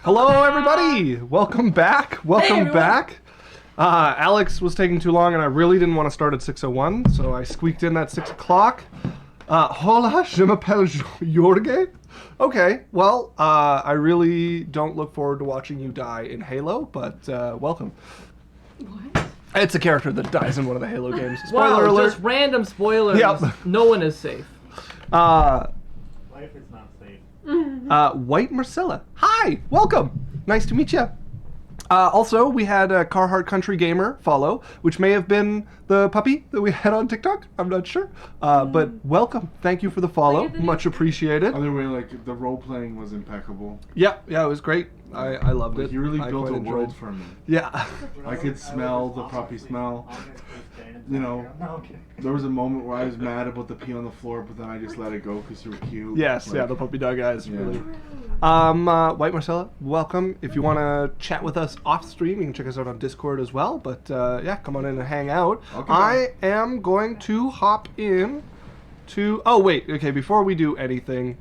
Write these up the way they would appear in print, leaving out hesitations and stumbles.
Hello, everybody! Welcome back. Welcome back. Alex was taking too long, and I really didn't want to start at 6:01, so I squeaked in at 6 o'clock. Hola, je m'appelle Jorge. Okay, well, I really don't look forward to watching you die in Halo, but welcome. What? It's a character that dies in one of the Halo games. Spoiler alert. Just random spoilers. Yep. No one is safe. Life is not safe. White Marcella. Hi, welcome. Nice to meet you. Also, we had Carhartt Country Gamer follow, which may have been the puppy that we had on TikTok. I'm not sure. But welcome. Thank you for the follow. Much appreciated. Other way, like, the role-playing was impeccable. Yeah, it was great. I loved it. You really I built quite a enjoyed. world for me. Yeah. I could smell the puppy smell. You know, there was a moment where I was mad about the pee on the floor, but then I just let it go because you were cute. Yes, like, the puppy dog guys. Yeah. Really. White Marcella, welcome. If you want to chat with us off stream, you can check us out on Discord as well. But yeah, come on in and hang out. Okay. I am going to hop in to. Oh wait, okay. Before we do anything,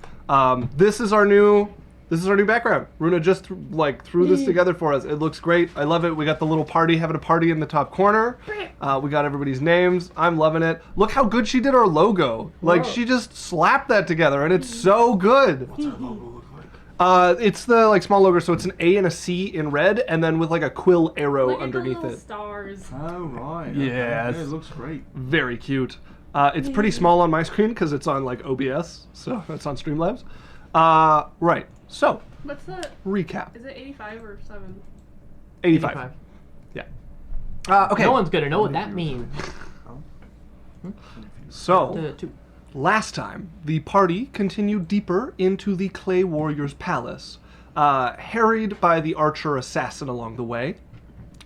this is our new background. Runa just threw this together for us. It looks great. I love it. We got the little party having a party in the top corner. We got everybody's names. I'm loving it. Look how good she did our logo. Like, she just slapped that together, and it's so good. What's our logo look like? It's the small logo, so it's an A and a C in red, and then with a quill arrow Look underneath at the little it. Stars. Oh, right. Yes. Okay, it looks great. Very cute. It's pretty small on my screen because it's on OBS, so it's on Streamlabs. Right. So, What's the... recap. Is it 85 or 7? 85. Yeah. Okay. No one's gonna know what that means. So, last time, the party continued deeper into the Clay Warrior's palace, harried by the archer assassin along the way.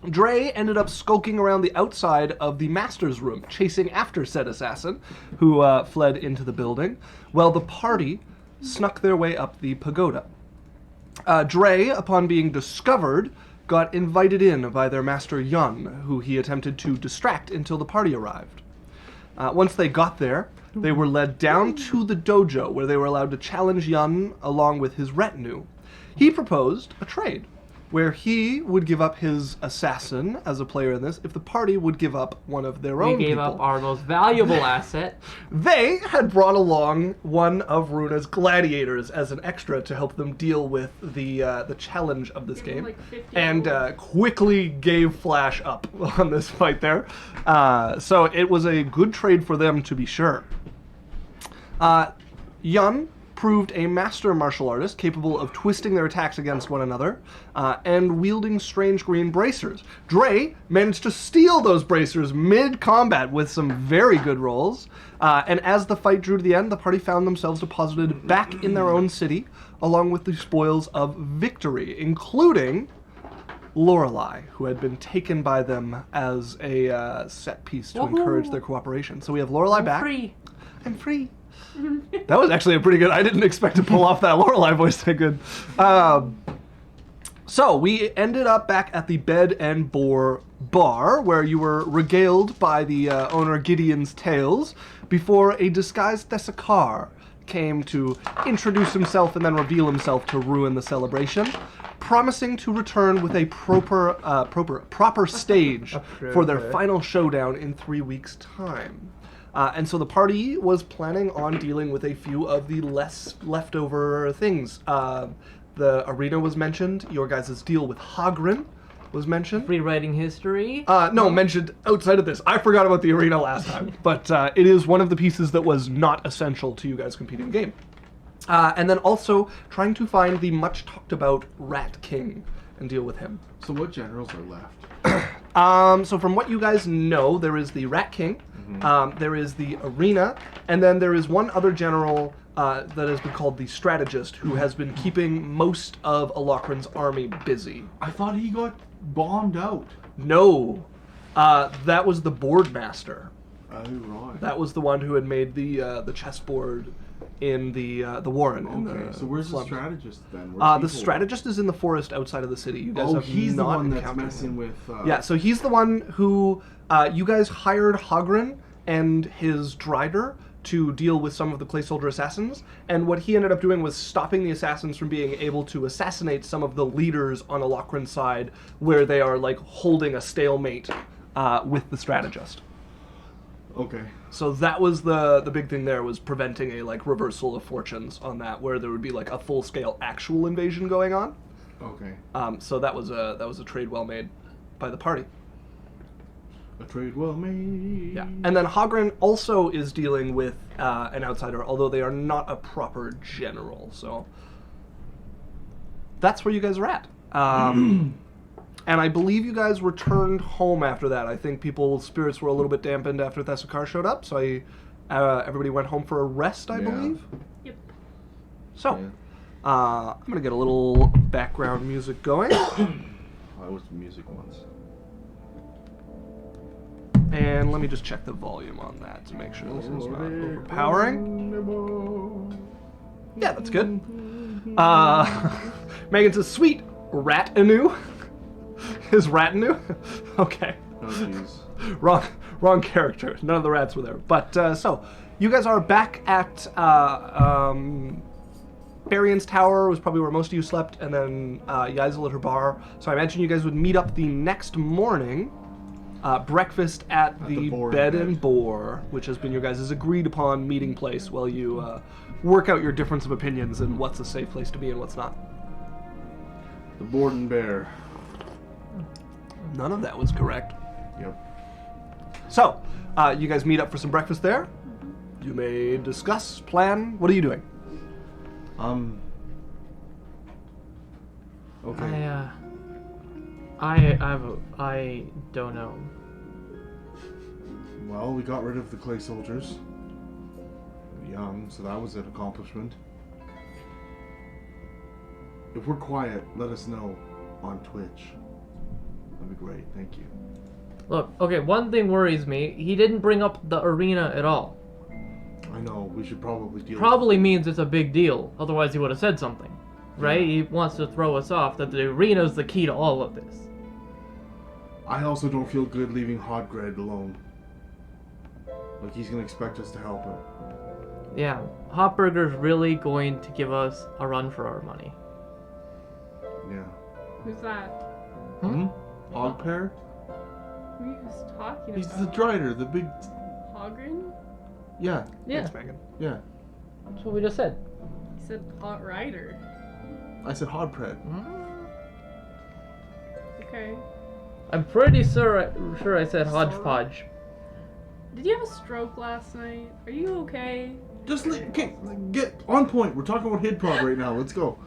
Drae ended up skulking around the outside of the master's room, chasing after said assassin, who fled into the building, while the party snuck their way up the pagoda. Drae, upon being discovered, got invited in by their master Yun, who he attempted to distract until the party arrived. Once they got there, they were led down to the dojo, where they were allowed to challenge Yun along with his retinue. He proposed a trade, where he would give up his assassin as a player in this if the party would give up one of their own We gave people. up our most valuable asset. They had brought along one of Runa's gladiators as an extra to help them deal with the challenge of this game, 50 and quickly gave Flash up on this fight there. So it was a good trade for them, to be sure. Yun proved a master martial artist capable of twisting their attacks against one another and wielding strange green bracers. Drae managed to steal those bracers mid-combat with some very good rolls, and as the fight drew to the end, the party found themselves deposited back in their own city, along with the spoils of victory, including Lorelei, who had been taken by them as a set piece to encourage their cooperation. So we have Lorelei back. Free. I'm free. That was actually a pretty good... I didn't expect to pull off that Lorelei voice that good. So we ended up back at the Bed and Boar bar, where you were regaled by the owner Gideon's tales, before a disguised Thessakar came to introduce himself and then reveal himself to ruin the celebration, promising to return with a proper stage for their final showdown in 3 weeks' time. And so the party was planning on dealing with a few of the less leftover things. The arena was mentioned. Your guys' deal with Hagrin was mentioned. Rewriting history. No, mentioned outside of this. I forgot about the arena last time. But it is one of the pieces that was not essential to you guys competing in the game. And then also trying to find the much talked about Rat King and deal with him. So what generals are left? So from what you guys know, there is the Rat King, there is the Arena, and then there is one other general that has been called the Strategist, who has been keeping most of Alokrin's army busy. I thought he got bombed out. No, that was the Boardmaster. Oh, right. That was the one who had made the chessboard in the Warren. Okay, so where's the slums. Strategist then? The Strategist is in the forest outside of the city. You guys have he's the not one that's encountered messing him. with... Yeah, so he's the one who you guys hired Hagrin and his Drider to deal with some of the clay soldier assassins, and what he ended up doing was stopping the assassins from being able to assassinate some of the leaders on Alokran's side, where they are like holding a stalemate with the strategist. Okay. So that was the big thing there, was preventing a like reversal of fortunes on that, where there would be like a full-scale actual invasion going on. Okay. So that was a trade well made by the party. A trade well made. Yeah, and then Hogren also is dealing with an outsider, although they are not a proper general. So that's where you guys are at. And I believe you guys returned home after that. I think people's spirits were a little bit dampened after Thessakar showed up, so everybody went home for a rest, I believe. Yep. So, Yeah. I'm going to get a little background music going. I was the music once. And let me just check the volume on that to make sure this is not overpowering. Yeah, that's good. Megan says, sweet, Rat-anu. Is Rat-anu? Okay. Oh, jeez. Wrong character. None of the rats were there. But, so, you guys are back at Berrian's tower, was probably where most of you slept, and then Yaikzal at her bar. So I imagine you guys would meet up the next morning, breakfast at the Bed and Boar, which has been your guys' agreed upon meeting place while you work out your difference of opinions and what's a safe place to be and what's not. The Board and Bear. None of that was correct. Yep. So, you guys meet up for some breakfast there. You may discuss, plan. What are you doing? Okay. I don't know. Well, we got rid of the clay soldiers. Young, so that was an accomplishment. If we're quiet, let us know on Twitch. That'd be great, thank you. Look, okay, one thing worries me. He didn't bring up the arena at all. I know, we should probably deal Probably means it's a big deal. Otherwise he would have said something. Right? He wants to throw us off that the arena's the key to all of this. I also don't feel good leaving Hodgred alone. Like, he's gonna expect us to help him. Yeah, Hotburger's really going to give us a run for our money. Yeah. Who's that? Hmm? Hogpear? Who are you just talking He's about? the Drider, the big... Hogren? Yeah, Yeah, Thanks, Megan. yeah. that's what we just said. He said Hot Rider. I said Hodpred. Okay. I'm pretty sure I said hodgepodge. Did you have a stroke last night? Are you okay? Just okay, get on point. We're talking about Hidprog right now. Let's go.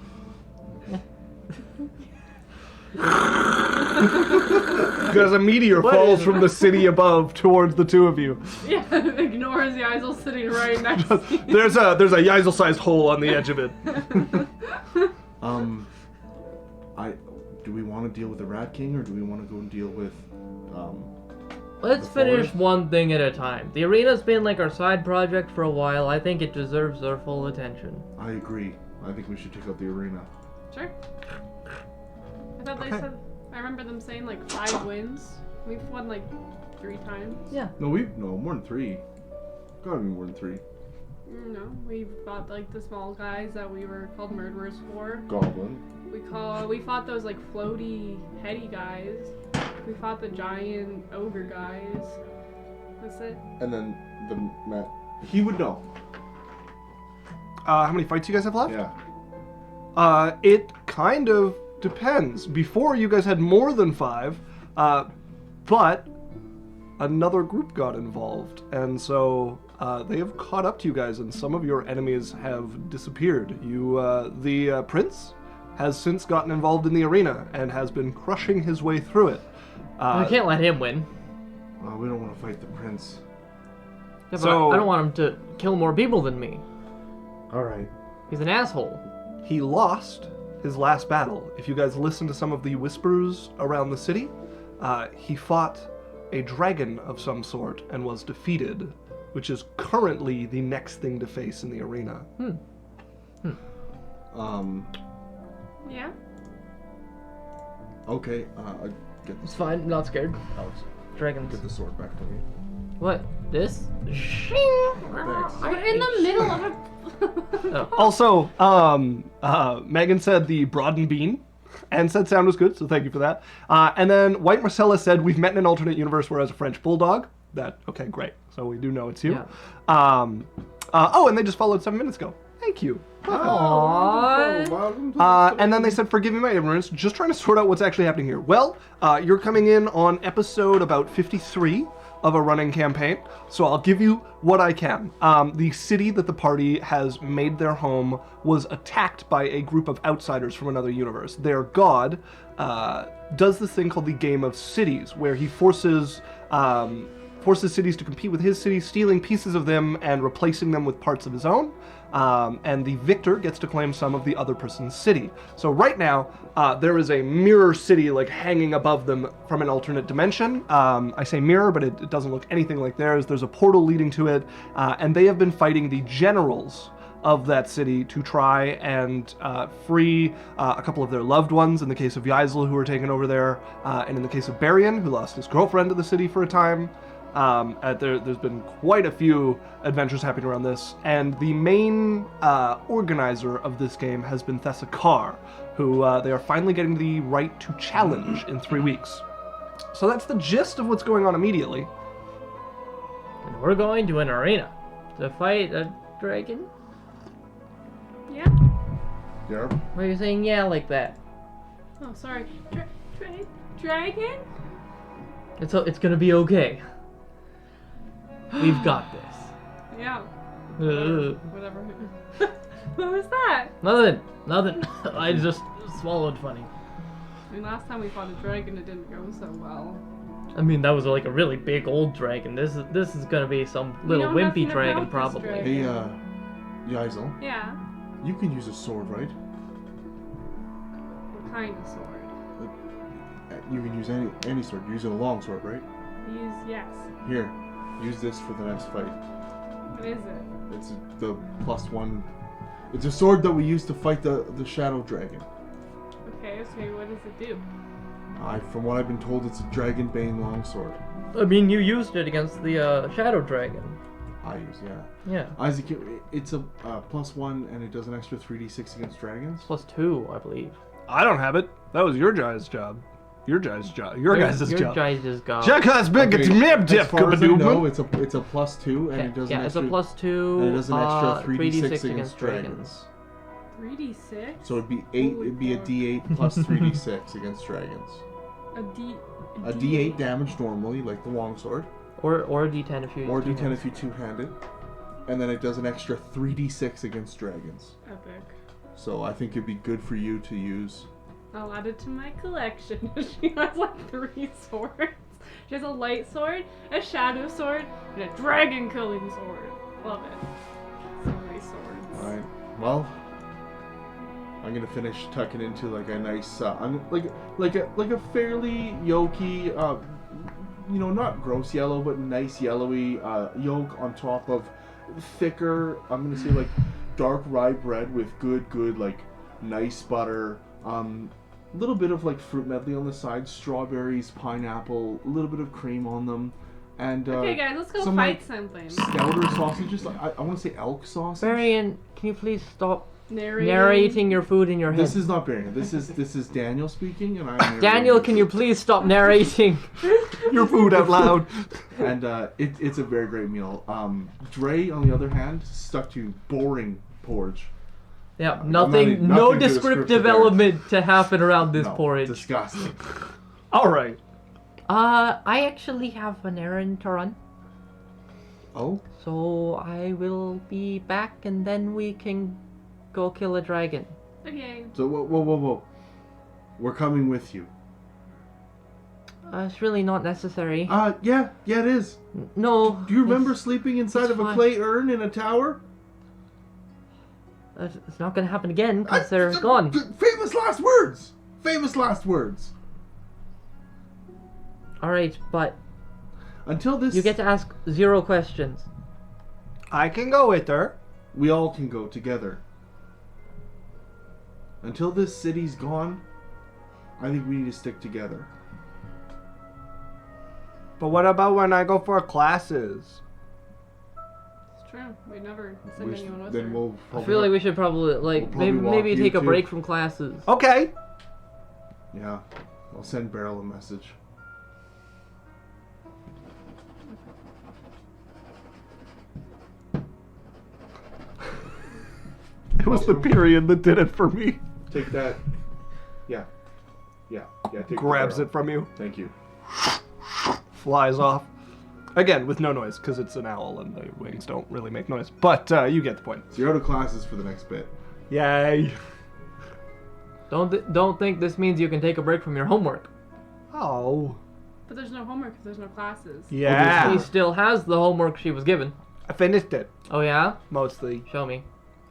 Because a meteor What falls is- from the city above towards the two of you. Yeah, ignores Yaikzal sitting right next to you. There's a Yaikzal-sized hole on the edge of it. Do we want to deal with the Rat King or do we want to go and deal with Let's The finish forest? one thing at a time. The arena's been like our side project for a while. I think it deserves our full attention. I agree. I think we should take out the arena. Sure. I thought they Okay. said. I remember them saying like 5 wins. We've won like 3 times. Yeah. No, more than 3. Gotta be more than 3. No, we fought like the small guys that we were called murderers for. Goblin. We fought those like floaty, heady guys. We fought the giant ogre guys. That's it. And then the Matt. He would know. How many fights you guys have left? Yeah. It kind of depends. Before, you guys had more than 5, but another group got involved, and so they have caught up to you guys, and some of your enemies have disappeared. The prince has since gotten involved in the arena and has been crushing his way through it. We can't let him win. We don't want to fight the prince. Yeah, but So- I don't want him to kill more people than me. All right. He's an asshole. He lost his last battle. If you guys listen to some of the whispers around the city, he fought a dragon of some sort and was defeated, which is currently the next thing to face in the arena. Yeah. Okay. Get It's fine. I'm not scared. Alex, Dragons. get the sword back from me. What? This? Thanks. We're in the middle of a. Oh. Also, Megan said the broadened bean and said sound was good, so thank you for that. And then White Marcella said we've met in an alternate universe where as a French bulldog. Okay, great. So we do know it's you. Yeah. And they just followed 7 minutes ago. Thank you. Aww. And then they said, forgive me my ignorance, just trying to sort out what's actually happening here. Well, you're coming in on episode about 53 of a running campaign, so I'll give you what I can. The city that the party has made their home was attacked by a group of outsiders from another universe. Their god does this thing called the Game of Cities, where he forces cities to compete with his city, stealing pieces of them and replacing them with parts of his own. And the victor gets to claim some of the other person's city. So right now, there is a mirror city like hanging above them from an alternate dimension. I say mirror, but it doesn't look anything like theirs. There's a portal leading to it, and they have been fighting the generals of that city to try and free a couple of their loved ones, in the case of Yaikzal, who were taken over there, and in the case of Berrian, who lost his girlfriend to the city for a time. There's been quite a few adventures happening around this, and the main organizer of this game has been Thessakar, who they are finally getting the right to challenge in 3 weeks. So that's the gist of what's going on immediately. And we're going to an arena to fight a dragon? Yeah. Yep. Why are you saying yeah like that? Oh, sorry. Dragon? It's gonna be okay. We've got this. Yeah. Ugh. Whatever. What was that? Nothing. I just swallowed funny. I mean, last time we fought a dragon, it didn't go so well. I mean, that was like a really big old dragon. This is gonna be some little don't have wimpy to dragon, help this probably. dragon. Hey, Yaikzal, Yeah. you can use a sword, right? What kind of sword? You can use any sword. You're using a longsword, right? Yes. Here, use this for the next fight. What is it? It's the +1. It's a sword that we use to fight the shadow dragon. Okay, so what does it do? From what I've been told, it's a dragon bane longsword. I mean, you used it against the shadow dragon. I use, yeah. Yeah. Isaac, it's a +1 and it does an extra 3d6 against dragons. +2, I believe. I don't have it. That was your guys' job. Your guys' job. Your guys' Your job. guys' job. Check us big. It's mib As dip. far as I know, it's a +2 and it does Yeah, an it's extra. a +2. And it does an extra 3d6 3d6 against dragons. 3d6? So it'd be 8. Holy It'd be a fuck. d8 plus 3d6 against dragons. A d8 damage normally, like the longsword, Or a d10 if you. or d10 if you two-handed, and then it does an extra 3d6 against dragons. Epic. So I think it'd be good for you to use. I'll add it to my collection. She has like 3 swords. She has a light sword, a shadow sword, and a dragon killing sword. Love it. So many swords. All right. Well, I'm gonna finish tucking into like a nice, I'm like a fairly yolky, not gross yellow, but nice yellowy yolk on top of thicker. I'm gonna say like dark rye bread with good like nice butter. A little bit of like fruit medley on the side, strawberries, pineapple, a little bit of cream on them, and Okay, guys, let's go some, fight like, something. stouter sausages. Like, I want to say elk sausage. Berrian, can you please stop Narrating. narrating your food in your head? This is not Berrian. This is Daniel speaking, and I'm Daniel, can you please stop narrating? Your food out loud. And it's a very great meal. Drae, on the other hand, stuck to boring porridge. Yeah, not nothing, no nothing descriptive descriptive there. element to happen around this No, porridge. disgusting. All right. I actually have an errand to run, Oh, so I will be back and then we can go kill a dragon. Okay. so whoa! We're coming with you. It's really not necessary. Yeah, it is. No. Do you remember it's- sleeping inside it's of a fine. clay urn in a tower? It's not gonna happen again because they're gone. Famous last words. Famous last words. Alright, but Until this, you get to ask 0 questions. I can go with her. we all can go together. Until this city's gone, I think we need to stick together. But what about when I go for classes? It's true. We never send anyone with her. Then we'll. I feel like we should probably maybe take a break from classes. Okay. Yeah, I'll send Beryl a message. It was the period that did it for me. Take that. Yeah. Take Grabs the it from you. Thank you. Flies off. Again, with no noise, because it's an owl and the wings don't really make noise. But you get the point. So you're out of classes for the next bit. Yay. Don't think this means you can take a break from your homework. Oh. But there's no homework because there's no classes. Yeah. She still has the homework she was given. I finished it, Oh yeah? mostly. Show me.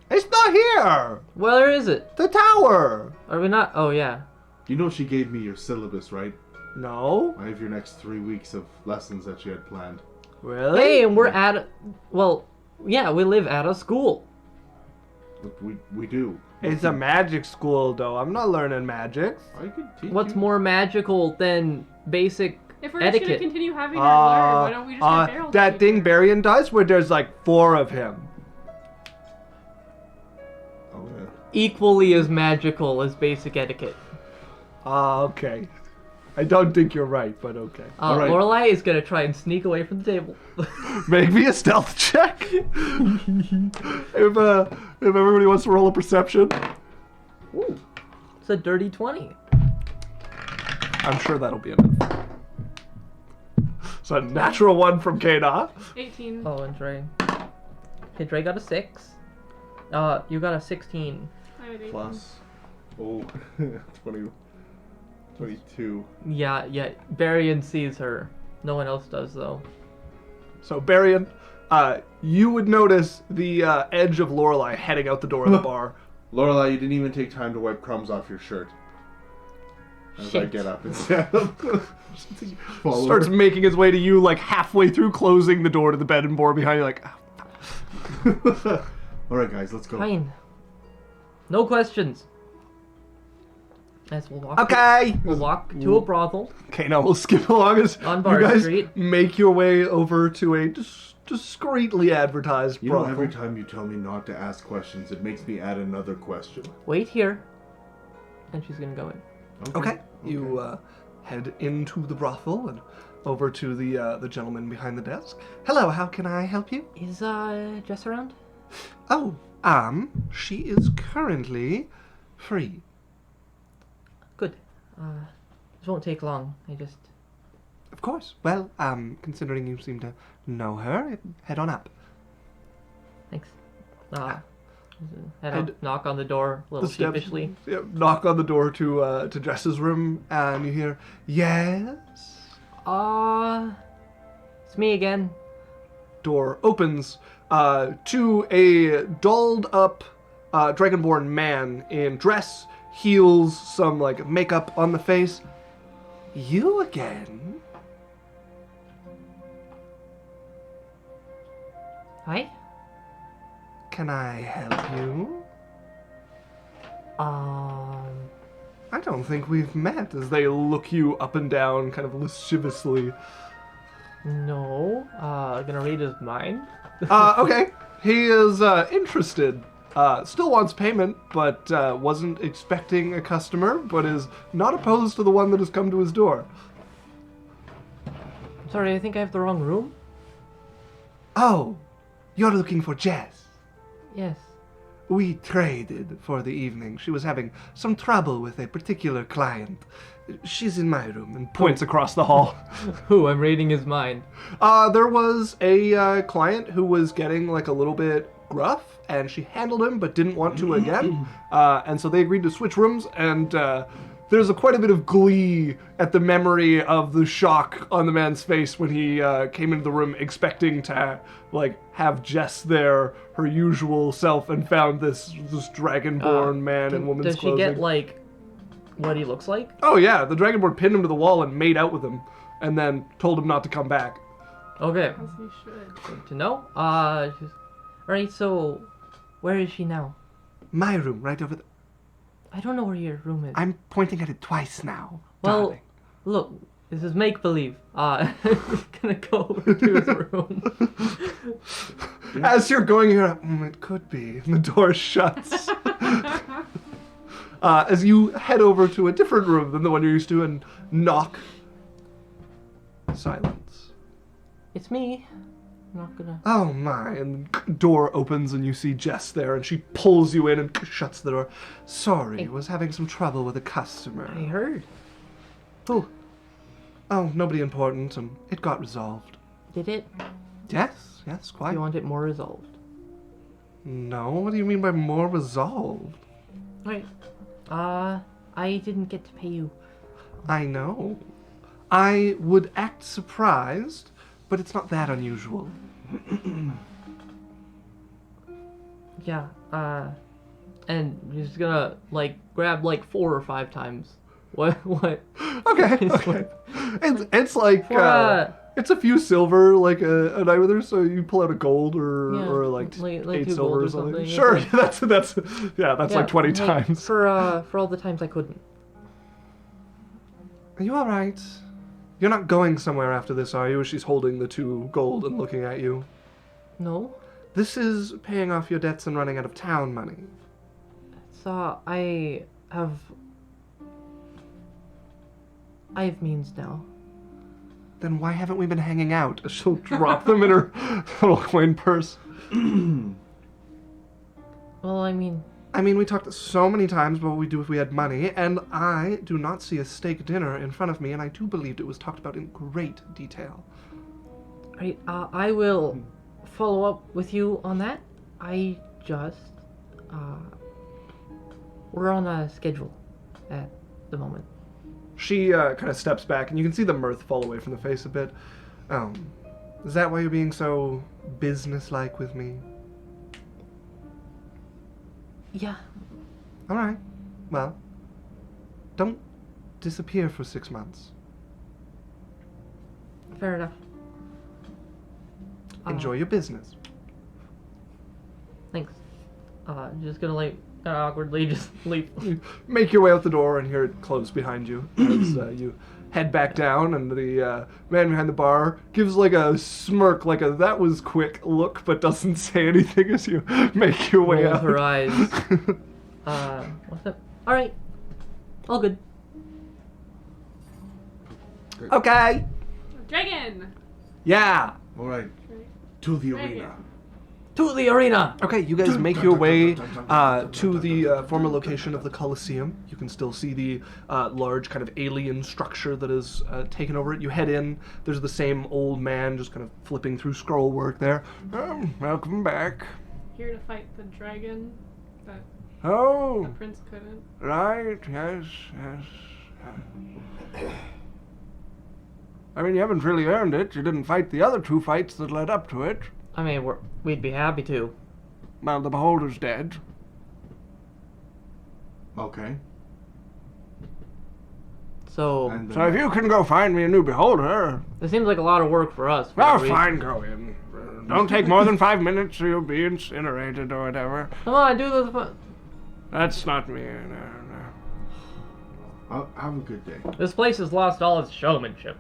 It's not here! Where is it? The tower! Are we not? Oh yeah. You know she gave me your syllabus, right? No? I have your next 3 weeks of lessons that she had planned. Really? Hey, and we're at. Well, yeah, we live at a school. Look, we do. It's a magic school, though. I'm not learning magics. I could teach What's you. more magical than basic If we're just etiquette? gonna continue having her learn, why don't we just have Beryl that teach thing her? Berrian does where there's like 4 of him. Oh, yeah. Equally as magical as basic etiquette. Okay. I don't think you're right, but okay. Alright. Lorelai is gonna try and sneak away from the table. Maybe a stealth check? if everybody wants to roll a perception. Ooh, it's a dirty 20. I'm sure that'll be enough. So a natural 1 from Kana. 18. Oh, and Drae. Okay, Drae got a 6. You got a 16. I have 18. Plus. Oh, 20, 22. Yeah. Berrian sees her. No one else does, though. So Berrian, you would notice the edge of Lorelai heading out the door of the bar. Lorelai, you didn't even take time to wipe crumbs off your shirt. As I Shit. get up and stand up. Follow Starts her. making his way to you, like halfway through closing the door to the bed and board behind you, like. "Ah." Alright, guys, let's go. Fine. No questions. As we'll walk. Okay. We'll walk to a brothel. Okay, now we'll skip along as On you Bar guys Street. make your way over to a discreetly advertised You know, brothel. every time you tell me not to ask questions, it makes me add another question. Wait here. And she's gonna go in. Okay. You head into the brothel and over to the gentleman behind the desk. Hello, how can I help you? Is Jess around? Oh, she is currently free. Good. This won't take long. I just. Of course. Well, considering you seem to know her, head on up. Thanks. Head And up, knock on the door a little The steps- sheepishly. yeah, knock on the door to Jess's room, and you hear, yes? It's me again. Door opens to a dolled up dragonborn man in dress, heels, some like makeup on the face. You again? Hi. Can I help you? I don't think we've met, as they look you up and down kind of lasciviously. No. Gonna read his mind. Okay. He is interested. Still wants payment, but wasn't expecting a customer, but is not opposed to the one that has come to his door. Sorry, I think I have the wrong room. Oh, you're looking for Jess. Yes. We traded for the evening. She was having some trouble with a particular client. She's in my room, and points across the hall. Who? I'm reading his mind. There was a client who was getting like a little bit gruff, and she handled him but didn't want to again. And so they agreed to switch rooms, and there's quite a bit of glee at the memory of the shock on the man's face when he came into the room expecting to have Jess there, her usual self, and found this dragonborn man in woman's Does she clothing. get what he looks like? Oh yeah, the dragonborn pinned him to the wall and made out with him, and then told him not to come back. Okay. As you should. Good to know. Alright, so where is she now? My room, right over there. I don't know where your room is. I'm pointing at it twice now. Well, darling. look, This is make believe. He's gonna go over to his room. As you're going here, it could be. And the door shuts. As you head over to a different room than the one you're used to and knock. Silence. It's me. I'm not gonna. Oh my, and the door opens and you see Jess there and she pulls you in and shuts the door. Sorry, was having some trouble with a customer. I heard. Who? Oh, nobody important, and it got resolved. Did it? Yes, quite. You want it more resolved? No, what do you mean by more resolved? Right. I didn't get to pay you. I know. I would act surprised, but it's not that unusual. Yeah, and he's gonna, grab, 4 or 5 times. What? Okay. It's like, it's a few silver, an eye with her, so you pull out a gold or 8 2 silver gold or or something. something. Sure, Okay. that's like 20 times. For all the times I couldn't. Are you alright? You're not going somewhere after this, are you? She's holding the 2 gold and looking at you. No. This is paying off your debts and running out of town money. So, I have means now. Then why haven't we been hanging out? She'll drop them in her little coin purse. Well, I mean, we talked so many times about what we'd do if we had money, and I do not see a steak dinner in front of me, and I do believe it was talked about in great detail. right, I will follow up with you on that. I just, we're on a schedule at the moment. She kind of steps back, and you can see the mirth fall away from the face a bit. Is that why you're being so businesslike with me? Yeah. All right. Well, don't disappear for 6 months. Fair enough. Enjoy your business. Thanks. Just gonna awkwardly just leave. You make your way out the door and hear it close behind you as you head back down, and the man behind the bar gives a smirk, a that was quick look, but doesn't say anything as you make your way Roll out. her eyes. What's up? Alright. All good. Okay. Dragon! Yeah. All right, to the Dragon. arena. To the arena! Okay, you guys make your way to the former location of the Colosseum. You can still see the large kind of alien structure that is taken over it. You head in. There's the same old man just kind of flipping through scroll work there. Welcome back. Here to fight the dragon that Oh, the prince couldn't. right, yes. You haven't really earned it. You didn't fight the other 2 fights that led up to it. I mean, we'd be happy to. Well, the Beholder's dead. Okay. So, And So if you can go find me a new Beholder, it seems like a lot of work for us. for well, a reason. fine, go in. Don't take more than 5 minutes or you'll be incinerated or whatever. Come on, do this. That's not me. No. I'll have a good day. This place has lost all its showmanship.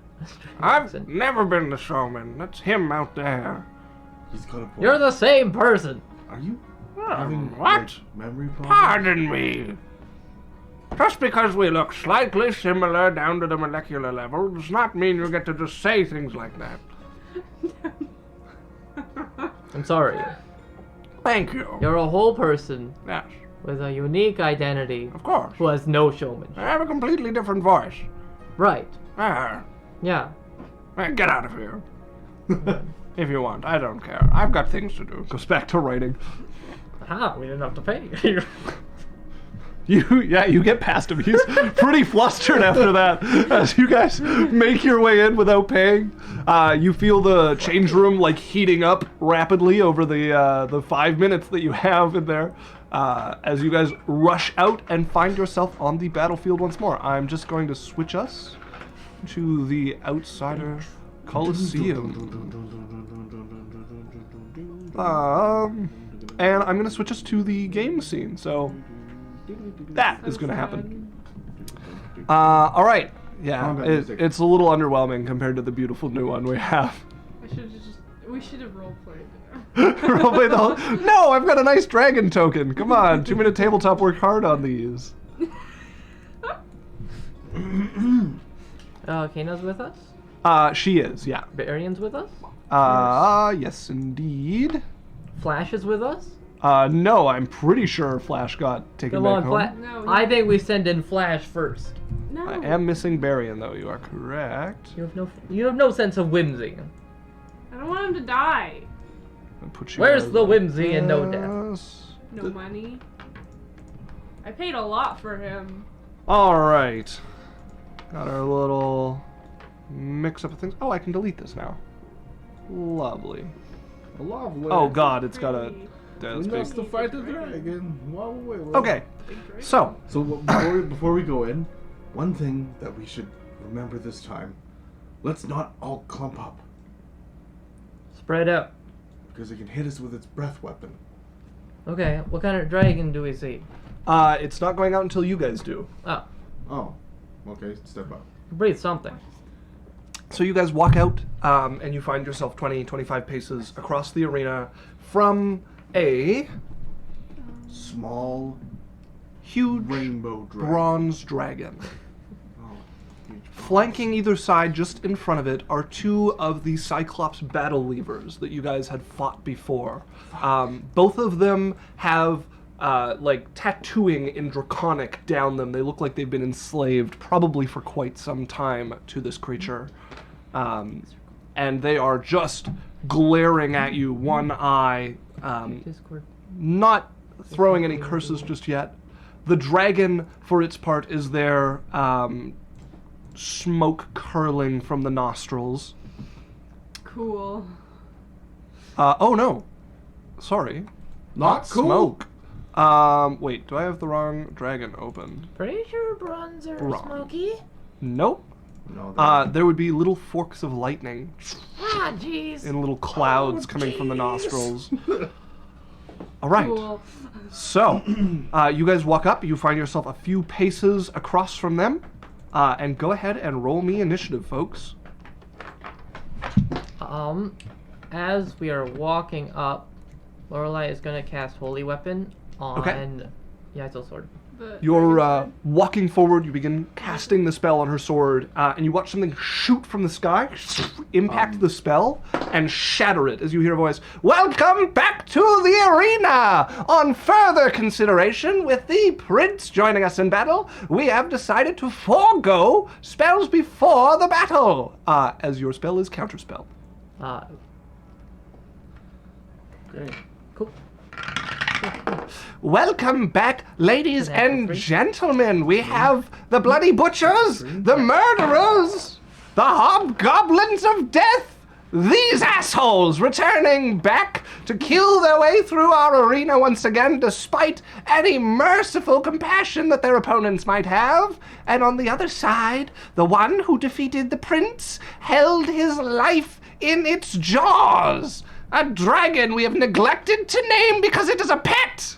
I've never been the showman. That's him out there. He's got a point. You're the same person. Are you having What? memory problems? Pardon me. Just because we look slightly similar down to the molecular level does not mean you get to just say things like that. I'm sorry. Thank you. You're a whole person Yes, with a unique identity of course. who has no showmanship. I have a completely different voice. Right. Yeah. Get out of here. If you want. I don't care. I've got things to do. Goes back to writing. Ah, we didn't have to pay you. You get past him. He's pretty flustered after that. As you guys make your way in without paying, you feel the change room heating up rapidly over the 5 minutes that you have in there. As you guys rush out and find yourself on the battlefield once more. I'm just going to switch us to the Outsider Coliseum. And I'm going to switch us to the game scene. So that is going to happen. All right. Yeah, Combat music. it's a little underwhelming compared to the beautiful new one we have. We should have roleplayed. Roleplay the whole. No, I've got a nice dragon token. Come on, 2-minute tabletop worked hard on these. Kana's with us? She is, yeah. Berrian's with us? Yes, indeed. Flash is with us? No, I'm pretty sure Flash got taken Come back on, home. Flash. No, I think we send in Flash first. No. I am missing Berrian, though. You are correct. You have no sense of whimsy. I don't want him to die. I'll put you Where's guys the like whimsy and no death? this. No money. I paid a lot for him. All right. Got our little mix up of things. Oh, I can delete this now. Lovely. A lovely. Oh God, it's got a. Pretty. That's We big. must have fight the dragon. Wow, wait, wait. Okay, Big dragon. so So before we go in, one thing that we should remember this time: let's not all clump up, Spread out. because it can hit us with its breath weapon. Okay, what kind of dragon do we see? it's not going out until you guys do. Oh, Oh, okay. Step up. breathe something. So you guys walk out, and you find yourself 20, 25 paces across the arena from a Small huge rainbow dragon. bronze dragon. Oh, huge. Flanking either side, just in front of it, are two of the Cyclops battle levers that you guys had fought before. Both of them have like tattooing in Draconic down them. They look like they've been enslaved, probably for quite some time, to this creature. And they are just glaring at you, one eye, Discord. not throwing any curses just yet. The dragon, for its part, is there, smoke curling from the nostrils. Cool. Oh no. Sorry. Not cool. Smoke. Wait, do I have the wrong dragon open? Pretty sure bronze are Bronze. smoky. Nope. No, There would be little forks of lightning Ah, jeez. and little clouds coming from the nostrils. All right. Cool. So, you guys walk up. You find yourself a few paces across from them. And go ahead and roll me initiative, folks. As we are walking up, Lorelei is gonna cast Holy Weapon on Yaikzal sword. You're walking forward. You begin casting the spell on her sword, and you watch something shoot from the sky, impact the spell, and shatter it as you hear a voice. Welcome back to the arena! On further consideration, with the prince joining us in battle, we have decided to forego spells before the battle, as your spell is counterspell. Okay. Cool. Welcome back, ladies An apple and free? gentlemen. We have the bloody butchers, the murderers, the hobgoblins of death. These assholes returning back to kill their way through our arena once again, despite any merciful compassion that their opponents might have. And on the other side, the one who defeated the prince held his life in its jaws. A dragon we have neglected to name because it is a pet.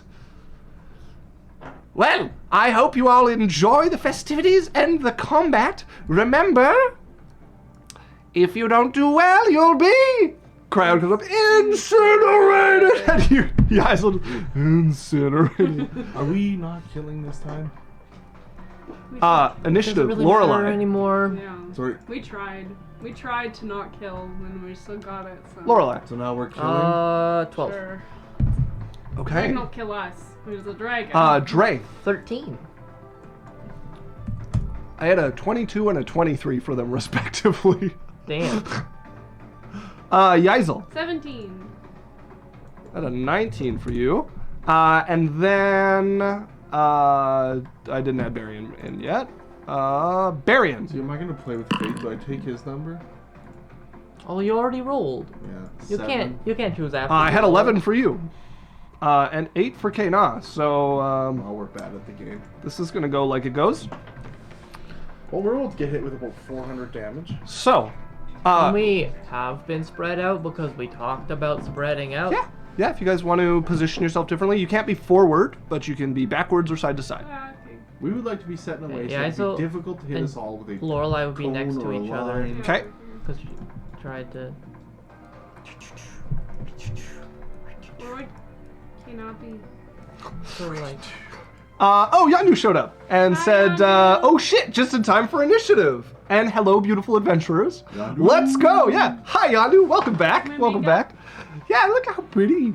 Well, I hope you all enjoy the festivities and the combat. Remember, if you don't do well, you'll be... Crowd comes up, incinerated! And you guys will incinerated. Are we not killing this time? Initiative, Doesn't really matter Lorelei. anymore. Yeah. Sorry. We tried. We tried to not kill, and we still got it. So. Lorelei. So now we're killing. 12. Sure. Okay. Dragon don't kill us. Who's the dragon? Drae. 13. I had a 22 and a 23 for them, respectively. Damn. Yaikzal. 17. I had a 19 for you. And then, I didn't have Berrian in yet. Berrian. See, am I gonna play with fate? Do I take his number? Oh, you already rolled. Yeah. You 7. can't choose after. I you had roll. 11 for you. And 8 for Kana. So, Oh, we're bad at the game. this is gonna go like it goes. Well, we're able to get hit with about 400 damage. So, And we have been spread out because we talked about spreading out. yeah, if you guys want to position yourself differently, you can't be forward, but you can be backwards or side to side. Okay. We would like to be set in a way so it'd so- be difficult to hit and us all with a Lorelai would be cone next or to a each other. line. Okay. Because she tried to. Or like, cannot be. So like. Oh, Yandu showed up and Hi, said, Yandu. "Oh shit, just in time for initiative." And hello, beautiful adventurers. Yandu. Let's go. Yeah. Hi, Yandu. Welcome back. My Welcome makeup. back. Yeah, look how pretty.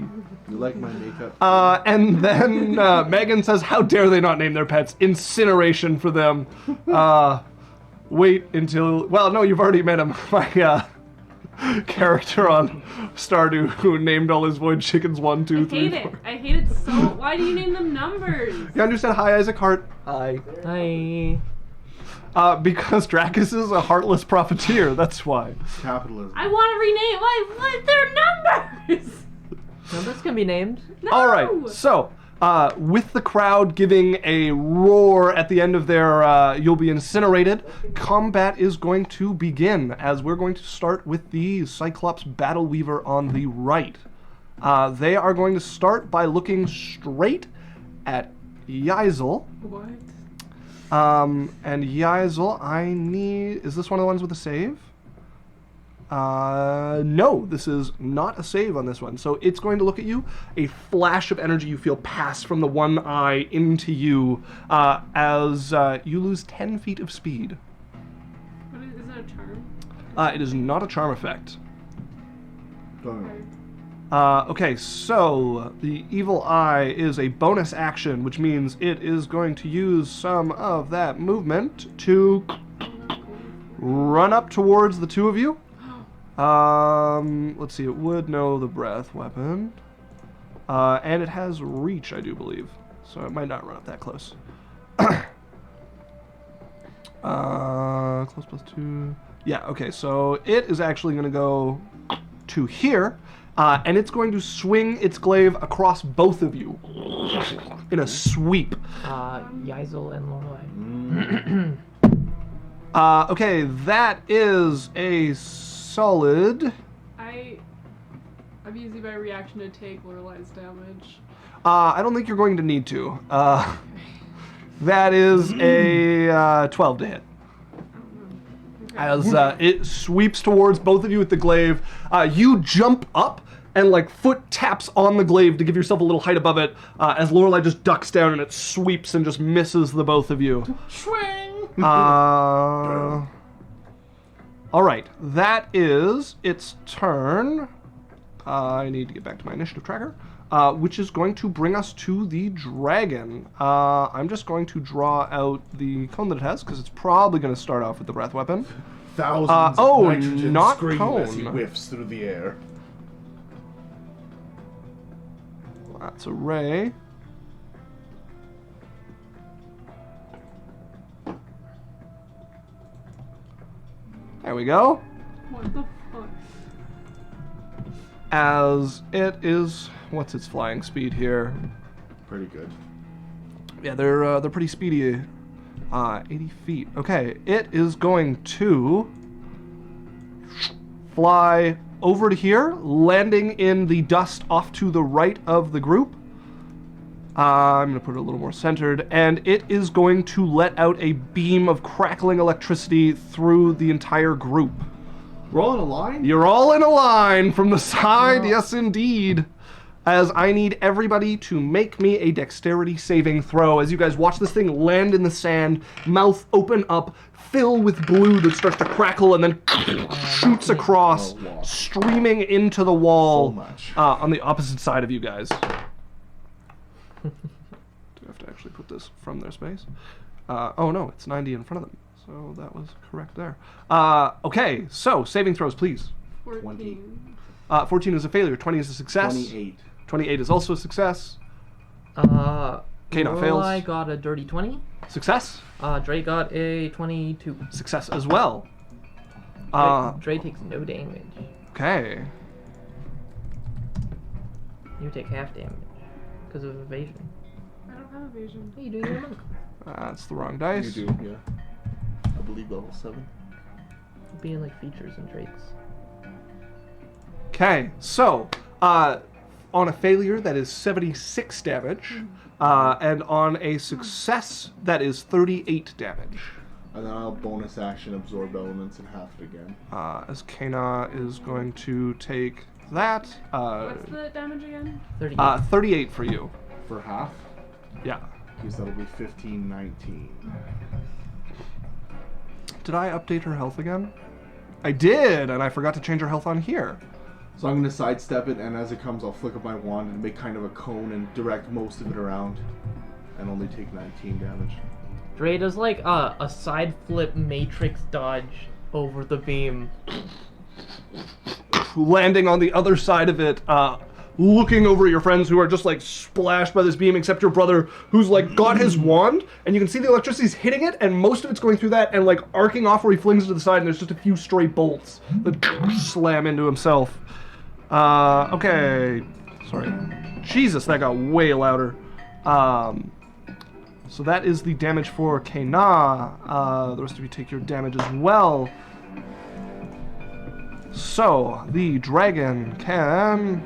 You like my makeup? And then Megan says, "How dare they not name their pets? Incineration for them." Wait until. Well, no, you've already met him. My character on Stardew who named all his void chickens 1, 2, I 3, hate 4. it. I hate it so. Why do you name them numbers? Yandu said, "Hi, Isaac Hart." Hi. Hi. Because Dracus is a heartless profiteer. That's why. Capitalism. I want to rename. Why? They're numbers. Numbers can be named. No. All right. So, with the crowd giving a roar at the end of their "You'll be incinerated," combat is going to begin. As we're going to start with the Cyclops Battle Weaver on the right. They are going to start by looking straight at Yaikzal. What? And Yaikzal, is this one of the ones with a save? No, this is not a save on this one. So it's going to look at you. A flash of energy you feel pass from the one eye into you as you lose 10 feet of speed. What is that a charm? It is not a charm effect. Don't- Okay, so the evil eye is a bonus action, which means it is going to use some of that movement to run up towards the two of you. Let's see, it would know the breath weapon. And it has reach, I do believe. So it might not run up that close. Close +2. Yeah, okay, so it is actually going to go to here. And it's going to swing its glaive across both of you in a sweep. Yaikzal and Lorelai. Okay, that is a solid. I'm using my reaction to take Lorelai's damage. I don't think you're going to need to. That is a 12 to hit. Okay. As it sweeps towards both of you with the glaive, you jump up and like foot taps on the glaive to give yourself a little height above it. As Lorelai just ducks down and it sweeps and just misses the both of you. Swing! All right, that is its turn. I need to get back to my initiative tracker, which is going to bring us to the dragon. I'm just going to draw out the cone that it has because it's probably going to start off with the breath weapon. Thousands oh, of nitrogen not scream as he cone. whiffs through the air. That's a ray. There we go. What the fuck? As it is, what's its flying speed here? Pretty good. Yeah, they're pretty speedy. 80 feet. Okay, it is going to fly over to here, landing in the dust off to the right of the group. I'm going to put it a little more centered, and it is going to let out a beam of crackling electricity through the entire group. We're all in a line? You're all in a line from the side, yes indeed. As I need everybody to make me a dexterity saving throw. As you guys watch this thing land in the sand, mouth open up, fill with glue that starts to crackle and then shoots across, Oh, wow. streaming into the wall So much. on the opposite side of you guys. Do I have to actually put this from their space? Oh no, it's 90 in front of them. So that was correct there. Okay, so saving throws, please. 14. 14 is a failure, 20 is a success. 28. 28 is also a success. Okay, not fails. Lorelai got a dirty 20. Success. Drae got a 22. Success as well. Drae takes no damage. Okay. You take half damage because of evasion. I don't have evasion. Hey, you doing your monk? That's the wrong dice. You do, yeah. I believe level 7. Being like features and traits. Okay, so on a failure that is 76 damage, And on a success, that is 38 damage. And then I'll bonus action absorb elements and half it again. As Kana is going to take that. What's the damage again? 38. 38 for you. For half? Yeah. Because that'll be 15, 19. Did I update her health again? I did, and I forgot to change her health on here. So I'm going to sidestep it, and as it comes, I'll flick up my wand and make kind of a cone and direct most of it around. And only take 19 damage. Drae does like a side flip matrix dodge over the beam. Landing on the other side of it, looking over at your friends who are just like splashed by this beam, except your brother who's like got his wand, and you can see the electricity's hitting it, and most of it's going through that and like arcing off where he flings it to the side, and there's just a few stray bolts that slam into himself. Okay. Sorry. Jesus, that got way louder. So that is the damage for Kana. The rest of you take your damage as well. So, the dragon can...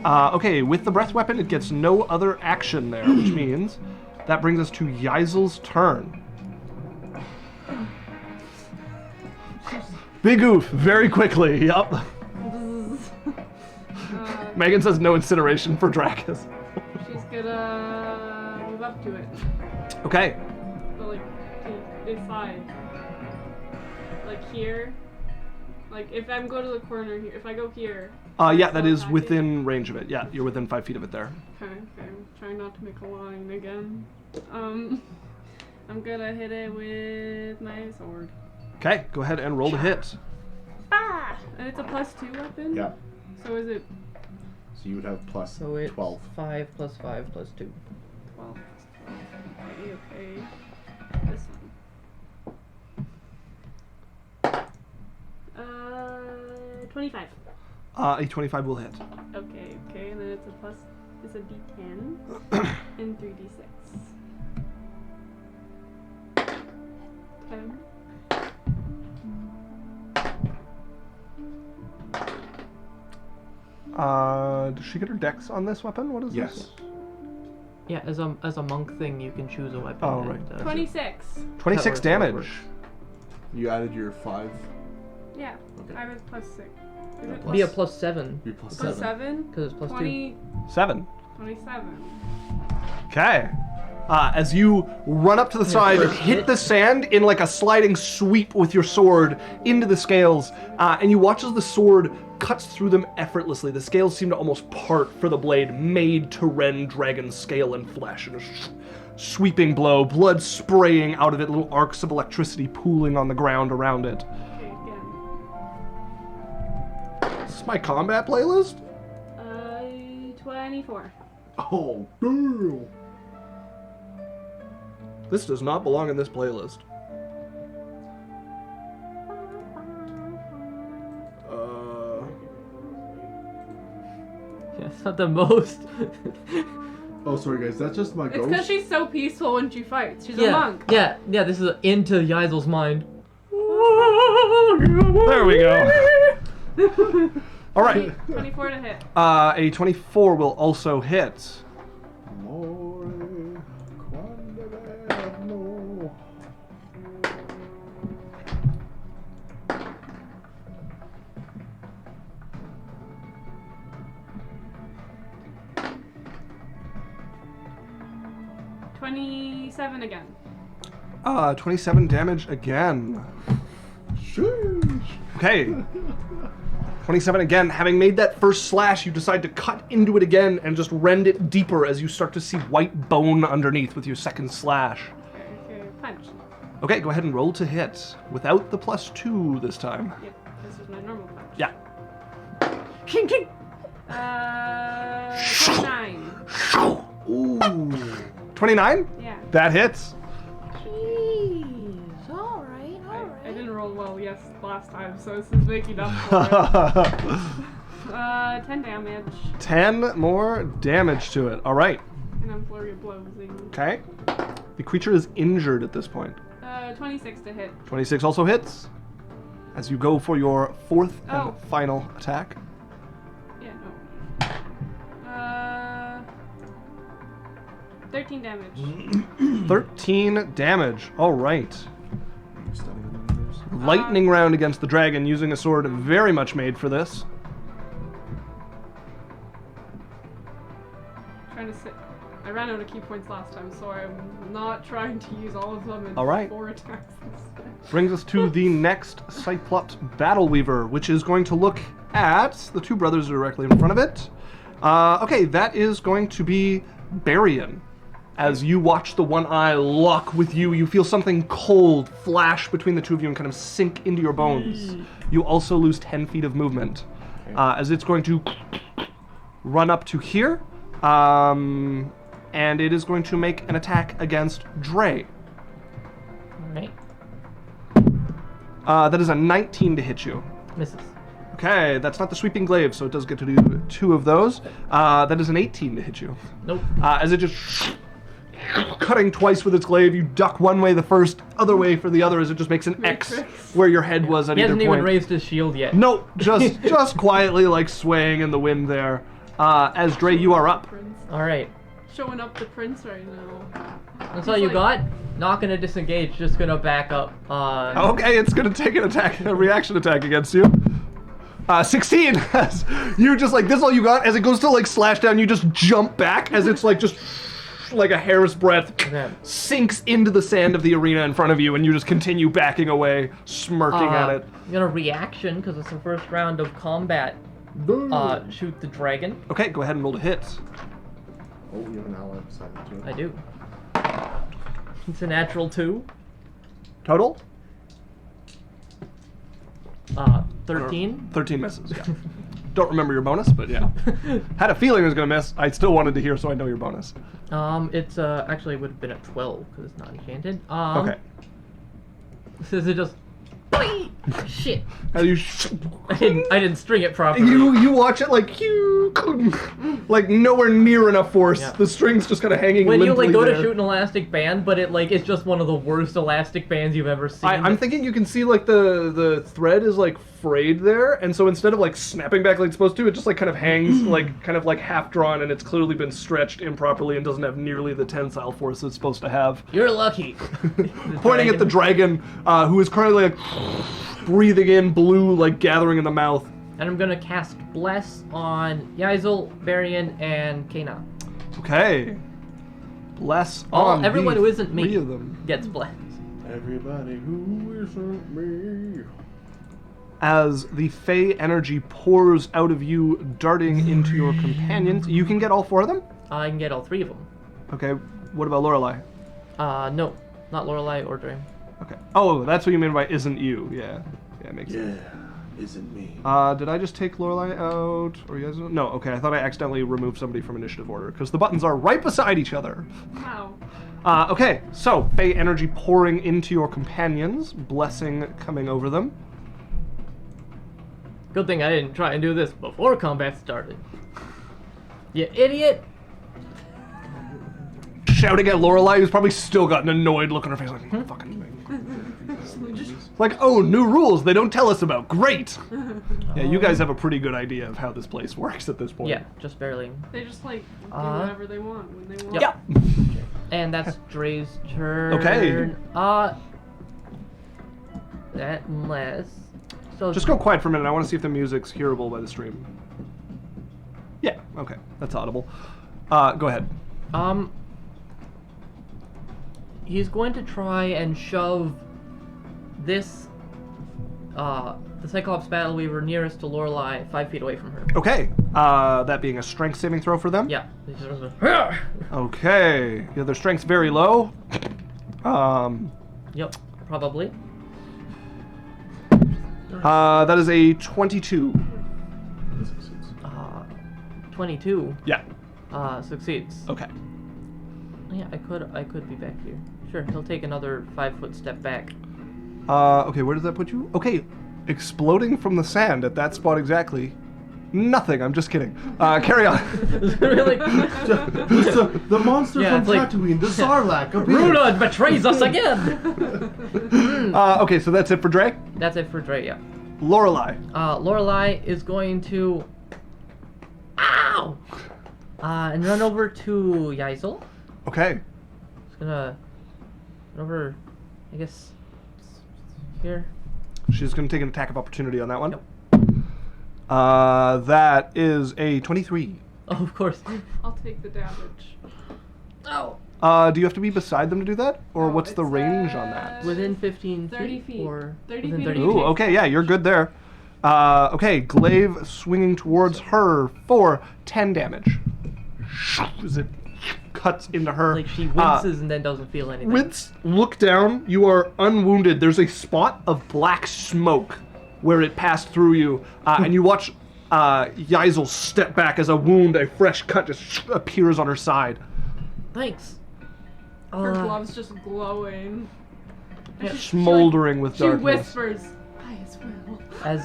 okay, with the breath weapon, it gets no other action there, which means that brings us to Yaikzal's turn. Big oof, very quickly, yup. Megan says no incineration for Dracus. She's gonna move up to it. Okay. But like, to this side. Like here. Like, if I'm going to the corner here, if I go here... Yeah, that is within range of it. Yeah, you're within 5 feet of it there. Okay, I'm trying not to make a line again. I'm gonna hit it with my sword. Okay, go ahead and roll to hit. Ah! And it's a +2 weapon? Yeah. So is it So you would have plus So it's 12. 5 plus 5 plus 2. 12 plus 12? Okay. This one. 25. A 25 will hit. Okay, and then it's a D10 and 3D6. 10. Does she get her dex on this weapon? What is Yes. this? Yeah, as a monk thing, you can choose a weapon. Oh, and, right. 26. 26 That works, damage. You added your 5. Yeah, Okay. I was +6. Is it Be a +7 You're plus plus 7. 7? because it's +2. 7. 27. Okay. As you run up to the side and first hit hit. the sand in like a sliding sweep with your sword into the scales, and you watch as the sword cuts through them effortlessly. The scales seem to almost part for the blade made to rend dragon scale and flesh. And a sweeping blow, blood spraying out of it, little arcs of electricity pooling on the ground around it. Okay, again. Is this my combat playlist? 24. Oh, girl. This does not belong in this playlist. Yeah, it's not the most. Oh, sorry guys, that's just my It's ghost. because she's so peaceful when she fights. She's a yeah, monk. yeah. This is into Yaikzal's mind. There we go. All right. 24 to hit. A 24 will also hit. Amore, quando verno. $27 again. 27 damage again. Sheesh. Okay. 27 again. Having made that first slash, you decide to cut into it again and just rend it deeper as you start to see white bone underneath with your second slash. Okay, punch. Okay, go ahead and roll to hit without the +2 this time. Yep, this is my normal punch. Yeah. 29. Ooh. 29? Yeah. That hits. Jeez. All right. I didn't roll well, yes, last time, so this is making up for it. 10 damage. 10 more damage to it. All right. And I'm flurry of blowsing. Okay. The creature is injured at this point. 26 to hit. 26 also hits. As you go for your fourth and Oh. final attack. Yeah, no. 13 damage. 13 damage. All right. Stunning on the others. Lightning round against the dragon using a sword very much made for this. Trying to sit. I ran out of key points last time, so I'm not trying to use all of them in All right. 4 attacks instead. Brings us to the next Cyclops Battle Weaver, which is going to look at the two brothers directly in front of it. Okay, that is going to be Berrian. As you watch the one eye lock with you, you feel something cold flash between the two of you and kind of sink into your bones. You also lose 10 feet of movement. As it's going to run up to here, and it is going to make an attack against Drae. Alright. That is a 19 to hit you. Misses. Okay, that's not the sweeping glaive, so it does get to do 2 of those. That is an 18 to hit you. Nope. As it just cutting twice with its glaive, you duck one way the first, other way for the other, as it just makes an X Matrix. where your head was at He either hasn't point. even raised his shield yet. No, just quietly like swaying in the wind there. As Drae, you are up. Prince. Alright. Showing up the prince right now. That's all you got? Not gonna disengage, just gonna back up. Okay, it's gonna take an attack, a reaction attack against you. 16. As you just like, this is all you got. As it goes to like slash down, you just jump back as it's like just like a hair's breadth Okay. sinks into the sand of the arena in front of you, and you just continue backing away, smirking at it. I'm gonna reaction, because it's the first round of combat. Shoot the dragon. Okay, go ahead and roll to hit. Oh, you have an ally beside it too. I do. It's a natural 2. Total? 13. 13 misses, yeah. Don't remember your bonus, but yeah. Had a feeling it was going to miss. I still wanted to hear, so I know your bonus. It's actually it would have been at 12 because it's not enchanted. Okay. This is just shit. How you I didn't string it properly. you watch it like like nowhere near enough force. Yeah. The string's just kind of hanging When you limply like go there. to shoot an elastic band, but it's just one of the worst elastic bands you've ever seen. I'm thinking you can see like the thread is like frayed there, and so instead of like snapping back like it's supposed to, it just like kind of hangs like kind of like half drawn, and it's clearly been stretched improperly and doesn't have nearly the tensile force it's supposed to have. You're lucky. Pointing at the dragon, who is currently like breathing in blue, like gathering in the mouth. And I'm gonna cast Bless on Yaikzal, Berrian, and Kana. Okay. Bless on everyone the who isn't me 3 of them. gets blessed. Everybody who isn't me. As the Fey energy pours out of you, darting into your companions, you can get all 4 of them? I can get all 3 of them. Okay, what about Lorelei? No, not Lorelei or Drae. Okay. Oh, that's what you mean by isn't you. Yeah. Yeah, makes sense. Isn't me. Did I just take Lorelei out? Or you guys? No, okay, I thought I accidentally removed somebody from initiative order, because the buttons are right beside each other. Wow. Okay, so, Fey energy pouring into your companions, blessing coming over them. Good thing I didn't try and do this before combat started. You idiot! Shouting at Lorelei, who's probably still got an annoyed look on her face, like, fucking thing. Like, oh, new rules they don't tell us about. Great! Yeah, you guys have a pretty good idea of how this place works at this point. Yeah, just barely. They just like do whatever they want when they want. Yep. And that's Dre's turn. Okay. That unless. So Just go quiet for a minute. I want to see if the music's hearable by the stream. Yeah, okay. That's audible. Go ahead. He's going to try and shove this, the Cyclops Battle Weaver nearest to Lorelei 5 feet away from her. Okay. That being a strength saving throw for them? Yeah. Okay. Yeah, their strength's very low. Yep, probably. That is a 22. 22. Yeah. Succeeds. Okay. Yeah, I could be back here. Sure, he'll take another 5-foot step back. Okay, where does that put you? Okay, exploding from the sand at that spot exactly. Nothing, I'm just kidding. Carry on. Really? The monster Yeah, from it's like- Tatooine, the Sarlacc. Runa betrays us again! Okay, so that's it for Drae. That's it for Drae, yeah. Lorelei. Lorelei is going to... Ow! And run over to Yaikzal. Okay. Just gonna run over, I guess, here. She's going to take an attack of opportunity on that one. Yep. That is a 23. Oh, of course. I'll take the damage. Oh. Do you have to be beside them to do that? Or No, what's the it's, range on that? Within 15 30 feet. Or 30 within feet 30 of feet. Ooh, okay, yeah, you're good there. Okay, Glaive swinging towards her for 10 damage. As it cuts into her. Like, she winces and then doesn't feel anything. Wince, look down. You are unwounded. There's a spot of black smoke where it passed through you, and you watch Yaikzal step back as a fresh cut just appears on her side. Thanks. Her glove's just glowing. And Smoldering with she darkness. whispers, by his will. As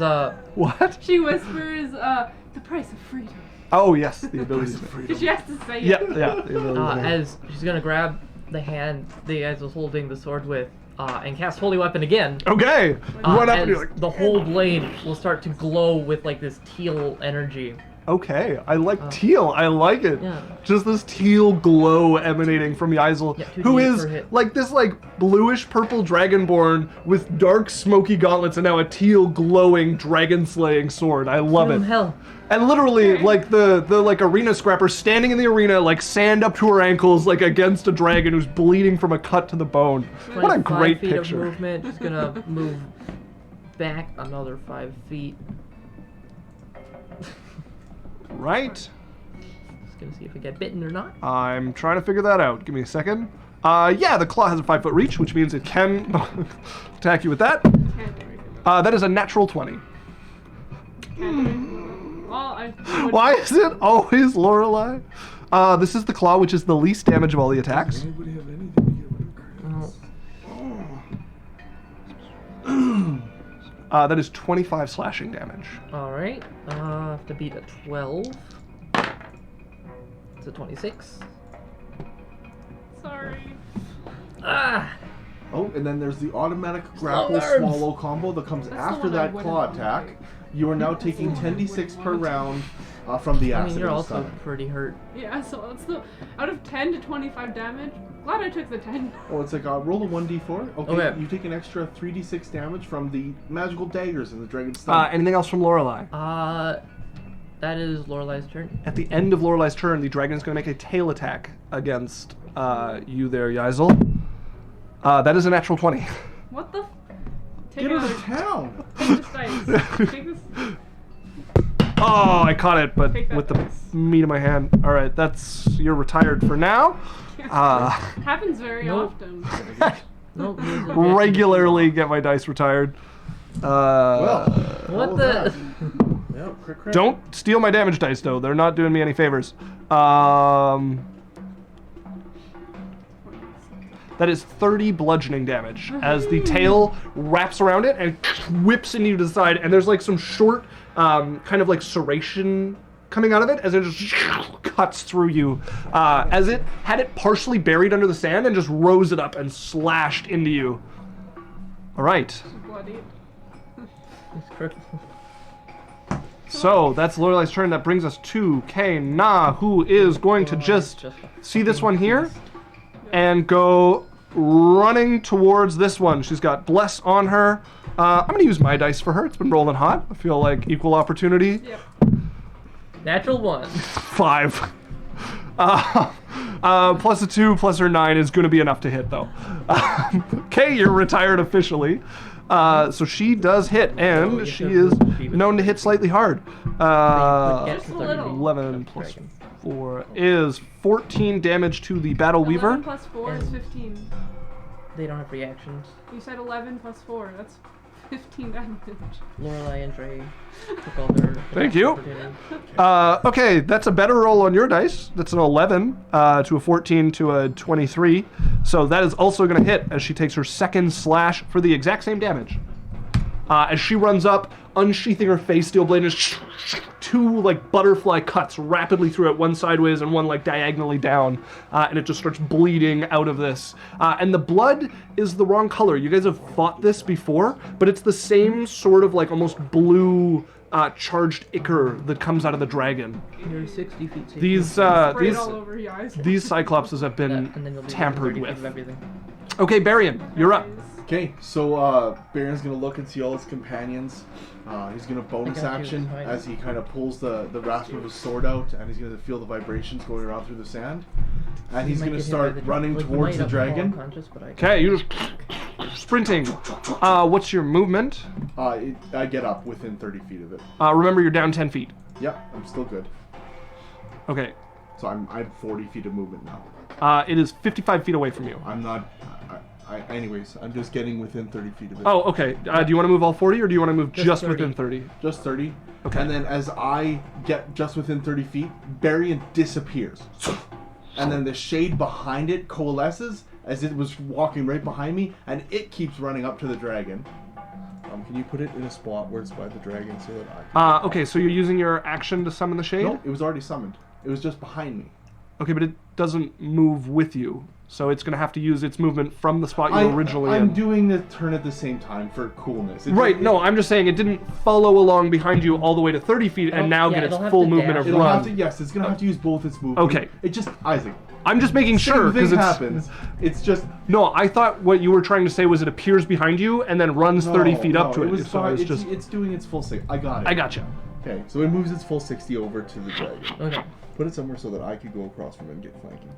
What? She whispers, the price of freedom. Oh, yes, the ability. Because she has to say Yeah, it. yeah. The ability. as she's gonna grab the hand the guy was holding the sword with, and cast Holy Weapon again. Okay, run up as and you're like, the whole blade will start to glow with like this teal energy. okay, I like teal. I like it. Yeah. Just this teal glow emanating from Yaikzal, Yeah, 2d8 who is per hit. like this bluish purple dragonborn with dark smoky gauntlets and now a teal glowing dragon slaying sword. I love Give it. him hell. And literally, like the arena scrapper standing in the arena, like sand up to her ankles, like against a dragon who's bleeding from a cut to the bone. What a Like, great 5 feet picture. of movement. Just gonna move back another 5 feet. Right? Just gonna see if I get bitten or not. I'm trying to figure that out. Give me a second. Yeah, the claw has a 5-foot reach, which means it can attack you with that. Can't do anything. That is a natural 20. Can't do anything. Well, Why is it always Lorelei? This is the claw, which is the least damage of all the attacks. Anybody have anything to get rid of crits? That is 25 slashing damage. Alright. I have to beat a 12. It's a 26. Sorry. Ah! Oh, and then there's the automatic grapple nerves. swallow combo that comes That's the after one I that wouldn't claw want to attack. do. You are now taking 10d6 per round from the I acid. mean, you're of the also stun. pretty hurt. Yeah, so that's the out of 10 to 25 damage. Glad I took the 10. Oh, it's like roll a 1d4. Okay, Okay. you take an extra 3d6 damage from the magical daggers in the dragon's stun. Anything else from Lorelei? That is Lorelei's turn. At the end of Lorelei's turn, the dragon is going to make a tail attack against you there, Yaikzal. That is a natural 20. What the? Take Get her another. to town! Take this dice. Take this. Oh, I caught it, but Take that with the dice. meat of my hand. All right, you're retired for now. Happens very Nope. often. Nope. he is a Regularly get my dice retired. Well, What all the? that. Yeah, crit. Don't steal my damage dice, though. They're not doing me any favors. That is 30 bludgeoning damage as the tail wraps around it and whips into you to the side, and there's like some short, kind of like serration coming out of it as it just cuts through you, as it had it partially buried under the sand and just rose it up and slashed into you. All right, Bloody. It's critical. so that's Lorelei's turn. That brings us to Kay-Na, who is going to just see this one here and go running towards this one. She's got Bless on her. I'm going to use my dice for her. It's been rolling hot. I feel like equal opportunity. Yep. Natural 1. 5. Plus a 2 plus her 9 is going to be enough to hit, though. Okay, you're retired officially. So she does hit, and she is known to hit slightly hard. Just a little. 11 plus 4 is 14 damage to the Battle 11 Weaver. plus 4 is 15. They don't have reactions. You said 11 plus 4. That's 15 damage. Lorelei and Drae took all their. Thank you. opportunity. Okay, that's a better roll on your dice. That's an 11 to a 14 to a 23. So that is also going to hit as she takes her second slash for the exact same damage. As she runs up, unsheathing her face steel blade, and two like butterfly cuts rapidly through it, one sideways and one like diagonally down, and it just starts bleeding out of this. And the blood is the wrong color. You guys have fought this before, but it's the same sort of like almost blue charged ichor that comes out of the dragon. You're 60 feet. So These Spray it all over your eyes. these Cyclopses have been and then you'll be tampered 30 feet with. of everything. Okay, Berrian, you're up. Okay, so Berrian's gonna look and see all his companions. He's gonna bonus I got you, action it's fine. as he kind of pulls the rasp of his sword out, and he's gonna feel the vibrations going around through the sand. And he's You might gonna get hit start by the running like, you towards might the have dragon. fallen unconscious, but I- Okay, you're just sprinting. What's your movement? I get up within 30 feet of it. Remember, you're down 10 feet. Yeah, I'm still good. Okay. So I'm 40 feet of movement now. It is 55 feet away from you. I'm not. Anyways, I'm just getting within 30 feet of it. Oh, okay. Do you want to move all 40, or do you want to move Just just 30. within 30? Just 30. Okay. And then as I get just within 30 feet, Berrian disappears. And then the shade behind it coalesces as it was walking right behind me, and it keeps running up to the dragon. Can you put it in a spot where it's by the dragon so that I can... Okay, so you're using your action to summon the shade? No, it was already summoned. It was just behind me. Okay, but it doesn't move with you, so it's going to have to use its movement from the spot you were originally I'm in. doing the turn at the same time for coolness. Right, no, I'm just saying it didn't follow along behind you all the way to 30 feet and now Yeah, get its it'll have full to movement dash. of It'll have to, run. yes, it's gonna have to use both its movement. Okay. It just, Isaac. I'm just making sure, Same thing because it's... happens. It's just... No, I thought what you were trying to say was it appears behind you and then runs 30 feet up to it. Was So I fine. was just... It's doing its full 60. I got it. I gotcha. Okay, so it moves its full 60 over to the dragon. Okay. Put it somewhere so that I could go across from it and get flanking.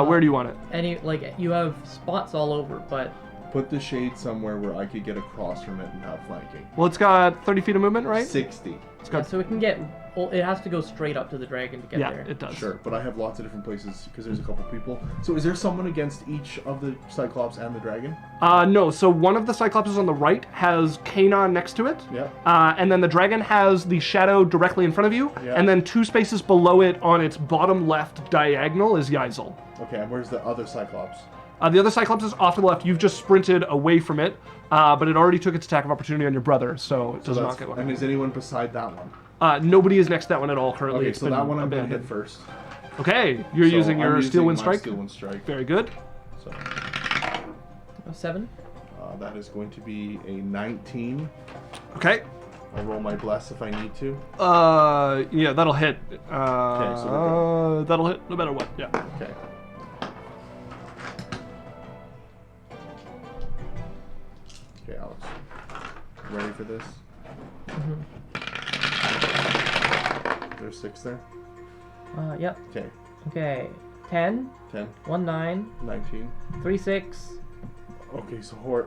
Where do you want it? Any like you have spots all over, but Put the shade somewhere where I could get across from it and have flanking. Well, it's got 30 feet of movement, right? 60. It's yeah, got... so it can get. Well, it has to go straight up to the dragon to get Yeah, there. it does. Sure, but I have lots of different places because there's a couple people. So is there someone against each of the Cyclops and the dragon? No, so one of the Cyclopses on the right has Kanon next to it. Yeah. And then the dragon has the shadow directly in front of you. Yeah. And then 2 spaces below it on its bottom left diagonal is Yaikzal. Okay, and where's the other Cyclops? The other Cyclops is off to the left. You've just sprinted away from it, but it already took its attack of opportunity on your brother, so it does not get one. And is anyone beside that one? Nobody is next to that one at all currently. Okay, It's so been that one I'm going to hit abandoned. first. Okay, you're So using your I'm Steel Wind my Strike. Steel Wind Strike. Very good. So 7. that is going to be a 19. Okay. I'll roll my bless if I need to. Yeah, that'll hit. so that'll hit no matter what. Yeah. Okay. Okay, Alex. Ready for this? There's 6 there. Yep. Okay. Okay. 10, 10, 1, 9, 19. 3, 6. Okay, so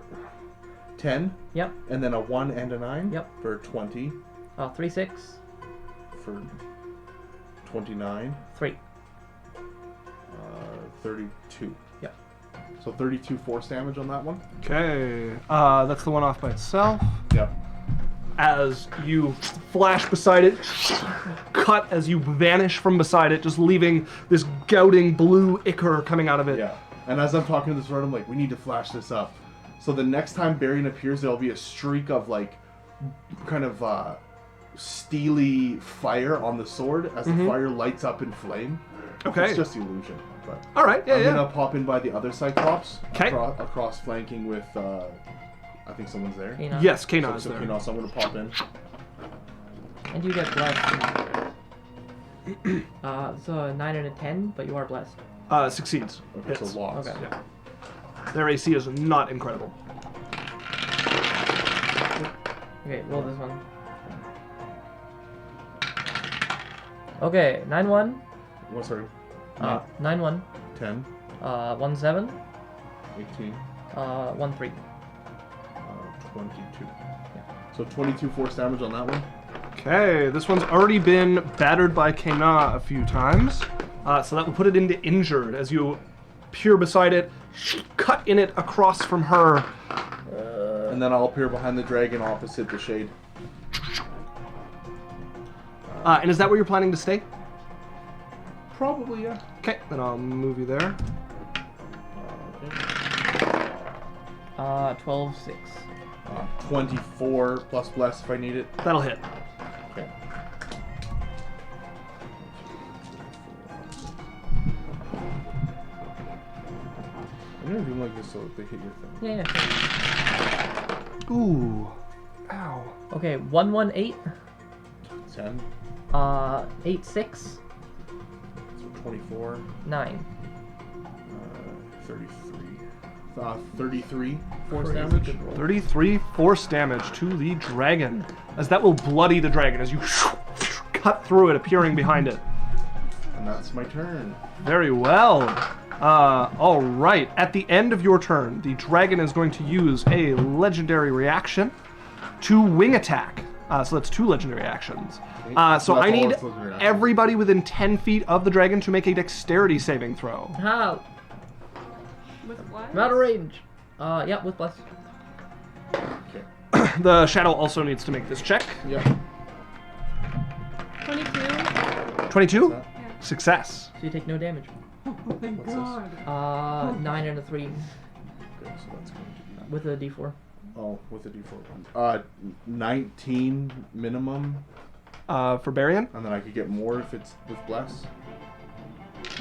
10, Yep. and then a 1 and a 9. Yep. For 20. 3, 6. For 29. 3. 32. Yep. So 32 force damage on that one. Okay. That's the one off by itself. Yep. As you flash beside it, cut as you vanish from beside it, just leaving this gouting blue ichor coming out of it. Yeah. And as I'm talking to this sword, I'm like, we need to flash this up. So the next time Berrian appears, there'll be a streak of like, kind of steely fire on the sword as the fire lights up in flame. Okay. It's just illusion. But All right. Yeah. I'm Yeah. gonna pop in by the other Cyclops. 'Kay. Across flanking with, I think someone's there. Kanon. Yes, Kanon is So, there. okay, no, so I'm gonna pop in. And you get blessed. So a 9 and a 10, but you are blessed. Succeeds. Okay, Hits. so lost. Okay. Yeah. Their AC is not incredible. Okay, roll this one. Okay, 9-1. Oh, sorry. 9-1. 10, 1-7. 18, 1-3. 22. So 22 force damage on that one. Okay, this one's already been battered by Kena a few times, so that will put it into injured as you peer beside it, cut in it across from her. And then I'll appear behind the dragon opposite the shade. And is that where you're planning to stay? Probably, yeah. Okay, then I'll move you there. 12-6. 24 plus bless if I need it. That'll hit. Okay. I'm gonna do them like this so they hit your thing. Yeah. Ooh. Ow. Okay, 1-1-8. 10. 8, 6, So 24. 9. 33. 33 force Crazy damage. good roll. 33 force damage to the dragon, as that will bloody the dragon as you cut through it, appearing behind it. And that's my turn. Very well. All right. At the end of your turn, the dragon is going to use a legendary reaction to wing attack. So that's 2 legendary actions. So that's I all need its legendary actions. everybody within 10 feet of the dragon to make a dexterity saving throw. How? With what? I'm out of range. Yeah, with plus. Okay. The shadow also needs to make this check. Yep. 22. 22? What's Success. So you take no damage. Oh my What's this? god. 9 and a 3 Okay, so that's going to be... with a D4. Oh, with a d4. 19 minimum, For Berrian, and then I could get more if it's with bless.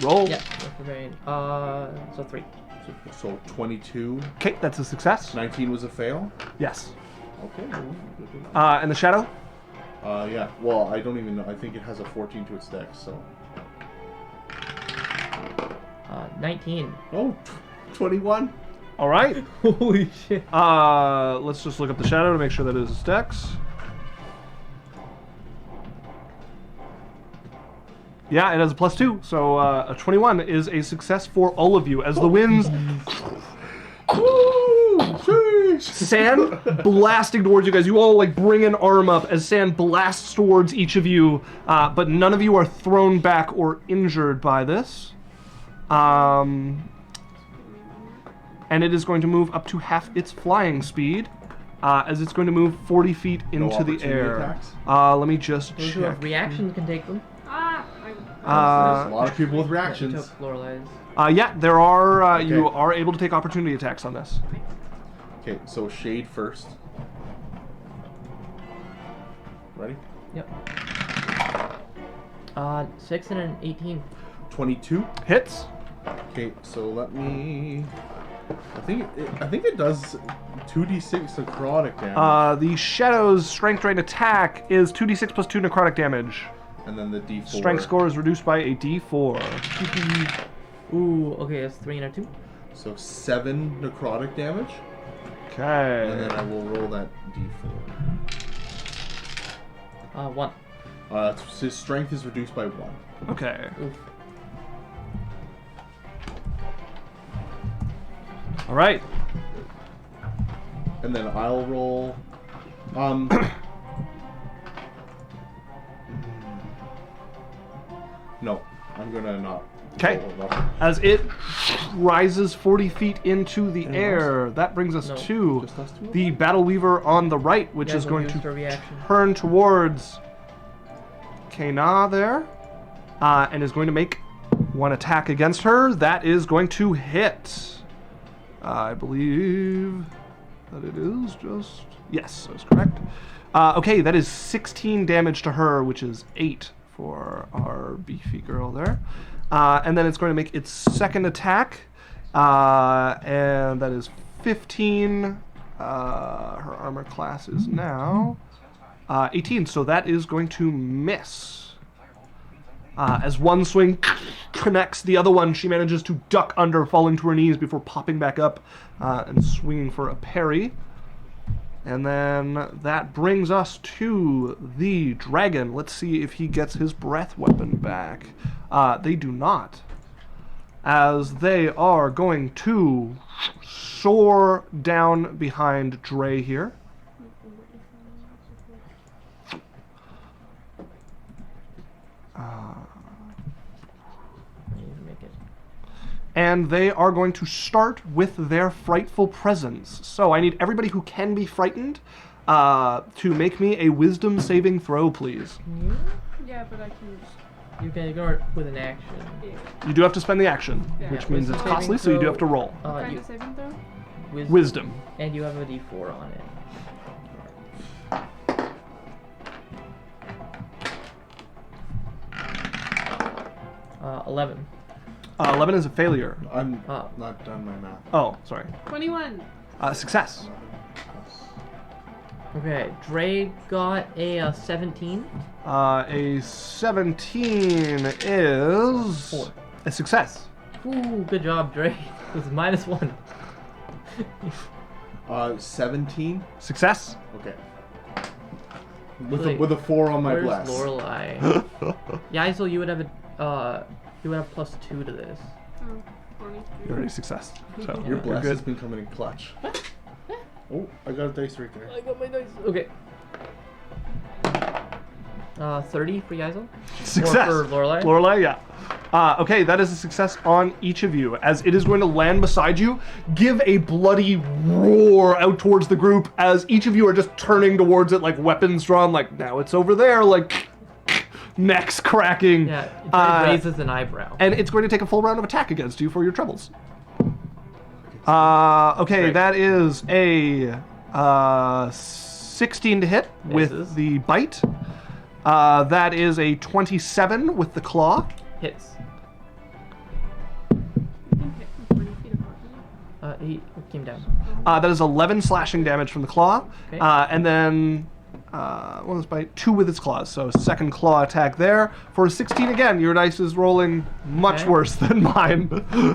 roll. Yeah, that's the variant. So 3. So 22. Okay, that's a success. 19 was a fail. Yes. Okay. And the shadow? Yeah. Well, I don't even know. I think it has a 14 to its dex. So. 19. Oh, 21. All right. Holy shit. Let's just look up the shadow to make sure that it is his dex. Yeah, it has a +2, so a 21 is a success for all of you as the winds sand blasting towards you guys. You all like bring an arm up as sand blasts towards each of you, but none of you are thrown back or injured by this. And it is going to move up to half its flying speed, as it's going to move 40 feet No into the opportunity air. attacks? Let me just Those who have check. reactions can take them. Ah! There's a lot of people with You reactions. took Lorelai's. Yeah, there are. You Okay. are able to take opportunity attacks on this. Okay, so shade first. Ready? Yep. 6 and an 18. 22. Hits. Okay, so let me. I think it does 2d6 necrotic damage, The Shadow's strength rate attack is 2d6 plus 2 necrotic damage. and then the d4. Strength score is reduced by a d4. Ooh, okay, that's 3 and a 2. So 7 necrotic damage, and then Okay. I will roll that d4. 1. His strength is reduced by 1. Okay. Oof. All right. And then I'll roll. No, I'm gonna not. Okay. roll nothing. As it rises 40 feet into the air, that brings us No. to Just us two? the Battle Weaver on the right, which You is guys going will use to for reaction. turn towards Kana there, and is going to make one attack against her. That is going to hit. I believe that it is just... Yes, that is correct. Okay, that is 16 damage to her, which is 8 for our beefy girl there. And then it's going to make its second attack, and that is 15. Her armor class is now 18, so that is going to miss. As one swing connects, the other one she manages to duck under, falling to her knees before popping back up and swinging for a parry. And then that brings us to the dragon. Let's see if he gets his breath weapon back. They do not, as they are going to soar down behind Drae here. I need to make it. And they are going to start with their frightful presence. So I need everybody who can be frightened to make me a wisdom saving throw, please. Yeah, but I can just... You can ignore it with an action. Yeah. You do have to spend the action, Yeah. which means it's Wisdom costly, saving so you do throw. have to roll. What kind You, of saving throw? Wisdom. And you have a d4 on it. 11. 11 is a failure. I'm Oh. not done my math. Oh, sorry. 21. Success. Okay, Drae got a 17. A 17 is 4. a success. Ooh, good job, Drae. This is -1. 17. Success. Okay. Wait, With a 4 on my Where's bless. Lorelei? Yaikzal, you would have +2 to this. Oh, 23. You're already success. So Yeah. Your you're bless good. has been coming in clutch. Oh, I got a dice right there. I got my dice. Okay. 30 for Yaikzal. Success. Or for Lorelei. Lorelei, yeah. Okay, that is a success on each of you. As it is going to land beside you, give a bloody roar out towards the group as each of you are just turning towards it like weapons drawn, like now it's over there, like necks cracking. Yeah, Drae raises an eyebrow. And it's going to take a full round of attack against you for your troubles. Okay, Great. that is a 16 to hit with Misses. the bite. That is a 27 with the claw. Hits. You can hit from 20 feet above you. He came down. That is 11 slashing damage from the claw. Okay. And then one was bite, 2 with its claws. So second claw attack there. For a 16 again, your dice is rolling much Okay. worse than mine.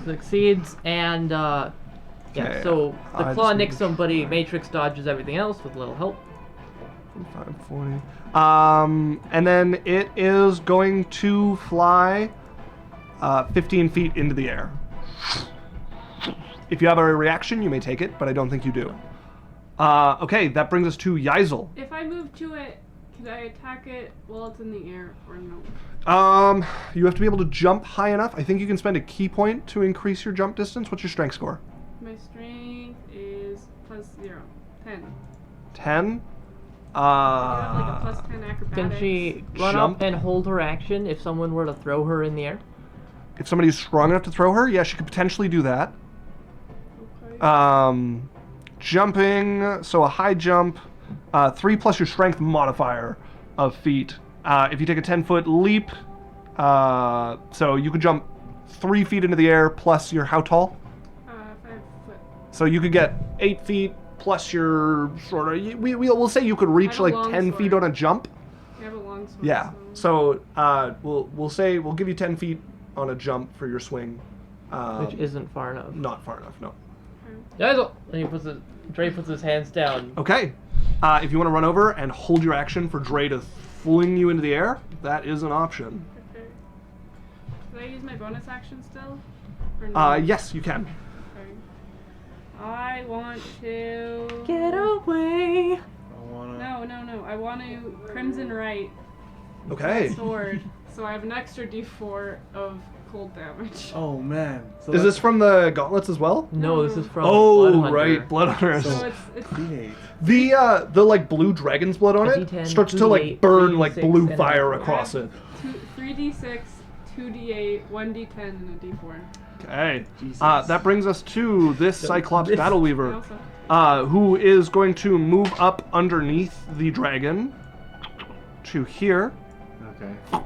Succeeds, and yeah, Okay, so the I claw just nicks need to- somebody, Matrix dodges everything else with a little help. 5, 40. And then it is going to fly 15 feet into the air. If you have a reaction, you may take it, but I don't think you do. Okay, that brings us to Yaikzal. If I move to it, can I attack it while it's in the air or no? You have to be able to jump high enough. I think you can spend a key point to increase your jump distance. What's your strength score? My strength is +0. 10. 10. I have like a +10 acrobatics. Can she run Jump. up and hold her action if someone were to throw her in the air? If somebody's strong enough to throw her, yeah, she could potentially do that. Okay. Jumping, so a high jump, 3 plus your strength modifier of feet. If you take a 10-foot leap, so you could jump 3 feet into the air plus your how tall? 5 foot. So you could get 8 feet plus your sort of. We'll say you could reach I like have a 10 feet longsword. on a jump. I have a long sword. Yeah. So we'll say we'll give you 10 feet on a jump for your swing. Which isn't far enough. Not far enough. No. Yaikzal! And Drae puts his hands down. Okay. If you want to run over and hold your action for Drae to fling you into the air, that is an option. Okay. Should I use my bonus action still? Or no? Yes, you can. Okay. I want to. Get away! I wanna. No. I want to Crimson Right Okay. sword, so I have an extra D4 of cold damage. Oh man. So Is this from the gauntlets as well? No, this is from Oh, Bloodhunter. right, blood hunters. So it's D8. The like blue dragon's blood on A it D10, starts to like 2d8, burn like 3d6, blue and a fire D4. across it. 3d6, 2d8, 1d10, and a d4. Okay. Jesus. That brings us to this Cyclops this- I Battleweaver, also. who is going to move up underneath the dragon to here, Okay.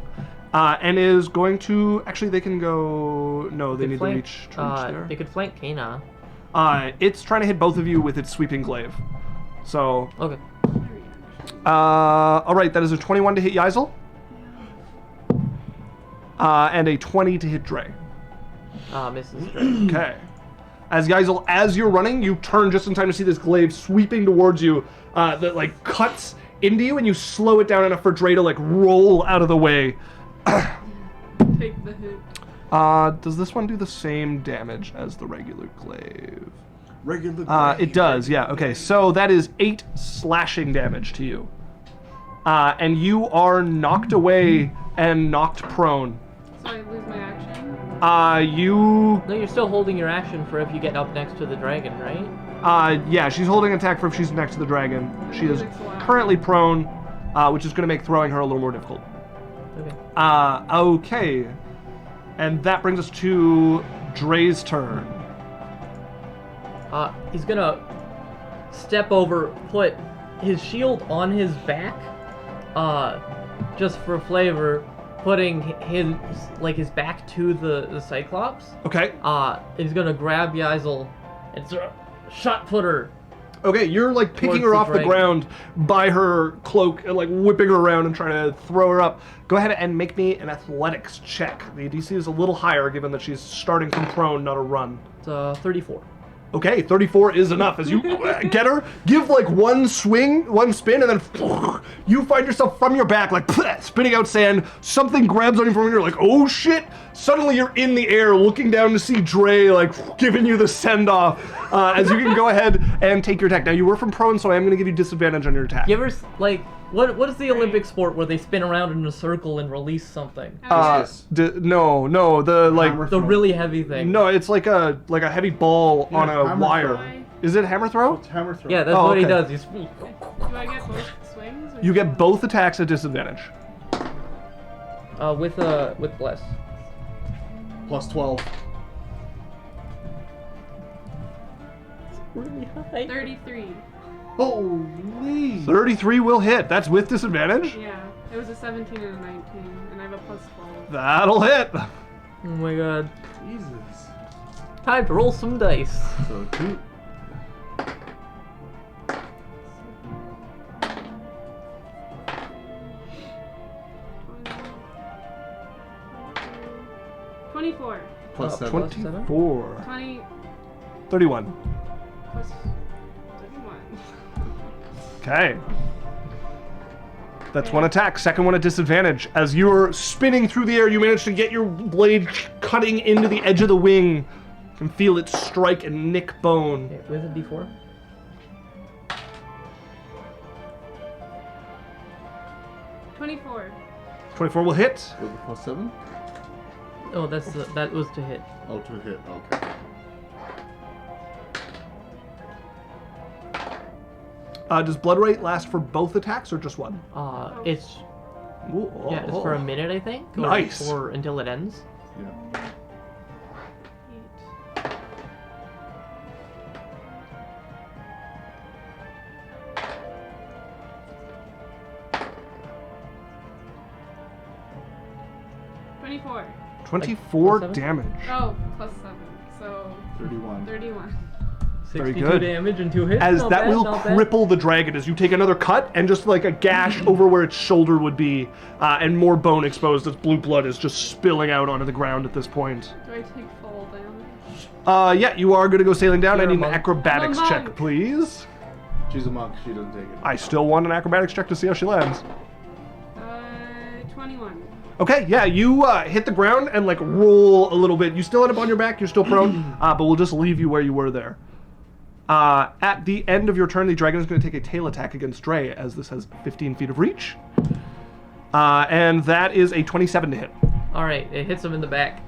and is going to actually they can go. No, they Could need flank, to reach there. They could flank Kana. It's trying to hit both of you with its sweeping glaive. So, Okay. all right, that is a 21 to hit Yaikzal, and a 20 to hit Drae. Misses Drae. Okay. As Yaikzal, as you're running, you turn just in time to see this glaive sweeping towards you that like cuts into you, and you slow it down enough for Drae to like roll out of the way. Take the hit. Does this one do the same damage as the regular glaive? Regular. It does, yeah. Okay, so that is 8 slashing damage to you. And you are knocked away and knocked prone. So I lose my action. You... No, you're still holding your action for if you get up next to the dragon, right? Yeah, she's holding attack for if she's next to the dragon. She is currently prone, which is going to make throwing her a little more difficult. Okay. Okay. And that brings us to Drae's turn. He's gonna step over, put his shield on his back, just for flavor, putting his back to the Cyclops. Okay. He's gonna grab Yaikzal and shot put her Okay, you're like picking Towards her the off the dragon. ground by her cloak and like whipping her around and trying to throw her up. Go ahead and make me an athletics check. The DC is a little higher given that she's starting from prone, not a run. It's 34. Okay, 34 is enough. As you get her, give like one swing, one spin, and then you find yourself from your back, like spitting out sand. Something grabs on you from you, you're like, oh shit! Suddenly you're in the air looking down to see Drae, like giving you the send off. As you can go ahead and take your attack. Now you were from prone, so I am going to give you disadvantage on your attack. You ever, like, what is the Olympic sport where they spin around in a circle and release something? No, the like. Hammer The throw. really heavy thing. No, it's like a heavy ball on a hammer wire. throw. Is it hammer throw? It's hammer throw. Yeah, that's Oh, what he okay. does. He's Do I get both swings? Or You get both attacks at disadvantage. with bless. Plus 12. Really high. 33. Holy. 33 will hit. That's with disadvantage. Yeah. It was a 17 and a 19, and I have a plus 12. That'll hit. Oh my god. Jesus. Time to roll some dice. So 2. $24. Plus 7. 24. 20 31. plus 31. Okay. That's one attack. Second one at disadvantage. As you're spinning through the air, you manage to get your blade cutting into the edge of the wing. You can feel it strike and nick bone. Okay, with a d4. $24. 24 will hit. With the plus 7? Oh, that was to hit. Oh, to hit. Okay. Does Blood Rate last for both attacks or just one? It's Ooh, yeah, it's for a minute, I think. Or, Nice. Or until it ends. Yeah. 24. 24 plus seven? damage. Oh, plus 7. So 31. 31. Very 62 good. damage and 2 hits. As Not that bad, will not bad. cripple the dragon as you take another cut and just like a gash over where its shoulder would be, and more bone exposed as blue blood is just spilling out onto the ground at this point. Do I take fall damage? Yeah, you are going to go sailing down. You're I a need an monk. acrobatics I'm a check, monk. please. She's a monk. She doesn't take it. I still want an acrobatics check to see how she lands. 21. Okay, yeah, you hit the ground and like roll a little bit. You still end up on your back. You're still prone, but we'll just leave you where you were there. At the end of your turn, the dragon is going to take a tail attack against Drae, as this has 15 feet of reach. And that is a 27 to hit. Alright, it hits him in the back.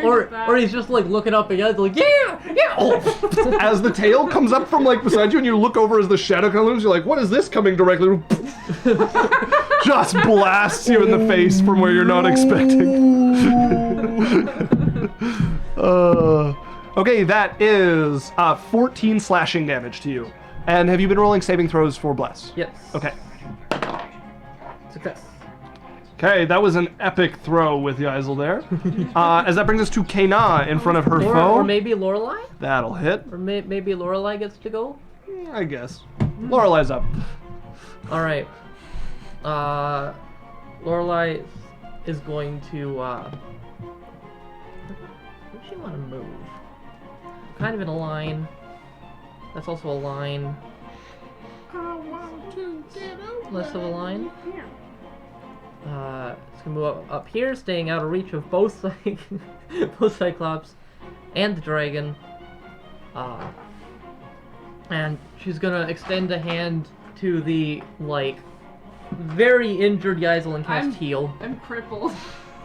or or he's just like looking up again, like, yeah! Oh. As the tail comes up from like beside you and you look over as the shadow kind of looms, you're like, what is this coming directly? Just blasts you in the face from where you're not expecting. Okay, that is 14 slashing damage to you. And have you been rolling saving throws for Bless? Yes. Okay. Success. Okay, that was an epic throw with Yaikzal there. As that brings us to Kana in front of her foe. Or maybe Lorelei? That'll hit, Or maybe Lorelei gets to go? I guess. Lorelai's up. Alright. Lorelei is going to, where does she want to move? Kind of in a line. That's also a line. Less of a line. It's gonna move up here, staying out of reach of both both Cyclops and the dragon. And she's gonna extend a hand to the very injured Yaikzal and cast heal. I'm crippled.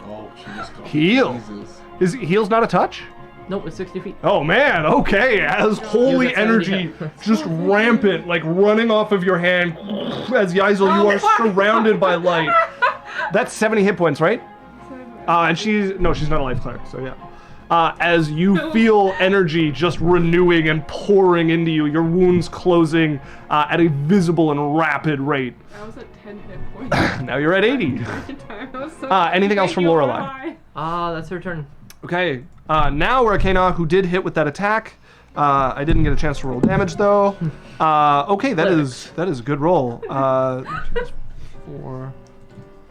Oh, she just got Heal. Jesus. Is heal's not a touch? Nope, it's 60 feet. Oh man, okay. As holy Use it 70 energy hit. just rampant, like running off of your hand. As Yaikzal, you are surrounded by light. That's 70 hit points, right? And she's not a life cleric, so yeah. As you feel energy just renewing and pouring into you, your wounds closing at a visible and rapid rate. I was at 10 hit points. Now you're at 80. Time. I was so Anything else Thank from you, Lorelei? That's her turn. Okay, now we're at Kana, who did hit with that attack. I didn't get a chance to roll damage though. Okay, that is a good roll. 4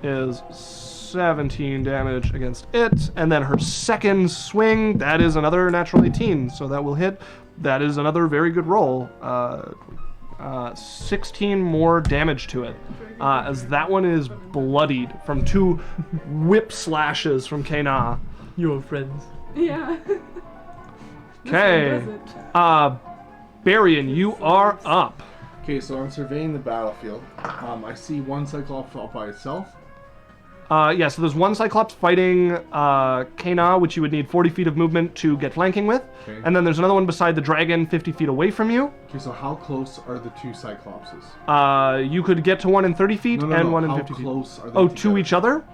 is 17 damage against it, and then her second swing, that is another natural 18, so that will hit. That is another very good roll. 16 more damage to it, as that one is bloodied from 2 whip slashes from Kana. Your friends. Yeah. Okay. Berrian, you are up. Okay, so I'm surveying the battlefield. I see one Cyclops all by itself. Yeah, so there's one Cyclops fighting Kana, which you would need 40 feet of movement to get flanking with. Okay. And then there's another one beside the dragon 50 feet away from you. Okay, so how close are the 2 Cyclopses? You could get to one in 30 feet and one in how 50 feet. close are they Oh, together? to each other?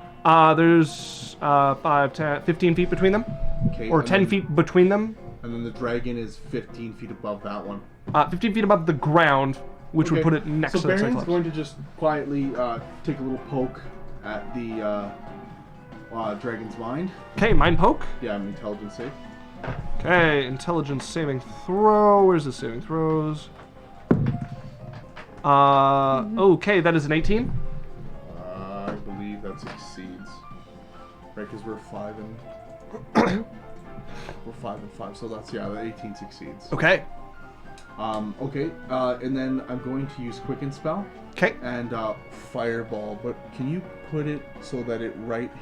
There's 5, 10, 15 feet between them. Okay, Or and 10 then- feet between them. And then the dragon is 15 feet above that one. 15 feet above the ground, which would Okay, put it next so to the Berrian's Cyclops. going to just quietly take a little poke at the dragon's mind. Okay, mind poke. Yeah, I'm intelligence save. Okay, intelligence saving throw. Where's the saving throws? Okay, that is an 18. I believe that succeeds. Right, because we're 5 and... we're 5 and 5, so that's, yeah, the 18 succeeds. Okay. Okay, and then I'm going to use Quicken Spell Okay. and Fireball, but can you put it so that it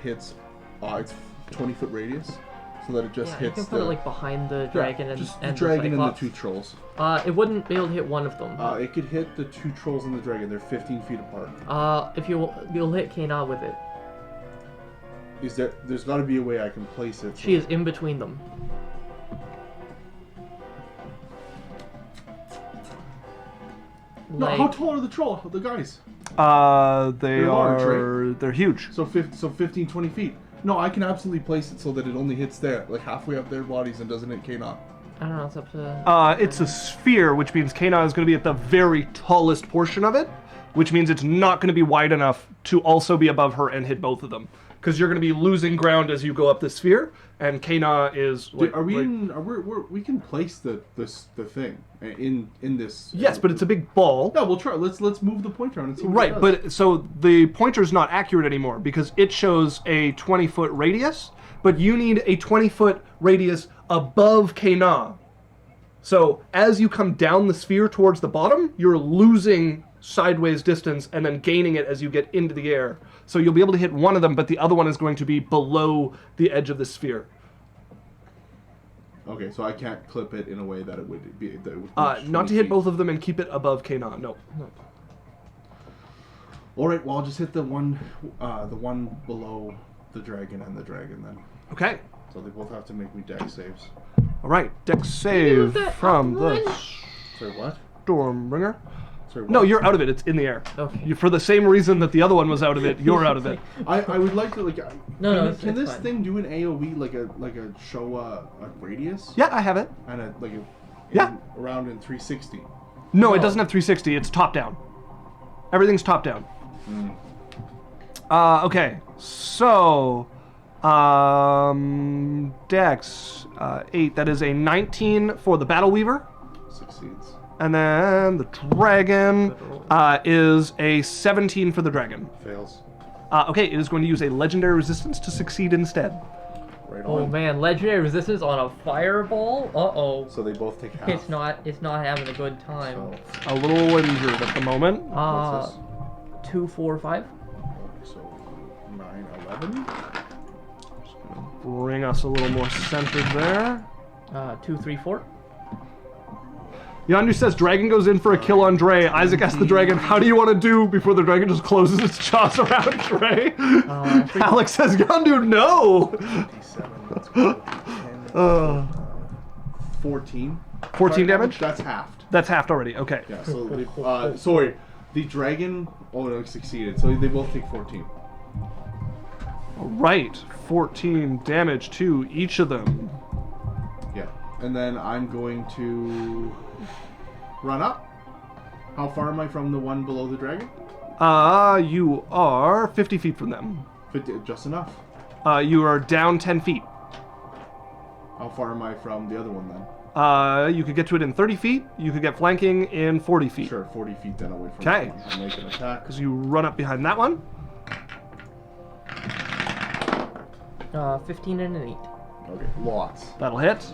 hits, it's 20-foot radius? So that it just Yeah, you hits can put it like behind the dragon and just and the dragon and the Cyclops. 2 trolls. It wouldn't be able to hit one of them. It could hit the 2 trolls and the dragon. They're 15 feet apart. If you'll hit Kana with it. There's got to be a way I can place it. She is in between them. No, how tall are the guys? They're large, they're huge. So 15, 20 feet. No, I can absolutely place it so that it only hits there, like halfway up their bodies and doesn't hit Kana. I don't know, it's up to... It's a sphere, which means Kana is going to be at the very tallest portion of it, which means it's not going to be wide enough to also be above her and hit both of them. Because you're going to be losing ground as you go up the sphere, and Kana is... Like, we can place the thing in this... Yes, but it's a big ball. No, we'll try. Let's move the pointer on and see what Right, it does. but so the pointer's not accurate anymore because it shows a 20-foot radius, but you need a 20-foot radius above Kana. So as you come down the sphere towards the bottom, you're losing sideways distance and then gaining it as you get into the air. So you'll be able to hit one of them, but the other one is going to be below the edge of the sphere. Okay, so I can't clip it in a way that it would be... That it would reach Not 20 to hit feet. both of them and keep it above Kana, no. Alright, well I'll just hit the one below the dragon and the dragon then. Okay. So they both have to make me dex saves. All right, dex save that from up the one. Sorry, what? Stormbringer. Sorry, what? No, you're out of it. It's in the air. Okay. For the same reason that the other one was out of it, you're out of it. I would like to No, Can it's this fine. thing do an AOE like a show a radius Yeah, I have it. and a Yeah. around in 360? No, it No. doesn't have 360. It's top down. Everything's top down. Okay, so dex 8. That is a 19 for the Battle Weaver, Succeeds. and then the dragon is a 17 for the dragon. Fails. Okay, it is going to use a legendary resistance to succeed instead. Right Oh on. man, legendary resistance on a fireball? Uh-oh. So they both take half. It's not having a good time. So, A little injured at the moment. what's 2, 4, 5. this? So 9, 11. Bring us a little more centered there. 2, 3, 4. Yondu says dragon goes in for a kill on Drae. Isaac asks the dragon, how do you want to do before the dragon just closes its jaws around Drae? Alex says, Yondu, no! 27. Let's go. 10, 14. 14 damage? That's halved. That's halved already, okay. Yeah, so they, sorry, the dragon succeeded, so they both take 14. Alright, 14 damage to each of them. Yeah, and then I'm going to run up. How far am I from the one below the dragon? You are 50 feet from them. 50, just enough. You are down 10 feet. How far am I from the other one then? You could get to it in 30 feet. You could get flanking in 40 feet. Sure, 40 feet then away from Okay. that one. I'll make an attack. Because you run up behind that one. 15 and an 8. Okay, lots. That'll hit.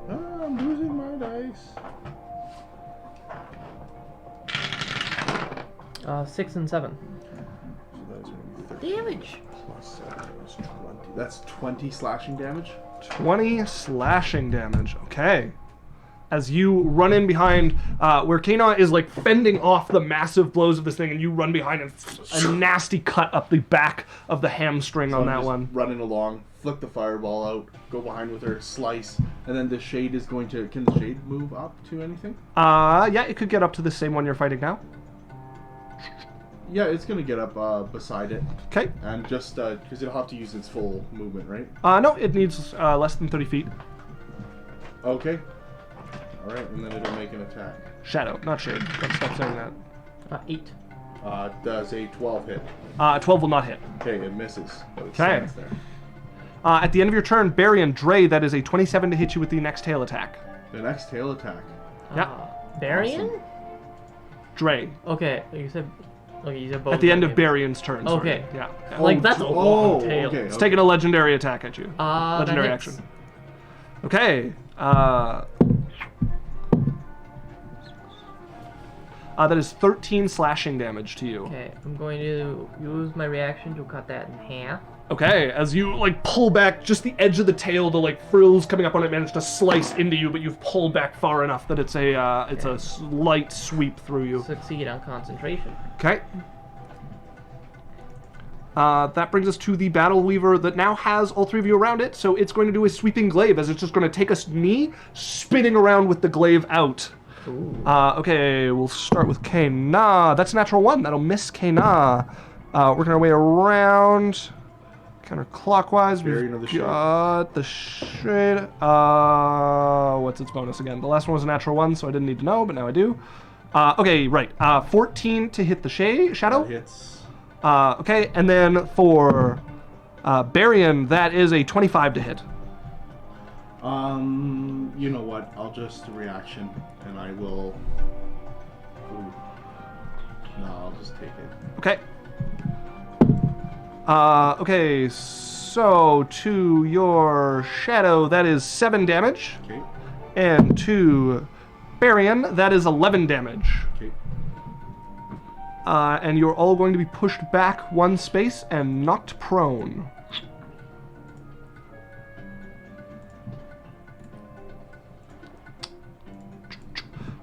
I'm losing my dice. 6 and 7. So that's gonna be 13 Damage. plus 7 is 20. That's 20 slashing damage. 20 slashing damage. Okay. As you run in behind where Kana is like fending off the massive blows of this thing, and you run behind and a nasty cut up the back of the hamstring on I'm that just one. running along, flick the fireball out, go behind with her, slice, and then the shade is going to. Can the shade move up to anything? Yeah, it could get up to the same one you're fighting now. Yeah, it's gonna get up beside it, Okay. and just because it'll have to use its full movement, right? No, it needs less than 30 feet. Okay. All right, and then it'll make an attack. Shadow, not shade. Let's stop saying that. 8. Does a 12 hit? 12 will not hit. Okay, it misses. But it Okay. stands there. At the end of your turn, Berrian, Drae, that is a 27 to hit you with the next tail attack. The next tail attack. Yeah. Berrian? Drae. Okay, you said. Okay, you said both. At the end of names. Berrian's turn. Sorry. Okay. Yeah. Like, that's a long tail. Okay. It's taking a legendary attack at you. Legendary that action. hits. Okay. That is 13 slashing damage to you. Okay, I'm going to use my reaction to cut that in half. Okay, as you like pull back, just the edge of the tail, the like frills coming up on it manage to slice into you, but you've pulled back far enough that it's a slight sweep through you. Succeed on concentration. Okay. That brings us to the Battle Weaver that now has all three of you around it, so it's going to do a sweeping glaive as it's just going to take a knee, spinning around with the glaive out. Okay, we'll start with Kana. That's a natural 1. That'll miss Kana. Working our way around counterclockwise. Berrian We've of the shade. got the shade. What's its bonus again? The last one was a natural 1, so I didn't need to know, but now I do. Okay, right. 14 to hit the shadow. That hits. Okay, and then for Berrian, that is a 25 to hit. You know what? I'll just reaction, and I will. Ooh. No, I'll just take it. Okay. Okay, so to your shadow, that is 7 damage. Okay. And to Berrian, that is 11 damage. Okay. And you're all going to be pushed back 1 space and knocked prone.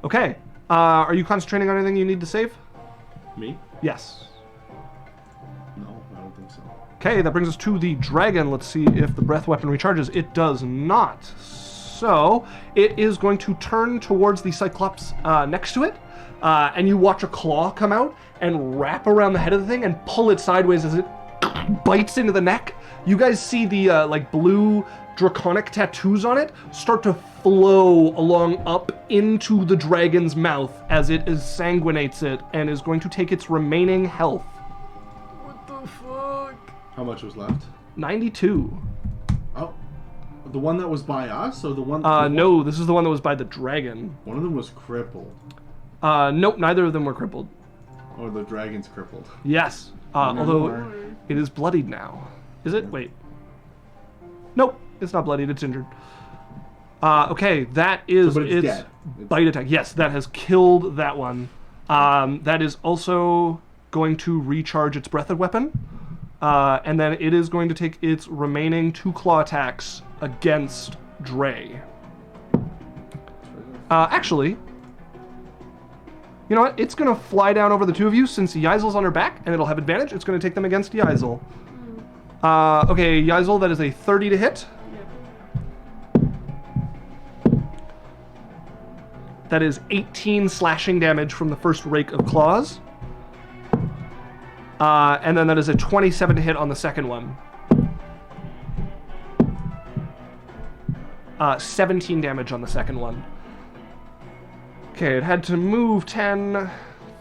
Okay. Are you concentrating on anything you need to save? Me? Yes. No, I don't think so. Okay, that brings us to the dragon. Let's see if the breath weapon recharges. It does not. So, it is going to turn towards the Cyclops next to it, and you watch a claw come out and wrap around the head of the thing and pull it sideways as it bites into the neck. You guys see the like blue draconic tattoos on it start to flow along up into the dragon's mouth as it is sanguinates it and is going to take its remaining health. What the fuck? How much was left? 92. Oh, the one that was by us, or the one? No, this is the one that was by the dragon. One of them was crippled, Nope, neither of them were crippled. or the dragon's crippled. Yes, No although more. it is bloodied now. Is it? Wait. Nope, it's not bloodied, it's injured. Okay, that is but it's its dead. bite attack. Yes, that has killed that one. That is also going to recharge its breath weapon. And then it is going to take its remaining 2 claw attacks against Drae. Actually, you know what? It's going to fly down over the 2 of you since Yaikzal's on her back, and it'll have advantage. It's going to take them against Yaikzal. Okay, Yaikzal, that is a 30 to hit. That is 18 slashing damage from the first rake of claws. And then that is a 27 to hit on the second one. 17 damage on the second one. Okay, it had to move 10,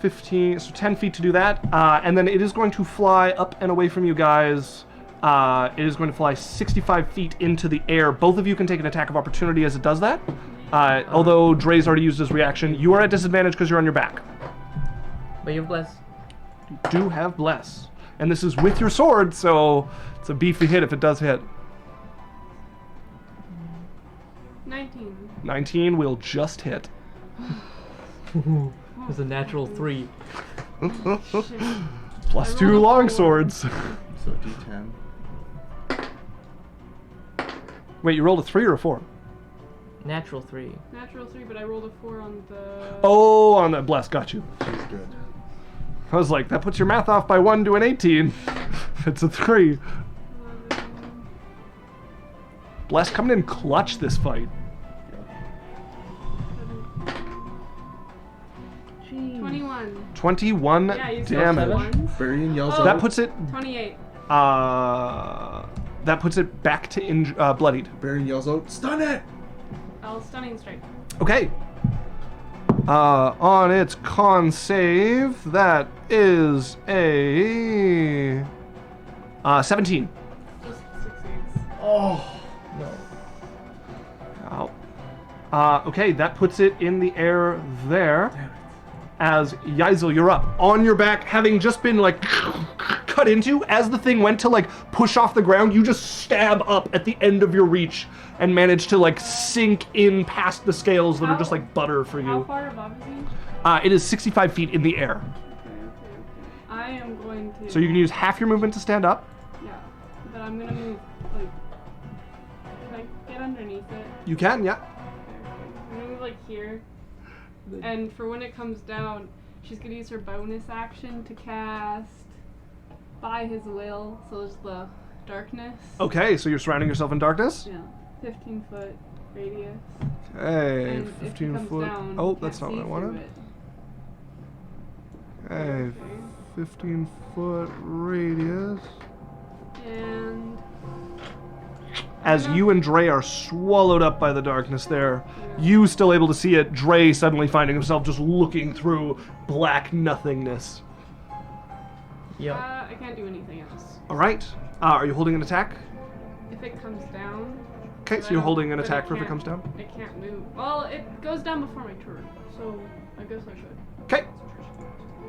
15, so 10 feet to do that. And then it is going to fly up and away from you guys. It is going to fly 65 feet into the air. Both of you can take an attack of opportunity as it does that. Although Drae's already used his reaction. You are at disadvantage because you're on your back. But you're blessed. You do have Bless. And this is with your sword, so it's a beefy hit if it does hit. 19. 19 will just hit. It's a natural 3. Plus I 2 rolled a long 4. swords. So D10. Wait, you rolled a 3 or a 4? Natural 3. Natural 3, but I rolled a 4 on the... Oh, on that Bless, got you. She's good. I was like, that puts your math off by 1 to an 18. It's a 3. 11, Bless coming in clutch this fight. 21. 21 Yeah, you said damage. ones. Berrian yells Oh. That out. puts it. 28. That puts it back to bloodied. Berrian yells out, stun it! I'll stunning strike. Okay. On its con save, that is a 17. Just succeeds. Oh no. Ow. Okay, that puts it in the air there. As Yaikzal, you're up. On your back, having just been like cut into, as the thing went to like push off the ground, you just stab up at the end of your reach and manage to like sink in past the scales that are just like butter for How you. far above is he? It is 65 feet in the air. Okay. I am going to... So you can use half your movement to stand up. Yeah, but I'm gonna move, like... Can I get underneath it? You can, yeah. I'm gonna move, like, here. And for when it comes down, she's gonna use her bonus action to cast... By His Will, so there's the darkness. Okay, so you're surrounding yourself in darkness? Yeah, 15-foot radius. Okay, And if it 15 comes foot. down, Oh, you that's not can't what I see wanted. through Okay, it. 15 foot radius. And... As you and Drae are swallowed up by the darkness there, you still able to see it, Drae suddenly finding himself just looking through black nothingness. Yep. I can't do anything else. Alright, are you holding an attack? If it comes down... Okay, but so I you're don't- holding an but attack I for if it can't- comes down? I can't move. Well, it goes down before my turn, so I guess I should. Okay.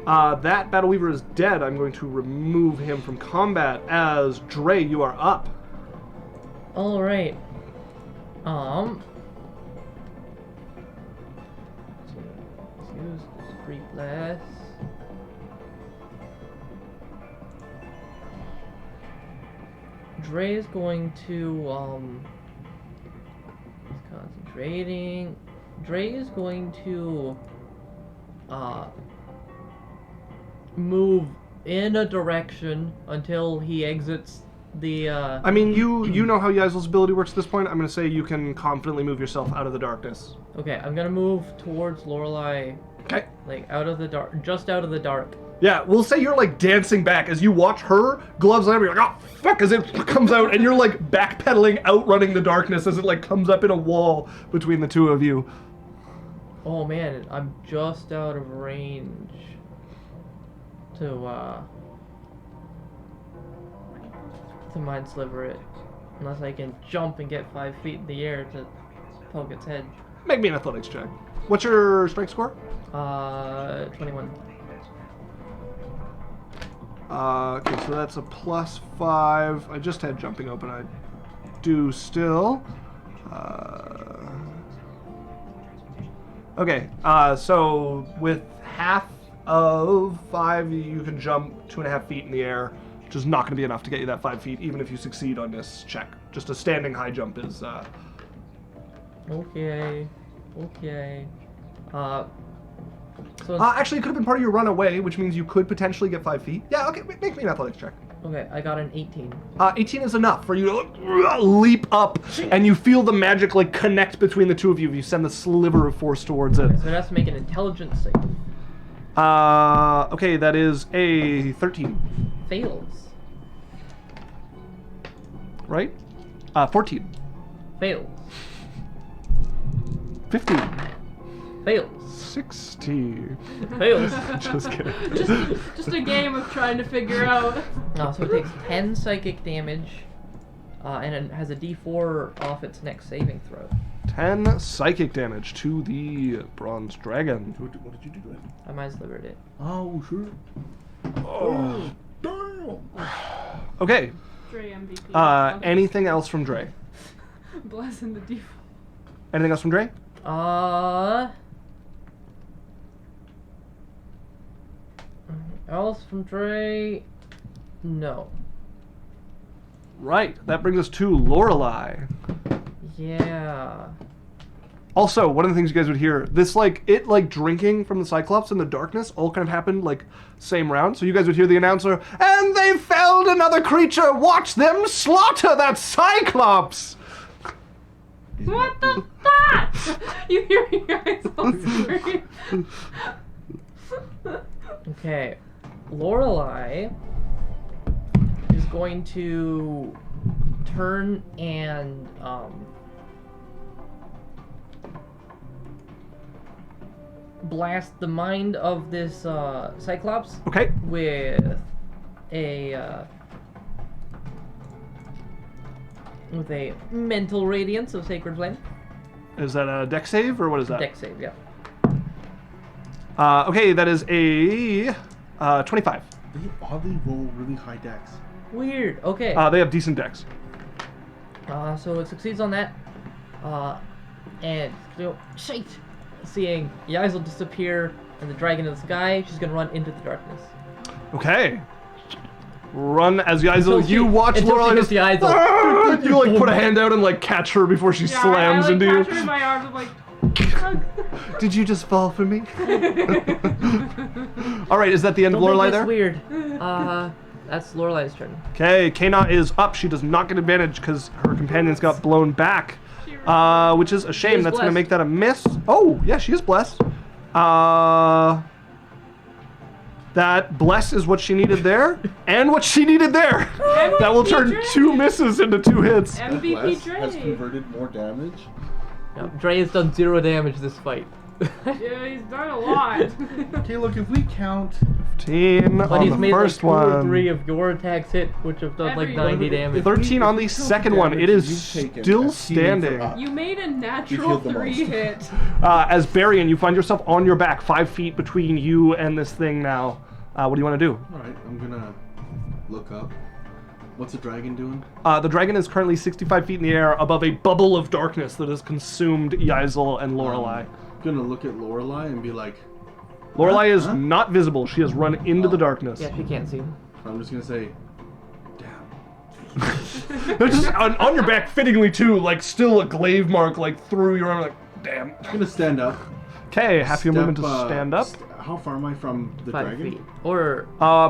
That Battle Weaver is dead. I'm going to remove him from combat. As Drae, you are up. Alright. Let's use Street Blast. Drae is going to, he's concentrating. Drae is going to, move in a direction until he exits the, I mean, you know how Yaikzal's ability works at this point. I'm going to say you can confidently move yourself out of the darkness. Okay, I'm gonna move towards Lorelei, Okay. like out of the dark, just out of the dark. Yeah, we'll say you're like dancing back as you watch her, gloves on, you're like, oh, fuck, as it comes out, and you're like backpedaling, outrunning the darkness as it like comes up in a wall between the two of you. Oh man, I'm just out of range to mind sliver it, unless I can jump and get 5 feet in the air to poke its head. Make me an athletics check. What's your strength score? 21. Okay, so that's a +5. I just had jumping open. I do still. Okay, so with half of 5, you can jump 2.5 feet in the air, which is not going to be enough to get you that 5 feet, even if you succeed on this check. Just a standing high jump is... Okay. So actually, it could have been part of your run away, which means you could potentially get 5 feet. Yeah, okay, make me an athletics check. okay, I got an 18. 18 is enough for you to leap up, and you feel the magic like connect between the two of you. You send the sliver of force towards it. So it has to make an intelligence save. Okay, that is a 13, Fails. right? 14, Fails. 15, Fails. 60. Fails. Just kidding. Just a game of trying to figure out. So it takes 10 psychic damage, and it has a D4 off its next saving throw. 10 psychic damage to the bronze dragon. What did you do to it? I might as delivered it. Oh, sure. Oh. Damn. Okay. Drae MVP. Anything else from Drae? Blessing the default. Anything else from Drae? Else from Drae? No. Right. That brings us to Lorelei. Yeah. Also, one of the things you guys would hear, this drinking from the Cyclops in the darkness all kind of happened same round. So you guys would hear the announcer, and they felled another creature. Watch them slaughter that Cyclops. What the fuck? You hear me guys all scream. Okay. Lorelei is going to turn and blast the mind of this Cyclops Okay. with a mental radiance of sacred flame. Is that a dex save or what is that? Dex save, yeah. Okay, that is a 25. They oddly roll really high decks. Weird. Okay. They have decent dex. So it succeeds on that. And shite. Seeing Yaikzal disappear and the dragon in the sky, she's gonna run into the darkness. Okay. Run as Yaikzal. Until You watch until Lorelei she just... hits Yaikzal. You put a hand out and catch her before she slams I into catch you. her in my arms. I'm like, hug. Did you just fall for me? All right, is that the end of Lorelei there? That's weird. That's Lorelei's turn. Okay, Kana is up. She does not get advantage because her companions got blown back, which is a shame. is That's going to blessed. make that a miss. Oh, yeah, she is blessed. That bless is what she needed there, and what she needed there. That will turn Drae. 2 misses into 2 hits. MVP Bless has Drae. converted more damage. No, Drae has done 0 damage this fight. Yeah, he's done a lot. Okay, look, if we count... 15 But on he's the made first 2 or 3 one. of your attacks hit, which have done Every 90 damage. 13 on the if we count second the one. It damage is you've taken still as healing for standing. us. You made a You natural healed the 3 most. hit. As Berrian, you find yourself on your back, 5 feet between you and this thing now. What do you want to do? Alright, I'm gonna look up. What's the dragon doing? The dragon is currently 65 feet in the air above a bubble of darkness that has consumed Yaikzal and Lorelei. I'm gonna look at Lorelei and be like... Lorelei is Huh? not visible. She has run into the Oh. darkness. Yeah, she can't see him. I'm just gonna say... Damn. They're just on your back, fittingly too, still a glaive mark, through your arm, damn. I'm gonna stand up. Okay, half your Step, movement to stand up. How far am I from the 5 dragon? feet. Or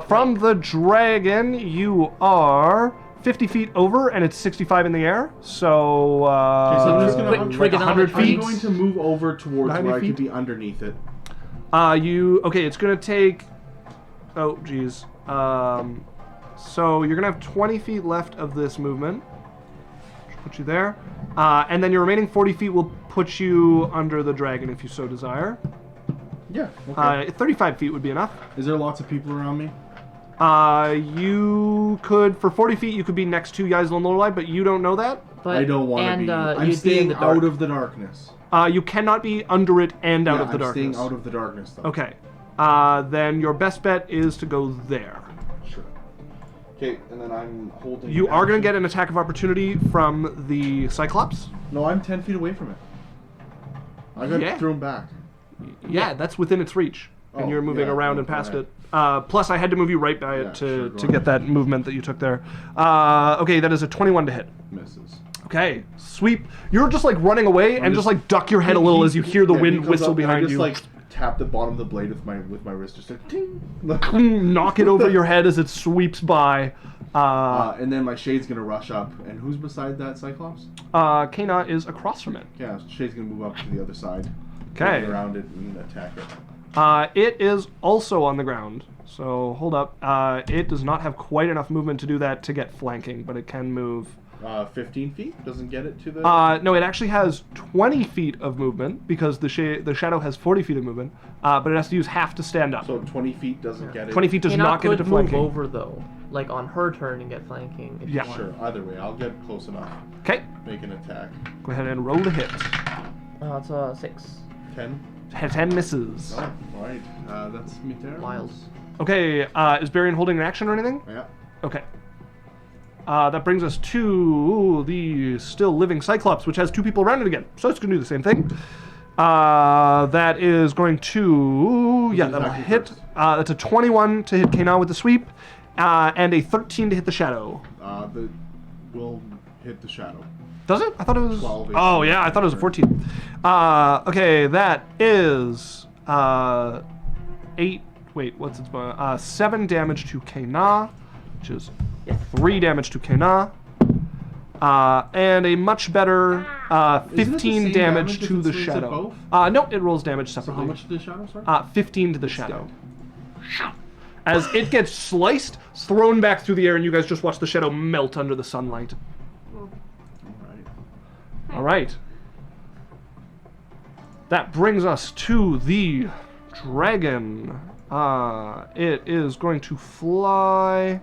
From the dragon, you are 50 feet over, and it's 65 in the air. So, Okay, so I'm just gonna... Quick I'm, trigonometry. 100 feet. I'm going to move over towards 90 where I feet? could be underneath it. Okay, it's gonna take. Oh, geez. So you're gonna have 20 feet left of this movement. Which put you there, and then your remaining 40 feet will put you under the dragon if you so desire. Yeah, okay. 35 feet would be enough. Is there lots of people around me? You could, for 40 feet, you could be next to Yaikzal and Lorelei, but you don't know that. but I don't want to be. I'm you'd be in staying the dark. out of the darkness. You cannot be under it and out Yeah, of the I'm darkness. staying out of the darkness, though. Okay. Then your best bet is to go there. Sure. Okay, and then I'm holding... You are going to get action. an attack of opportunity from the Cyclops. No, I'm 10 feet away from it. I got Yeah. thrown back. Yeah, that's within its reach. And Oh, you're moving yeah, around no, and past go it. Plus, I had to move you right by Yeah, it sure, to go get ahead. that movement that you took there. Okay, that is a 21 to hit. Misses. Okay, sweep. You're just running away and just duck your head a little as you hear the Yeah, he wind comes whistle up and behind I you. just tap the bottom of the blade with my wrist, just like ting. Knock it over your head as it sweeps by. And then my shade's gonna rush up. And who's beside that Cyclops? Kana is across from it. Yeah, shade's gonna move up to the other side. Okay. Get around it and attack it. It is also on the ground. So hold up. It does not have quite enough movement to do that to get flanking, but it can move. 15 feet? Doesn't get it to the... No, it actually has 20 feet of movement because the shadow has 40 feet of movement, but it has to use half to stand up. So 20 feet doesn't get it? 20 feet does not get it to move flanking. over though, like on her turn and get flanking. If Yeah. you want. Sure, either way. I'll get close enough. Okay, Make an attack. go ahead and roll the hit. It's a 6. 10. 10 misses. Oh, alright. That's me there. Wild. Okay, is Berrian holding an action or anything? Yeah. Okay. That brings us to the still living Cyclops, which has 2 people around it again. So it's going to do the same thing. That is going to... Yeah, that'll attacking hit. first? That's a 21 to hit Kana with the sweep, and a 13 to hit the shadow. The will hit the shadow. Does it? I thought it was... 12, Oh, yeah, I thought it was a 14. Okay, that is... 8... Wait, what's its bonus? 7 damage to Kana, which is 3 damage to Kana. And a much better 15 damage to the shadow. No, it rolls damage So separately. how much to the shadow, sorry? 15 to the shadow. As it gets sliced, thrown back through the air, and you guys just watch the shadow melt under the sunlight. Alright. All right. That brings us to the dragon. It is going to fly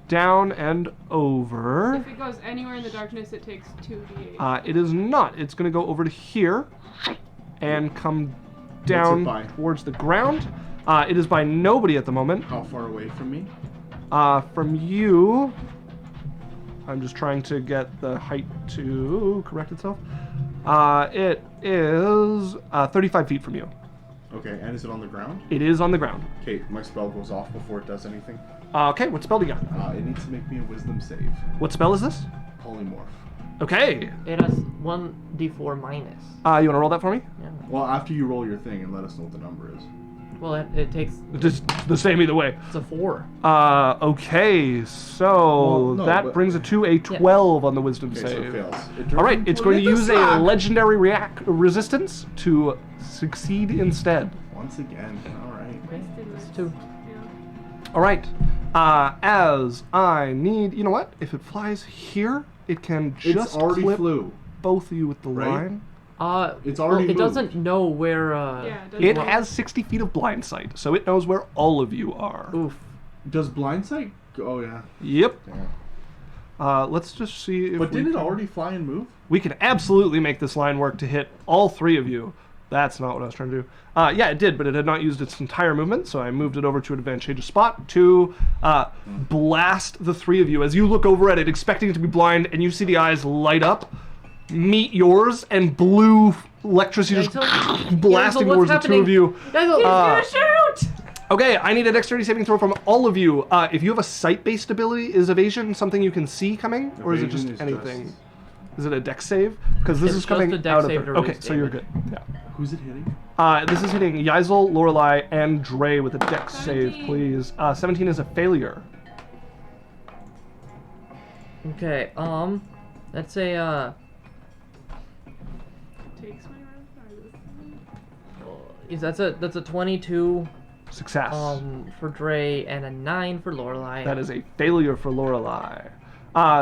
down and over. If it goes anywhere in the darkness, it takes 2d8. It is not. It's going to go over to here and come down by? towards the ground. It is by nobody at the moment. How far away from me? From you, I'm just trying to get the height to correct itself. It is 35 feet from you. Okay, and is it on the ground? It is on the ground. Okay, my spell goes off before it does anything. Okay, what spell do you got? It needs to make me a wisdom save. What spell is this? Polymorph. Okay. It has 1d4 minus. You want to roll that for me? Yeah. Well, after you roll your thing and let us know what the number is. Well, it takes. Just the same either way. It's a 4. Okay, so Well, no, that but- brings it to a 12 on the wisdom Okay, so it save. fails. All right, it's going to use a legendary resistance to succeed instead. Once again, alright. Okay. It's It's 2. Yeah. All right, as I need, you know what? If it flies here, it can It's just already clip flew. both of you with the Right? line. It's already It moved. doesn't know where. Yeah, it doesn't It know. has 60 feet of blind sight, so it knows where all of you are. Oof. Does blindsight? Oh yeah. Yep. Damn. Let's just see if But we didn't it can- already fly and move? We can absolutely make this line work to hit all 3 of you. That's not what I was trying to do. Yeah, it did, but it had not used its entire movement, so I moved it over to an advantageous spot to blast the 3 of you. As you look over at it, expecting it to be blind, and you see the eyes light up, meet yours, and blue electricity just blasting towards the 2 of you. Shoot! Okay, I need a dexterity saving throw from all of you. If you have a sight-based ability, is evasion something you can see coming, or is it Evasion just is anything? just- Is it a dex save? Because this It's is coming just a dex out of save the... to Okay, restate so you're it. good. Yeah. Who's it hitting? This is hitting Yaikzal, Lorelei, and Drae with a dex save, 17. please. 17 is a failure. Okay. Let's say Takes my round. that's a 22 Success. for Drae and a 9 for Lorelei. That is a failure for Lorelei.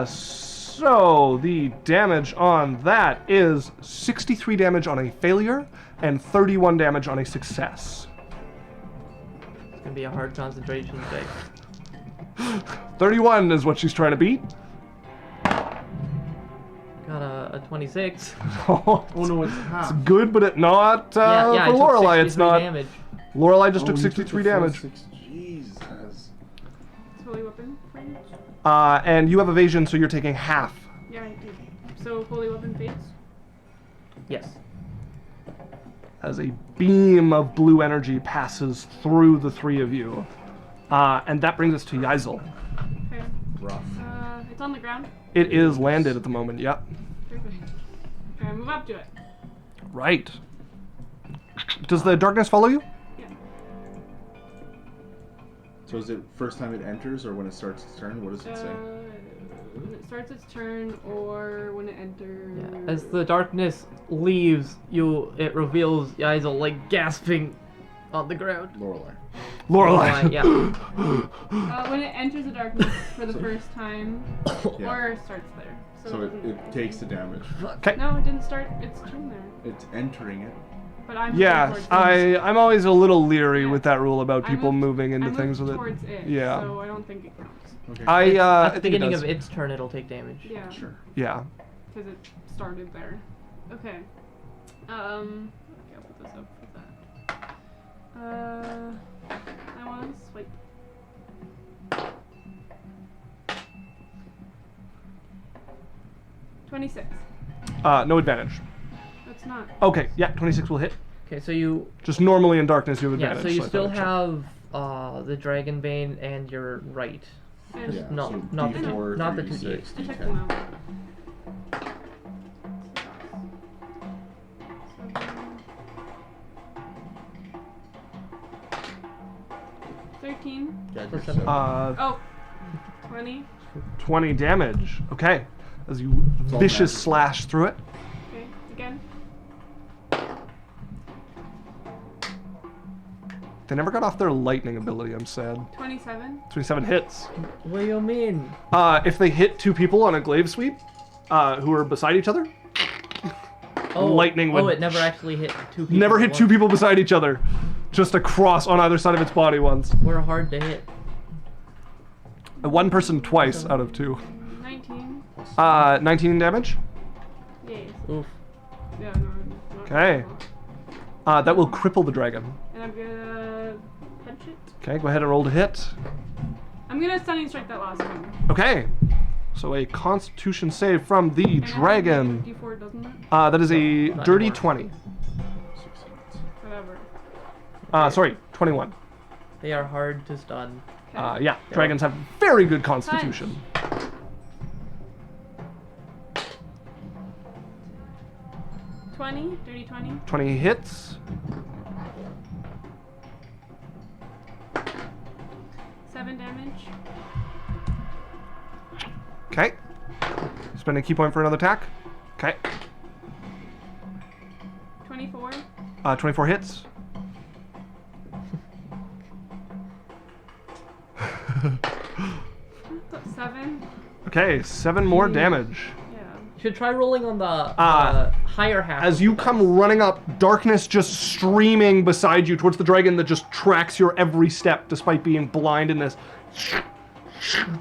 So the damage on that is 63 damage on a failure and 31 damage on a success. It's gonna be a hard concentration save. 31 is what she's trying to beat. Got a 26. Oh no, it's half. It's good, but it not yeah, I for took Lorelei. It's 63 not. damage. Lorelei just took you 63 the full damage. Jesus. It's holy weapon range? And you have evasion, so you're taking half. Yeah, I do. So holy weapon fades? Yes. As a beam of blue energy passes through the 3 of you. And that brings us to Yaikzal. Okay. Rough. It's on the ground. It is landed at the moment, yep. Perfect. Okay, move up to it. Right. Does the darkness follow you? Yeah. So is it first time it enters or when it starts its turn? What does it say? When it starts its turn or when it enters. Yeah. As the darkness leaves, it reveals Yaikzal like gasping on the ground. Lorelei. Lorelei. Yeah. When it enters the darkness for the first time, Yeah. or starts there. So it takes the damage. Okay. No, it didn't start. It's turn there. It's entering it. But I'm Yeah, towards I'm always a little leery Yeah. with that rule about I people moved- moving into I moved things with it. towards it. Yeah. So I don't think it counts. Okay. I At the think it beginning does. of its turn, it'll take damage. Yeah. Sure. Yeah. Because it started there. Okay. Okay, I'll put this up for that. I want to swipe. $26. No advantage. That's not. Okay, yeah, 26 will hit. Okay, so you Just normally in darkness you have yeah, advantage. so you I still thought I'd check. have the Dragon Bane and your right. And Yeah. No, so not the D4, not the 3d6, 2d8. I checked D10. them out. 13. Yeah, For just seven. so- Oh. 20. 20 damage. Okay. As you all vicious magic. slash through it. Okay, again. They never got off their lightning ability, I'm sad. 27. 27 hits. What do you mean? If they hit two people on a glaive sweep, who are beside each other, lightning would- Oh, it never actually hit two people. never at hit two once. people beside each other. Just a cross on either side of its body once. We're hard to hit. One person twice out of two. 19. 19 damage. Yay. Oof. Yeah, no. Not Okay. critical. That will cripple the dragon. And I'm gonna punch it. Okay, go ahead and roll to hit. I'm gonna stunning strike that last one. Okay. So a constitution save from the I know dragon. D4, doesn't it? That is a Not dirty anymore. 20. Whatever. Sorry, 21. They are hard to stun. Okay. Yeah, dragons have very good constitution. 20. Dirty 20. 20 hits. 7 damage. Okay. Spend a key point for another attack. Okay. 24. 24 hits. 7. Okay, 7 more damage. Yeah. Should try rolling on the higher half. As of you the come running up, darkness just streaming beside you towards the dragon that just tracks your every step despite being blind in this.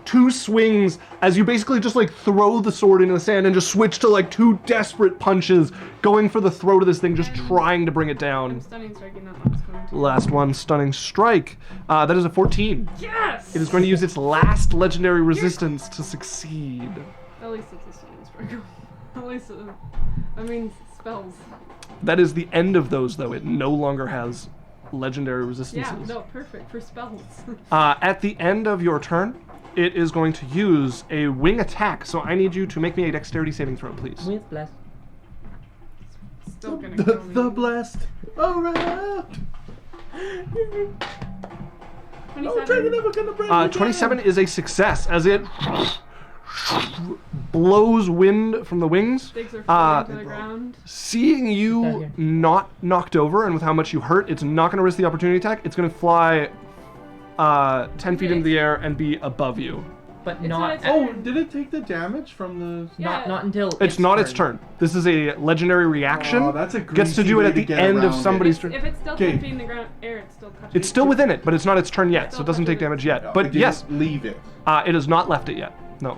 2 swings as you basically just like throw the sword into the sand and just switch to like 2 desperate punches going for the throat of this thing, just trying to bring it I'm down. stunning striking that last one. Too. Last one, stunning strike. That is a 14. Yes! It is going to use its last legendary resistance to succeed. At least it's a stunning strike. At least I mean spells. That is the end of those, though. It no longer has legendary resistances. Yeah, no, perfect for spells. At the end of your turn, it is going to use a wing attack. So I need you to make me a dexterity saving throw, please. with blast. Still gonna kill me. The blast around. 27. never gonna break me 27 is a success as it blows wind from the wings. Stakes are falling to the Uh, ground. Seeing you Dagger. not knocked over and with how much you hurt, it's not going to risk the opportunity attack. It's going to fly 10 feet into the air and be above you. But It's not not its at- Oh, did it take the damage from the? Yeah. not until It's not its turn. This is a legendary reaction. Oh, that's a Gets to greasy do it way at to the get end of around it. somebody's If, turn. if it's still Okay. 10 feet in the ground, air, it's still touching. It's still within it, but it's not its turn yet, so it doesn't take Still damage touching yet. It But didn't yes, leave it. it has not left it yet. No.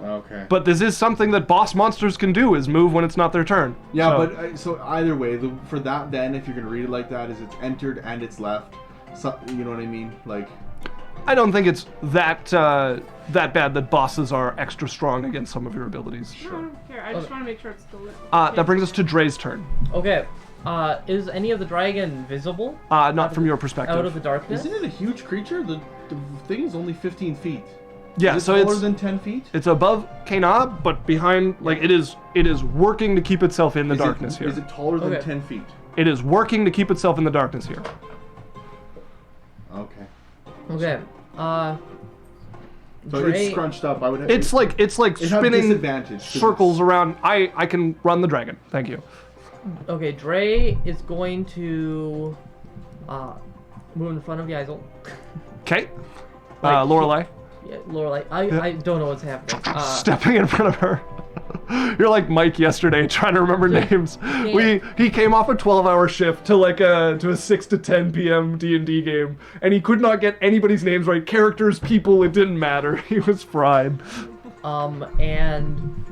Okay. But this is something that boss monsters can do: is move when it's not their turn. Yeah, So- but so either way, for that, then if you're gonna read it like that, is it's entered and it's left. So, you know what I mean? Like, I don't think it's that that bad that bosses are extra strong against some of your abilities. No, I don't care. I just want to make sure it's still lit. That brings us to Dre's turn. Okay. Is any of the dragon visible Not from your perspective. out of the darkness? isn't it a huge creature? The thing is only 15 feet. Yeah, Is it so taller it's than 10 feet? it's above Kana, but behind, like it is working to keep itself in the darkness here. Is it taller than Okay. 10 feet? It is working to keep itself in the darkness here. Okay. Okay. So Drae- it's scrunched up. I would. It's like It has spinning disadvantage, 'cause circles around. I can run the dragon. Thank you. Okay, Drae is going to move in front of Yaikzal. Okay. Like, Lorelei. Yeah, Lorelei. I don't know what's happening. Stepping in front of her. You're like Mike yesterday, trying to remember names. He came off a 12-hour shift to like to a 6 to 10 p.m. D&D game, and he could not get anybody's names right. Characters, people, it didn't matter. He was fried. And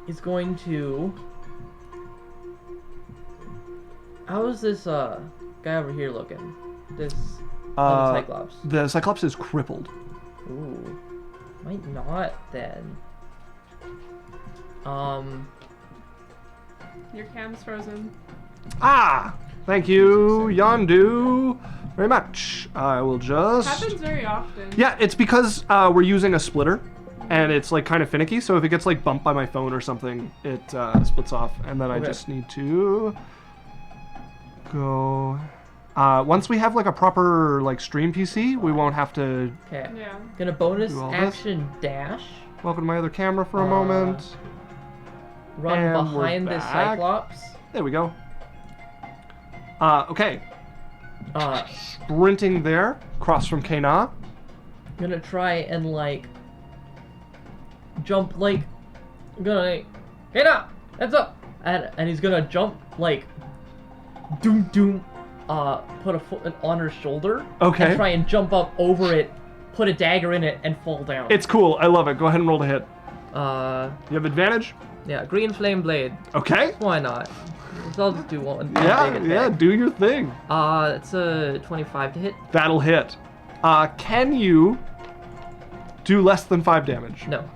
he's going to. How is this guy over here looking? This Cyclops. The Cyclops is crippled. Ooh, might not then. Your cam's frozen. Ah! Thank you, Yondu, very much. I will just... Happens very often. Yeah, it's because we're using a splitter, and it's like kind of finicky, so if it gets like bumped by my phone or something, it splits off, and then I just need to go... once we have like a proper like stream PC, we won't have to... Okay. Yeah. Gonna bonus Do all this. action dash. Welcome to my other camera for a moment. Run And we're behind the back. Cyclops. There we go. Okay. Sprinting there, across from Kana. Gonna try and like jump like gonna get up, heads up, and he's gonna jump like doom put a foot on her shoulder. Okay. And try and jump up over it, put a dagger in it, and fall down. It's cool. I love it. Go ahead and roll to hit. You have advantage? Yeah, green flame blade. Okay. Why not? So I'll just do one. Yeah, do your thing. It's a 25 to hit. That'll hit. Can you do less than 5 damage? No.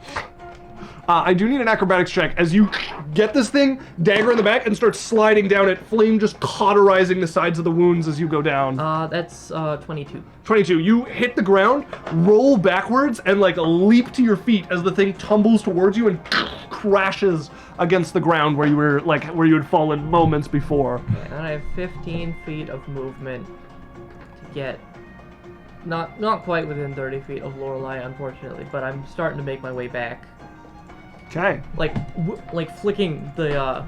I do need an acrobatics check as you get this thing, dagger in the back, and start sliding down it, flame just cauterizing the sides of the wounds as you go down. That's 22. 22. You hit the ground, roll backwards, and like leap to your feet as the thing tumbles towards you and crashes against the ground where you were like where you had fallen moments before. Okay, and I have 15 feet of movement to get not quite within 30 feet of Lorelei, unfortunately, but I'm starting to make my way back. Okay. Like flicking the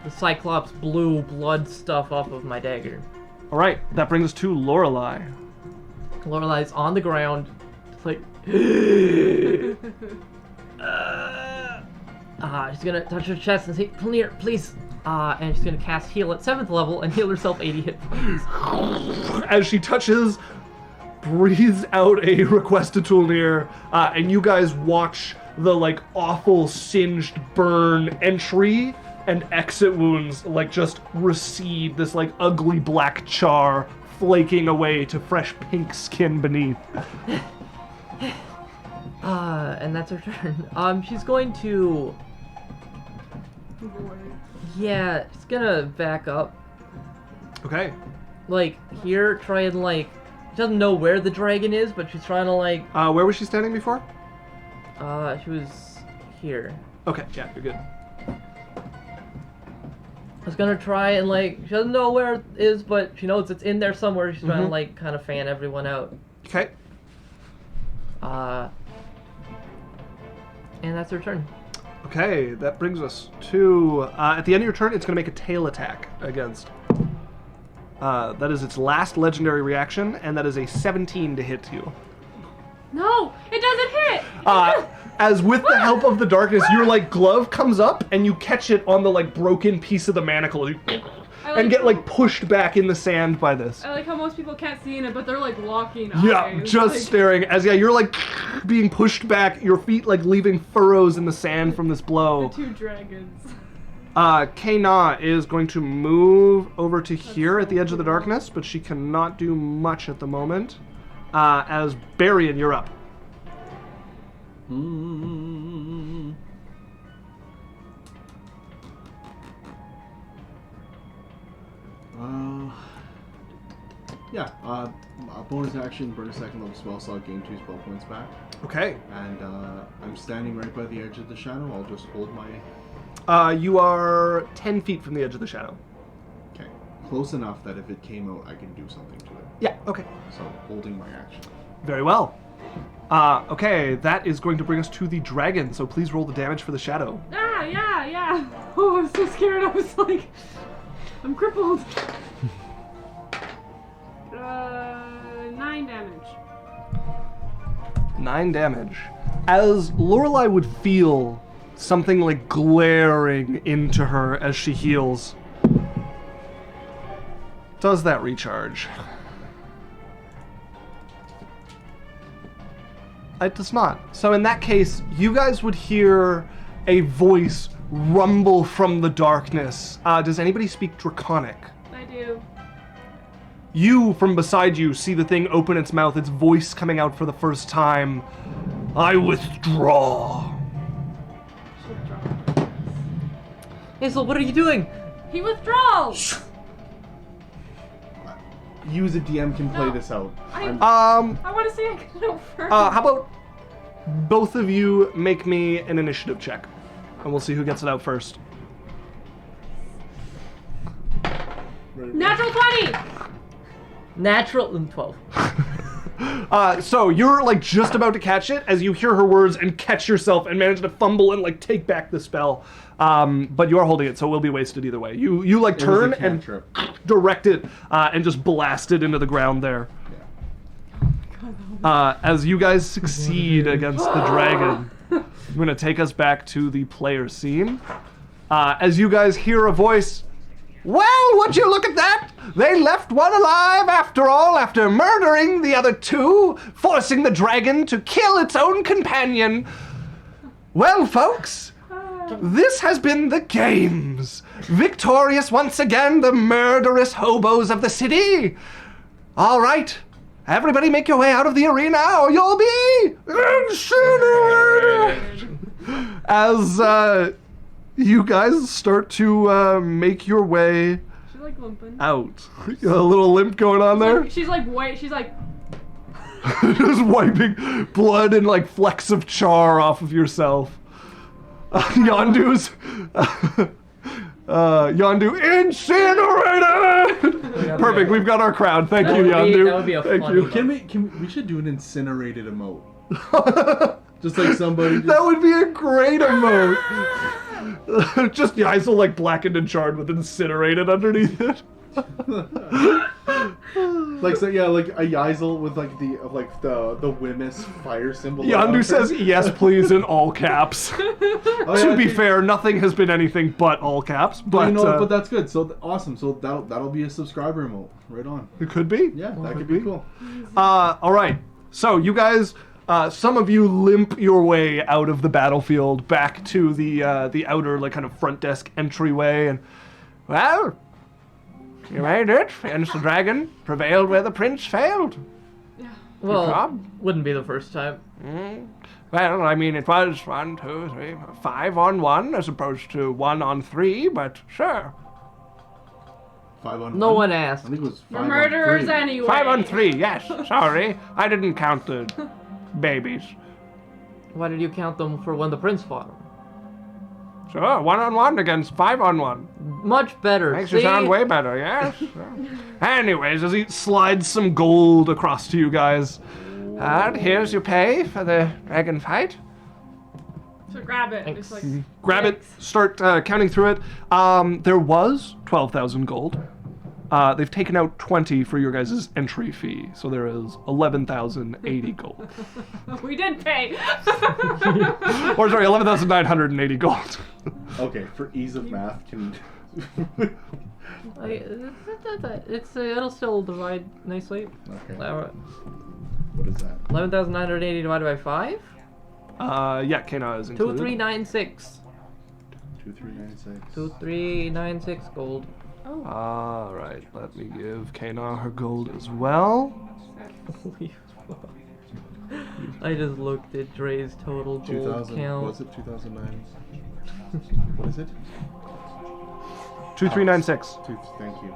Cyclops blue blood stuff off of my dagger. All right, that brings us to Lorelei. Lorelei's on the ground. It's like, she's gonna touch her chest and say, "Clear, please." And she's gonna cast heal at 7th level and heal herself 80 hit points. As she touches, breathes out a request to Tulnir, and you guys watch the like awful singed burn entry and exit wounds like just recede, this like ugly black char flaking away to fresh pink skin beneath. And that's her turn. She's going to... Yeah, she's gonna back up. Okay. Like, here, try and like... She doesn't know where the dragon is, but she's trying to like... Where was she standing before? She was here. Okay, yeah, you're good. I was gonna try and like... She doesn't know where it is, but she knows it's in there somewhere. She's trying to like kind of fan everyone out. Okay. And that's her turn. Okay, that brings us to... at the end of your turn, it's going to make a tail attack against... that is its last legendary reaction, and that is a 17 to hit you. No, it doesn't hit. As with the help of the darkness, your like glove comes up, and you catch it on the like broken piece of the manacle, and get like pushed back in the sand by this. I like how most people can't see in it, but they're like locking Yeah, eyes. just like, staring as you're like being pushed back, your feet like leaving furrows in the sand from this blow. the 2 dragons. Kana is going to move over to here at the edge of the darkness, but she cannot do much at the moment. As Berrian, you're up. Yeah, bonus action, burn a 2nd level spell slot, gain 2 spell points back. Okay. And I'm standing right by the edge of the shadow. I'll just hold my... You are 10 feet from the edge of the shadow. Okay. Close enough that if it came out, I can do something to it. Yeah, okay. So, holding my action. Very well. Okay, that is going to bring us to the dragon, so please roll the damage for the shadow. Yeah. Oh, I'm so scared. I was like, I'm crippled. 9 damage. 9 damage. As Lorelei would feel something like glaring into her as she heals. Does that recharge? It does not. So in that case, you guys would hear a voice rumble from the darkness. Does anybody speak Draconic? I do. You, from beside you, see the thing open its mouth, its voice coming out for the first time. I withdraw. Hazel, what are you doing? He withdraws! You as a DM can play No. this out. I want to see I can know first. How about both of you make me an initiative check, and we'll see who gets it out first. Natural 20! Natural 12. So you're like just about to catch it as you hear her words and catch yourself and manage to fumble and like take back the spell. But you are holding it, so it will be wasted either way. You like It was a turn and cantrip. direct it and just blast it into the ground there. As you guys succeed against the dragon, I'm going to take us back to the player scene. As you guys hear a voice, well, would you look at that? They left one alive after all, after murdering the other two, forcing the dragon to kill its own companion. Well, folks, this has been the games. Victorious once again, the murderous hobos of the city. All right. Everybody make your way out of the arena or you'll be incinerated! As you guys start to make your way She's like limping. out. A little limp going on there. She's like white. She's like, Just wiping blood and like flecks of char off of yourself. Yondu's... Yondu incinerated! Perfect, we've got our crowd. Thank you, Yondu. That would be a Thank funny you. We should do an incinerated emote. Just like somebody. That would be a great emote. Just Yaikzal like blackened and charred with incinerated underneath it. Like so, yeah, like a Yaikzal with like the Wimmis fire symbol. Yondu says yes please in all caps. To be fair, nothing has been anything but all caps. But but that's good. So awesome. So that'll be a subscriber emote. Right on. it could be. Yeah, that could be cool. All right. So you guys, some of you limp your way out of the battlefield back to the outer like kind of front desk entryway, and well, you made it. Against the dragon, prevailed where the prince failed. Well, job. wouldn't be the first time. Well, I mean, it was 1, 2, 3, 5 on 1 as opposed to 1 on 3, but sure. 5 on No 1? one asked. I think it was 5 we're on murderers 3. anyway. 5 on 3, yes. Sorry, I didn't count the babies. Why did you count them for when the prince fought him? Sure, 1 on 1 against 5 on 1. Much better. Makes See? you sound way better, yes. Anyways, as he slides some gold across to you guys, and here's your pay for the dragon fight. So grab it. Thanks. Just like, Grab it, start counting through it. There was 12,000 gold. They've taken out 20 for your guys' entry fee, so there is 11,080 gold. we did pay. Or sorry, 11,980 gold. Okay, for ease of math, can. It'll still divide nicely. Okay. Alright. What is that? 11,980 divided by 5? Yeah, Kana is included. 2396. 2396. 2396 gold. Alright, let me give Kana her gold as well. I just looked at Drae's total gold 2000. count. Was it 2009? What is it? 2396. Thank you.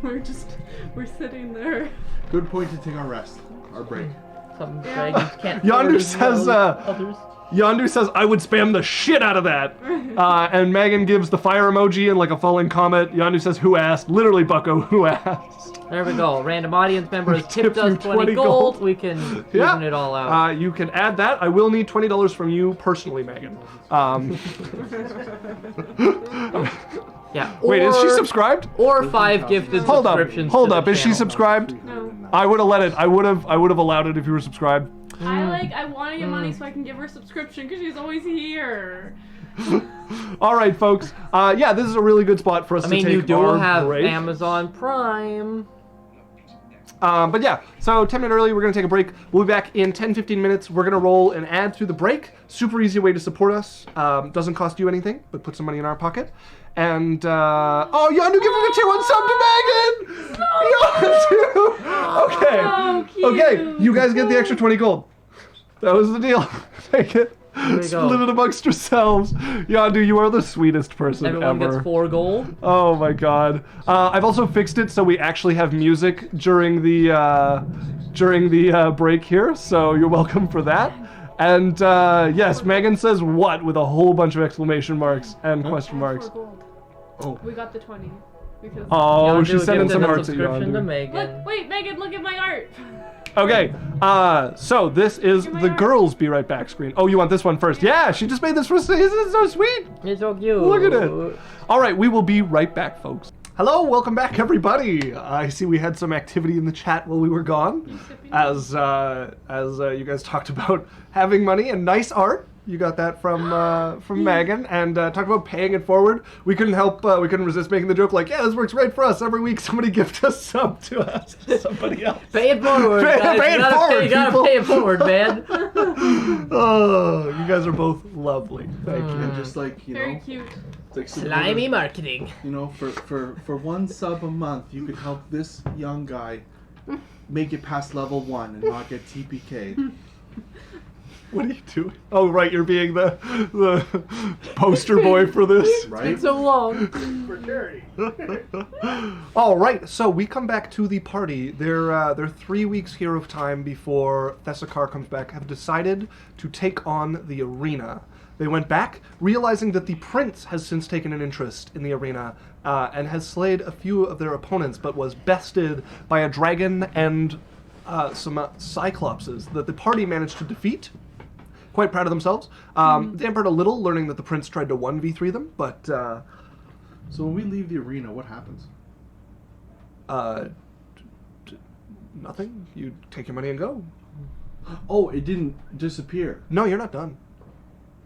2396. we're sitting there. Good point to take our rest. Our break. Some dragons can't Yondu afford as says, well as others. Yondu says, I would spam the shit out of that. And Megan gives the fire emoji and like a falling comet. Yondu says, who asked? Literally, Bucko, who asked? There we go. Random audience member has tipped us 20 gold. We can even it all out. You can add that. I will need $20 from you personally, Megan. Yeah. Wait, is she subscribed? Or 5 gifted subscriptions. Hold to up. the Is she channel. subscribed? No. I would have let it. I would have allowed it if you were subscribed. I want to get money so I can give her a subscription because she's always here. All right, folks. Yeah, this is a really good spot for us I to mean, take you do our have break. Amazon Prime. But yeah, so 10 minutes early, we're going to take a break. We'll be back in 10-15 minutes. We're going to roll an ad through the break. Super easy way to support us. Doesn't cost you anything, but put some money in our pocket. And, oh, Yondu, give him a tier 1 sub to Megan! Yondu! Okay. Oh, cute. Okay, you guys get the extra 20 gold. That was the deal. Take it. you Split go. it amongst yourselves. Yondu, you are the sweetest person Everyone ever. gets 4 gold. Oh my god. I've also fixed it so we actually have music during the break here, so you're welcome for that. And yes, Megan says what with a whole bunch of exclamation marks and question marks. 4 gold. Oh. We got the 20. Because Oh, Yondu she's sending gifted some a hearts at subscription to Yondu. Megan. Look, wait, Megan, look at my art. Okay, so this is Look at my the art. girls be right back screen. Oh, you want this one first? Yeah, she just made this for us. Isn't it so sweet? It's so cute. Look at it. All right, we will be right back, folks. Hello, welcome back, everybody. I see we had some activity in the chat while we were gone, as you guys talked about having money and nice art. You got that from Megan, and talked about paying it forward. We couldn't help, we couldn't resist making the joke like, yeah, this works great for us. Every week somebody gift us sub to us, somebody else. Pay it forward, Pay- guys. pay it forward, You gotta people. pay it forward, man. Oh, you guys are both lovely. Thank you. And just like, you Very know, cute. it's like Slimy marketing. You know, for 1 sub a month, you could help this young guy make it past level 1 and not get TPK'd. What are you doing? Oh, right, you're being the poster boy for this. Right? It's so long. For charity. All right, so we come back to the party. They're 3 weeks here of time before Thessakar comes back. Have decided to take on the arena. They went back, realizing that the prince has since taken an interest in the arena and has slayed a few of their opponents, but was bested by a dragon and some Cyclopses that the party managed to defeat. Quite proud of themselves. Dampered a little, learning that the prince tried to 1v3 them, but So when we leave the arena, what happens? nothing. You take your money and go. Oh, it didn't disappear. No, you're not done.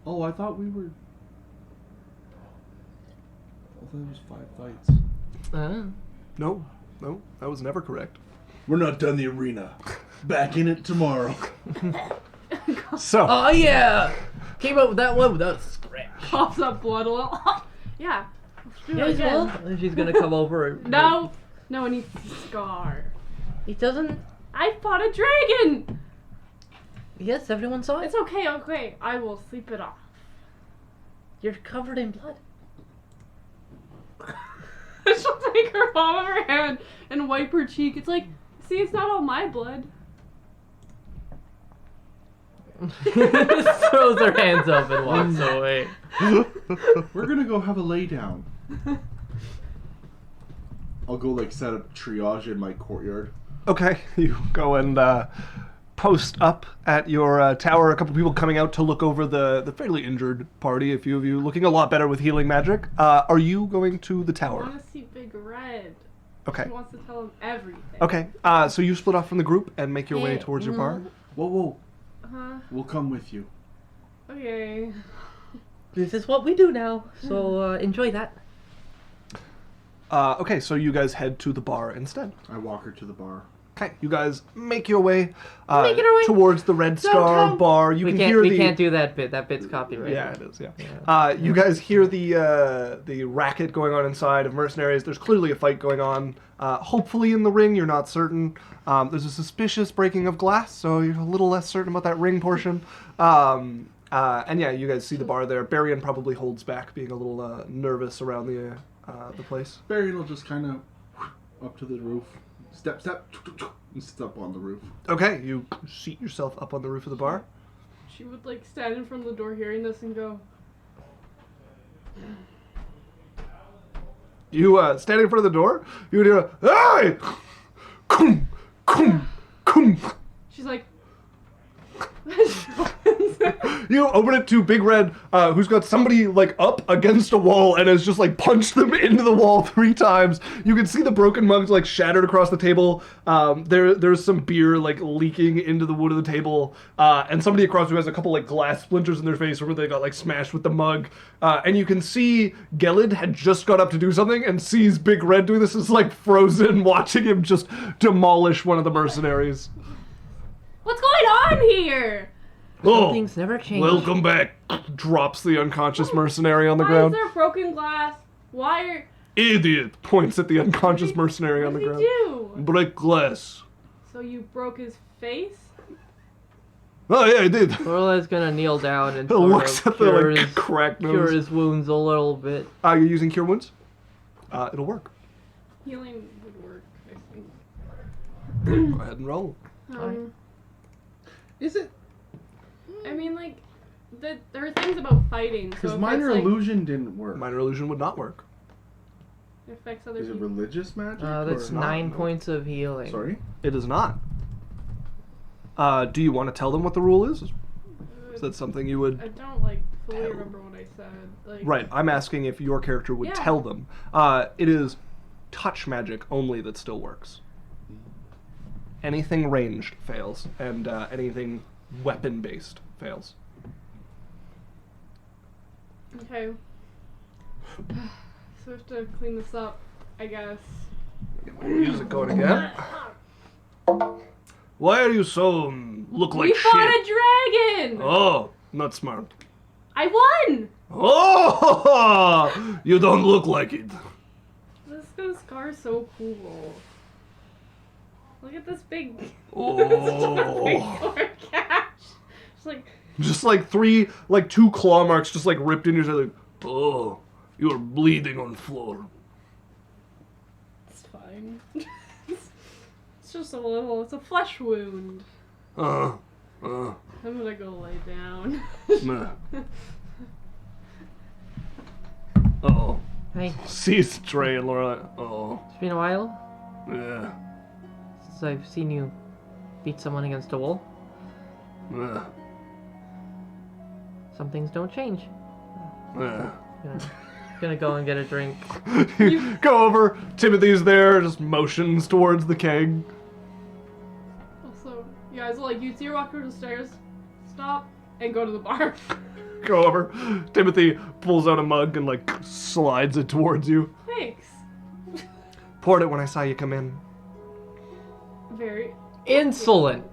Oh, I thought we were... I thought it was 5 fights. No, that was never correct. We're not done the arena. Back in it tomorrow. So, Oh yeah! Came up with that one without a scratch. Pops up blood a little. Yeah. Let's do it Yeah, again. well, and she's gonna come over. No. No one needs to scar. He doesn't. I fought a dragon! Yes, everyone saw it. It's okay, okay. I will sleep it off. You're covered in blood. She'll take her palm of her hand and wipe her cheek. It's like, see, it's not all my blood. Just throws her hands up and walks away. We're gonna go have a lay down. I'll go like set up triage in my courtyard. okay, you go and post up at your tower. A couple people coming out to look over the fairly injured party. A few of you looking a lot better with healing magic. Are you going to the I tower? want to see Big Red. Okay. She wants to tell him everything. Okay, so you split off from the group and make your way Yeah. towards your bar. Whoa, Uh-huh. we'll come with you. Okay. This is what we do now, so enjoy that. Okay, so you guys head to the bar instead. I walk her to the bar. Okay, you guys make your way, Making our way. towards the Red Star Downtown. bar. You We can can't. hear We the can't do that bit. That bit's copyrighted. Yeah, it is. Yeah. You guys hear the racket going on inside of mercenaries. There's clearly a fight going on. Hopefully in the ring, you're not certain. There's a suspicious breaking of glass, so you're a little less certain about that ring portion. And yeah, you guys see the bar there. Berrian probably holds back, being a little nervous around the place. Berrian will just kind of up to the roof, step, and step on the roof. Okay, you seat yourself up on the roof of the bar. She would like stand in front of the door hearing this and go, You stand in front of the door. You would hear, "Hey, kum, kum, kum." she's like, You open it to Big Red, who's got somebody like up against a wall and has just like punched them into the wall 3 times. You can see the broken mugs like shattered across the table. There's some beer like leaking into the wood of the table, and somebody across who has a couple like glass splinters in their face where they got like smashed with the mug. And you can see Gelid had just got up to do something and sees Big Red doing this. Is like frozen, watching him just demolish one of the mercenaries. what's going on here? Oh, Things never change. welcome back. Drops the unconscious mercenary on the Why ground. is there broken glass? Why are... Idiot! Points at the unconscious mercenary on What the did he ground. do? Break glass. So you broke his face? Oh yeah, I did. Lorelai's gonna kneel down and Looks at the cure, like cracked cure nose. his wounds a little bit. You're using cure wounds? It'll work. Healing would work, I think. Go ahead and roll. Is it? I mean, like, there are things about fighting. Because so minor if it's, illusion didn't work. Minor illusion would not work. Like, it affects other Is it people. religious magic? That's or 9 points of healing. Sorry? It is not. Do you want to tell them what the rule is? Is that something you would? I don't, like, fully Hell. remember what I said. Like, Right. I'm asking if your character would Yeah. tell them. It is touch magic only that still works. Anything ranged fails, and anything weapon-based fails. Okay. So we have to clean this up, I guess. Get my music going again. Why are you so look like We shit? fought a dragon! Oh, not smart. I won! Oh, you don't look like it. This scar's so cool. Look at this big... Oh. big sword catch. It's like... Just like 2 claw marks just like ripped in your side. Like, oh, you're bleeding on floor. It's fine. It's just a little... It's a flesh wound. I'm I'm gonna go lay down. meh. Oh, Hey, sees Drae and Laura. Oh, it's been a while yeah, since I've seen you beat someone against a wall. yeah, Some things don't change. yeah. Gonna go and get a drink. You go over. Timothy's there, just motions towards the keg. Also, you guys will, like, you see her walk over the stairs, stop, and go to the bar. Go over. Timothy pulls out a mug and like slides it towards you. Thanks. Poured it when I saw you come in. Very... Insolent!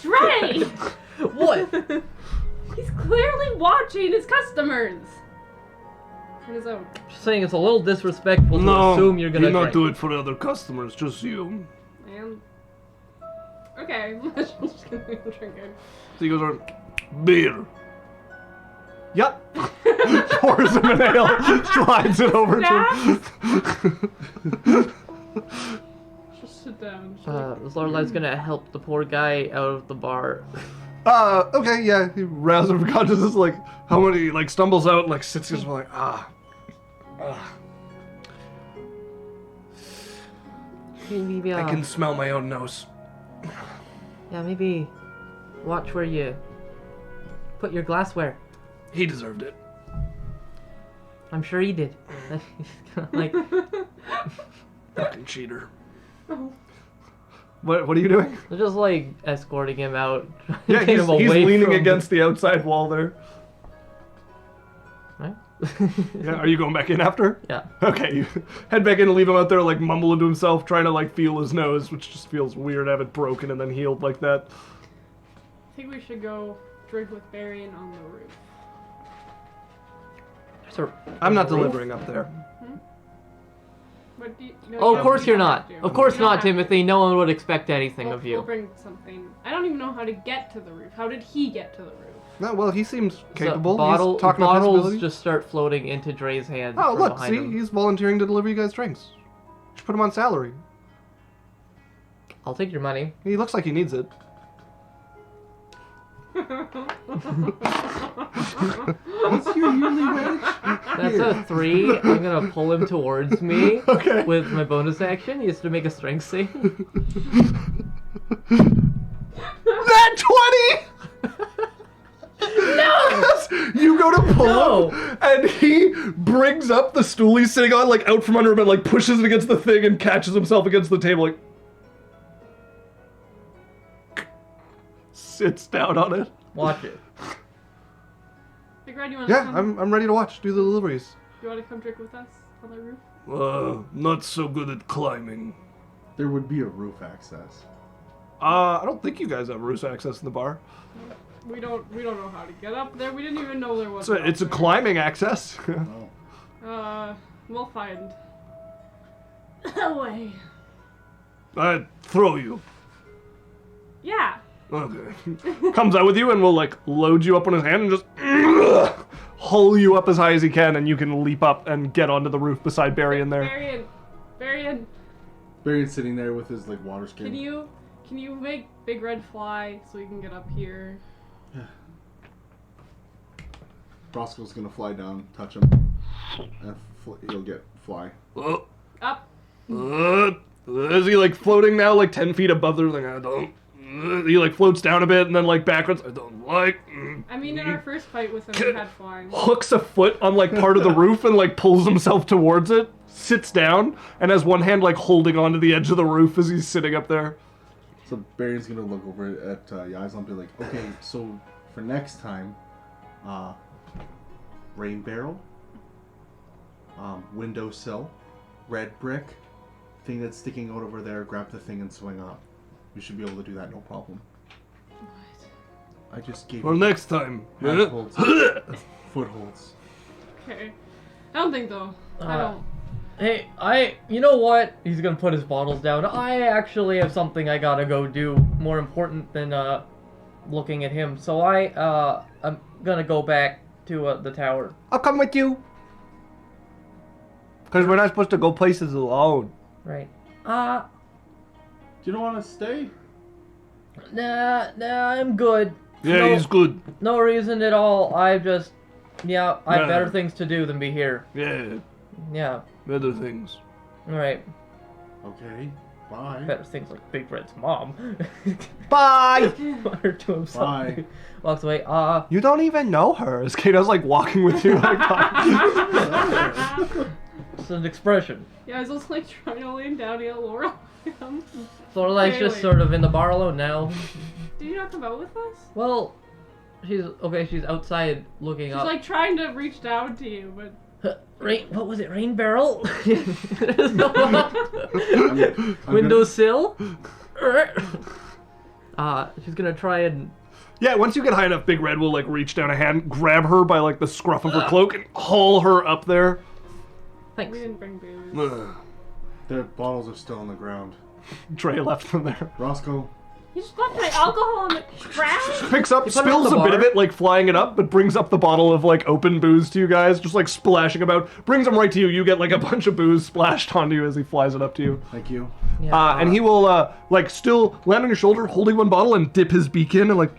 Drae! What? He's clearly watching his customers! Turn his out. Just saying it's a little disrespectful to assume you're gonna not drink. do it for other customers, just you. And... Okay, I'm just gonna drink it. So he goes on, beer. Yep. Pours him an ale, slides it over to him. Just sit down. Lorelai's gonna help the poor guy out of the bar. Okay, yeah. He rouses him from consciousness, like, how many, like, stumbles out and, like, sits just like, Maybe, I can smell my own nose. yeah, maybe watch where you put your glassware. He deserved it. I'm sure he did. Like, Fucking cheater. What are you doing? they're just like escorting him out. Yeah, Get he's him away leaning from against the outside wall there. Right? Yeah, are you going back in after? Yeah. Okay, you head back in and leave him out there, like, mumbling to himself, trying to, like, feel his nose, which just feels weird to have it broken and then healed like that. I think we should go drink with Berrian on the roof. So, I'm not delivering up there. But do you, no, oh, you of course don't you're have not. to. Of course You don't not, have to. Timothy. No one would expect anything of We'll you. bring something. I don't even know how to get to the roof. How did he get to the roof? No, well, he seems So, capable. He's talking about bottles possibility. just start floating into Drae's hand. Oh, from look, behind see? him. He's volunteering to deliver you guys drinks. Just put him on salary. I'll take your money. He looks like he needs it. What's your yearly wage? That's a 3. I'm gonna pull him towards me Okay. with my bonus action. He has to make a strength save. That 20! No! You go to pull him, and he brings up the stool he's sitting on, like, out from under him and, like, pushes it against the thing and catches himself against the table, like... Sits down on it. Watch it. Big Red, you want to Yeah, come? I'm ready to watch. Do the deliveries. You want to come drink with us on the roof? Not so good at climbing. There would be a roof access. I don't think you guys have roof access in the bar. We don't know how to get up there. We didn't even know there was. So it's a climbing access. Oh. We'll find a way. I'd throw you. Yeah. Okay. Comes out with you and will, like, load you up on his hand and just haul you up as high as he can, and you can leap up and get onto the roof beside Berrian there. Berrian, Berrian's sitting there with his, like, water skin. can you make Big Red fly so we can get up here? Roscoe's gonna fly down, touch him, and he'll get fly. Up. Is he, like, floating now, like, 10 feet above there? Like, I don't... He, like, floats down a bit and then, like, backwards. I don't like... I mean, in our first fight with him, we had flying. Hooks a foot on, like, part of the roof and, like, pulls himself towards it, sits down, and has one hand, like, holding onto the edge of the roof as he's sitting up there. So Berrian's gonna look over at Yaikzal and be like, okay, so for next time, rain barrel, windowsill, red brick, thing that's sticking out over there, grab the thing and swing up. You should be able to do that, no problem. What? I just gave Or you next time. handholds, footholds. Okay. I don't think though. I don't. Hey, you know what? He's gonna put his bottles down. I actually have something I gotta go do more important than looking at him. So I'm gonna go back to the tower. I'll come with you. Because we're not supposed to go places alone. Right. Do you don't want to stay? Nah, I'm good. Yeah, he's good. No reason at all. I have Nah. better things to do than be here. Yeah, Yeah. better things. Alright. Okay, bye. Better things like Big Red's mom. Bye! Muttered to himself. Bye. Walks away. You don't even know her. As Kato's, like, walking with you. Like, It's an expression. Yeah, I was also like trying to lay down to get Laurel. Lorelai's just sort of in the bar alone now. Did you not come out with us? Well, she's outside looking She's up. like trying to reach down to you, but What was it? Rain barrel? I'm Windowsill? She's gonna try and... yeah, once you get high enough, Big Red will, like, reach down a hand, grab her by, like, the scruff of her cloak, and haul her up there. we Thanks. didn't bring booze. The bottles are still on the ground. Drae left them there. Roscoe, You just left my alcohol on the ground? Picks up, You put it on spills the a bit bar? of it, like, flying it up, but brings up the bottle of, like, open booze to you guys, just, like, splashing about. Brings them right to you. You get, like, a bunch of booze splashed onto you as he flies it up to you. thank you. Yeah, And he will, like, still land on your shoulder, holding one bottle, and dip his beak in, and, like...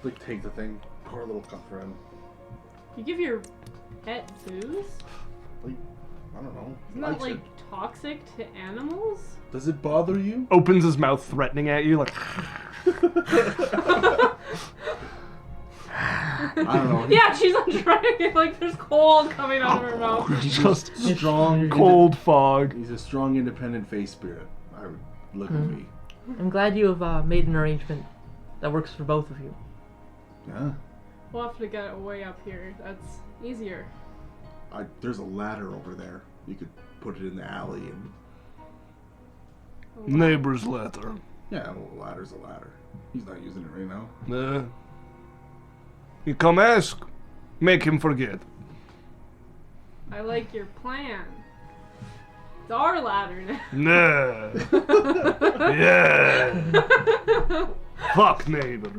Like, take the thing, pour a little cup for him. You give your pet booze? Like, I don't know. Isn't that like toxic to animals? Does it bother you? Opens his mouth, threatening at you, like... I don't know. Yeah, she's trying. Like there's cold coming out of her mouth. Just Strong, cold fog. He's a strong, independent face spirit. I would look at me. I'm glad you have made an arrangement that works for both of you. Yeah. We'll have to get way up here. That's easier. There's a ladder over there. You could put it in the alley and... Neighbor's letter. Yeah, well, a ladder's a ladder. He's not using it right now. You come ask, make him forget. I like your plan. It's our ladder now. Nah. Yeah. Fuck neighbor.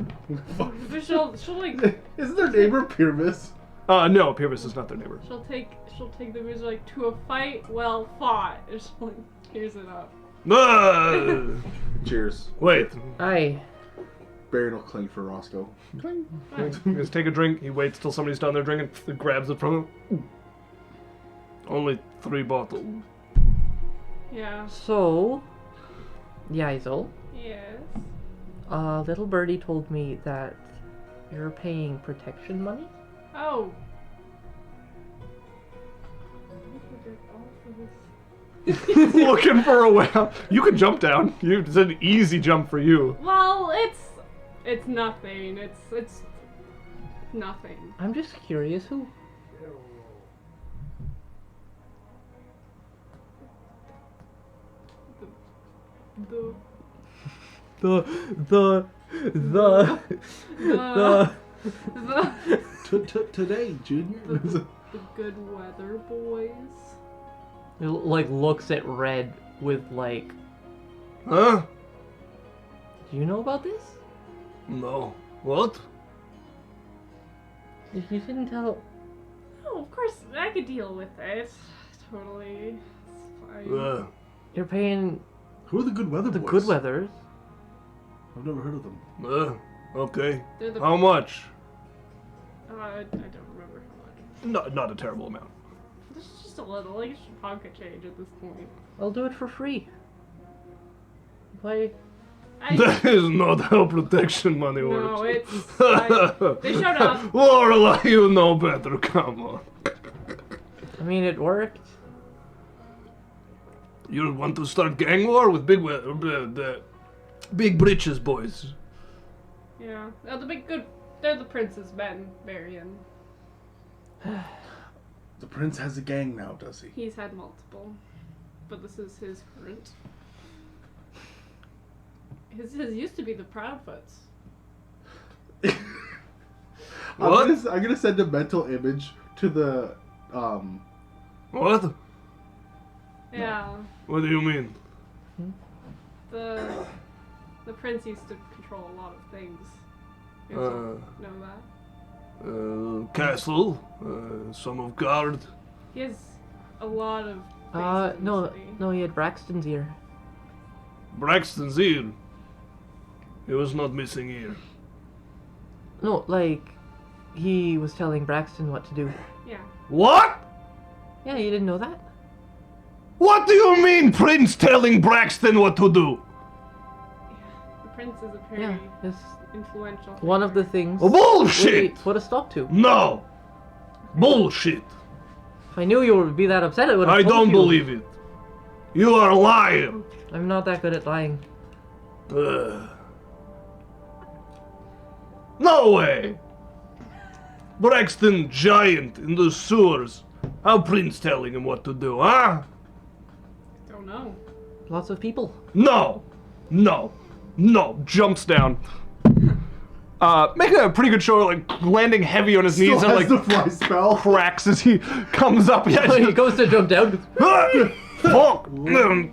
But she'll like Isn't their neighbor Pyrrhus? No, Pyrrhus is not their neighbor. she'll take the music like to a fight well fought. And she'll like tears it up. Ah. Cheers. Wait. Aye. Berrian will cling for Roscoe. Just take a drink. He waits till somebody's done their drinking, grabs it from him. Only 3 bottles. Yeah. So, Yaikzal, Yes. little birdie told me that you're paying protection money? Oh. Looking for a way out. You can jump down. It's an easy jump for you. Well, it's nothing. It's nothing. I'm just curious who. The Today, Junior. the good weather boys. He, like, looks at Red with, like, Huh? do you know about this? No. What? You didn't tell. Oh, of course I could deal with it. Totally. It's fine. You're paying Who are the good weather the boys? good weathers. I've never heard of them. Okay. They're the. How much? I don't remember how much. Not a terrible amount. This is just a little. Like it's just pocket change at this point. I'll do it for free. Why? That is not how protection money No, works. they showed up. Lorelai, you know better. Come on. I mean, it worked. You want to start gang war with the big britches boys? Yeah. Oh, the big good. They're the prince's men, Berrian. The prince has a gang now, does he? He's had multiple, but this is his current. His used to be the Proudfoots. What? I'm gonna send a mental image to the What? Yeah. What do you mean? The prince used to control a lot of things. You Uh. know that? Castle, some of guard. He has a lot of. bases in the No, city. no, he had Braxton's ear. Braxton's ear. He was not missing ear. No, like, he was telling Braxton what to do. Yeah. What? Yeah, you didn't know that? What do you mean, Prince telling Braxton what to do? The prince is a very Yeah, it's influential. one of the figure. things Bullshit! we put a stop to. No! Bullshit! If I knew you would be that upset, I would have I told don't you. believe it. You are lying. I'm not that good at lying. No way! Braxton giant in the sewers. How Prince telling him what to do, huh? Don't know. Lots of people. No! No! No! Jumps down. Making a pretty good show, like landing heavy on his knees Still and has like the fly spell. cracks as he comes up. Yeah, He goes to jump down. Fuck!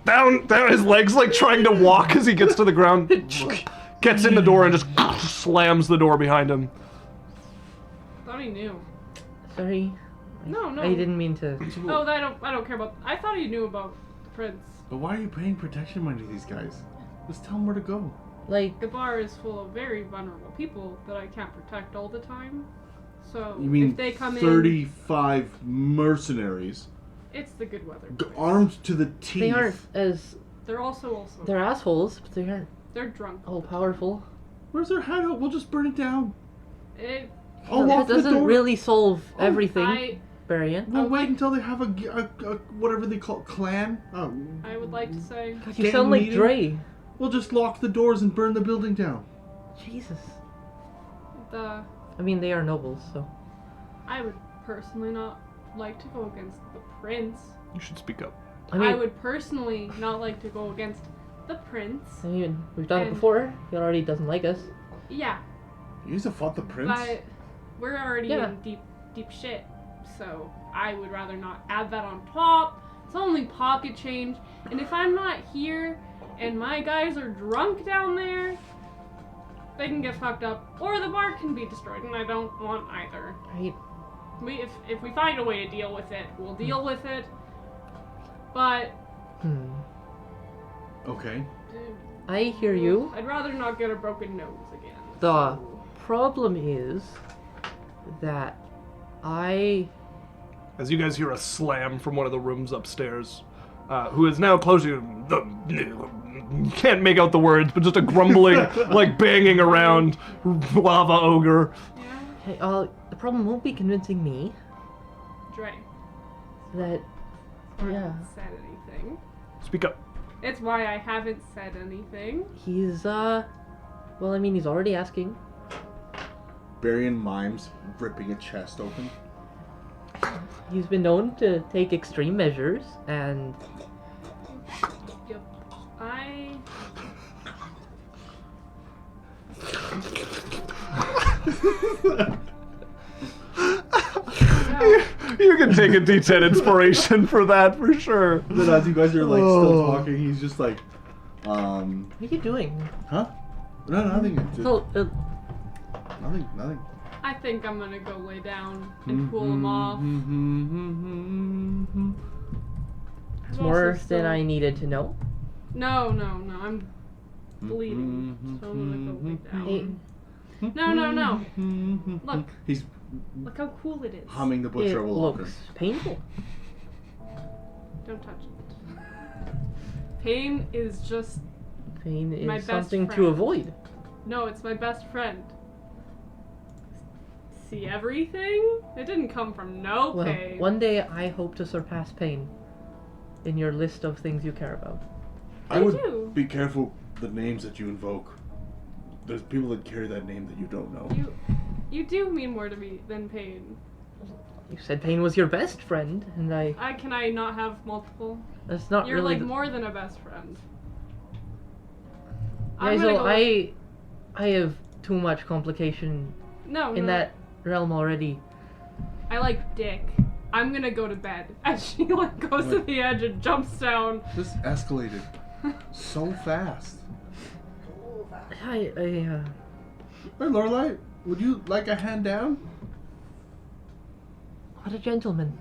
Down, his legs like trying to walk as he gets to the ground. Gets in the door and just slams the door behind him. Thought he knew. Sorry. No. I didn't mean to. Oh, I don't care about. I thought he knew about the prince. But why are you paying protection money to these guys? Just tell them where to go. Like, The bar is full of very vulnerable people that I can't protect all the time. So You mean if they come 35 mercenaries in, it's the good weather. boys. armed to the teeth? they aren't as. They're also. They're assholes, but they aren't They're drunk. all powerful. Where's their hideout? We'll just burn it down. It, I'll That lock the doesn't door. really solve everything, I Berrian. We'll I wait like- until they have a whatever they call clan. would like to say God, you gang sound like meeting. Drae. We'll just lock the doors and burn the building down. Jesus. the. I mean, they are nobles, so. I would personally not like to go against the prince. You should speak up. I mean, would personally not like to go against the prince. we've done it and- before. He already doesn't like us. Yeah, You guys have fought the prince. but we're already Yeah. in deep shit. So I would rather not add that on top. It's only pocket change, and if I'm not here and my guys are drunk down there, they can get fucked up, or the bar can be destroyed, and I don't want either. Right? If we find a way to deal with it, we'll deal with it. But Okay. dude, I hear you. I'd rather not get a broken nose again. The problem is that As you guys hear a slam from one of the rooms upstairs, who is now closing. Can't make out the words, but just a grumbling, like banging around lava ogre. Yeah. Hey, the problem won't be convincing me Drae. that. I Yeah. haven't said anything. Speak up. It's why I haven't said anything. He's well, I mean, he's already asking. Berrian mimes ripping a chest open. He's been known to take extreme measures, and Yep. You can take a D10 inspiration for that for sure. Then as you guys are like Oh. still talking, he's just like, what are you doing? huh? No, nothing. Just, So, nothing. I think I'm gonna go lay down and cool him off. it's I'm more also than still- I needed to know. No, I'm bleeding. So I'm gonna go lay down. Hey, No. Look. He's Look how cool it is. humming the it butcher will looks painful. Don't touch it. Pain is just Pain My is best something to friend. avoid. no, it's my best friend. See everything? It didn't come from no Well, pain. one day I hope to surpass pain in your list of things you care about. I Me would too. be careful the names that you invoke. There's people that carry that name that you don't know. You do mean more to me than pain. You said pain was your best friend, and Can I not have multiple? that's not You're really. like more than a best friend. Yeah, I'm so gonna go. I have too much complication No, in no. that realm already. I like dick. I'm gonna go to bed. As she like goes to the edge and jumps down. This escalated so fast. I Hey, Lorelai, would you like a hand down? what a gentleman.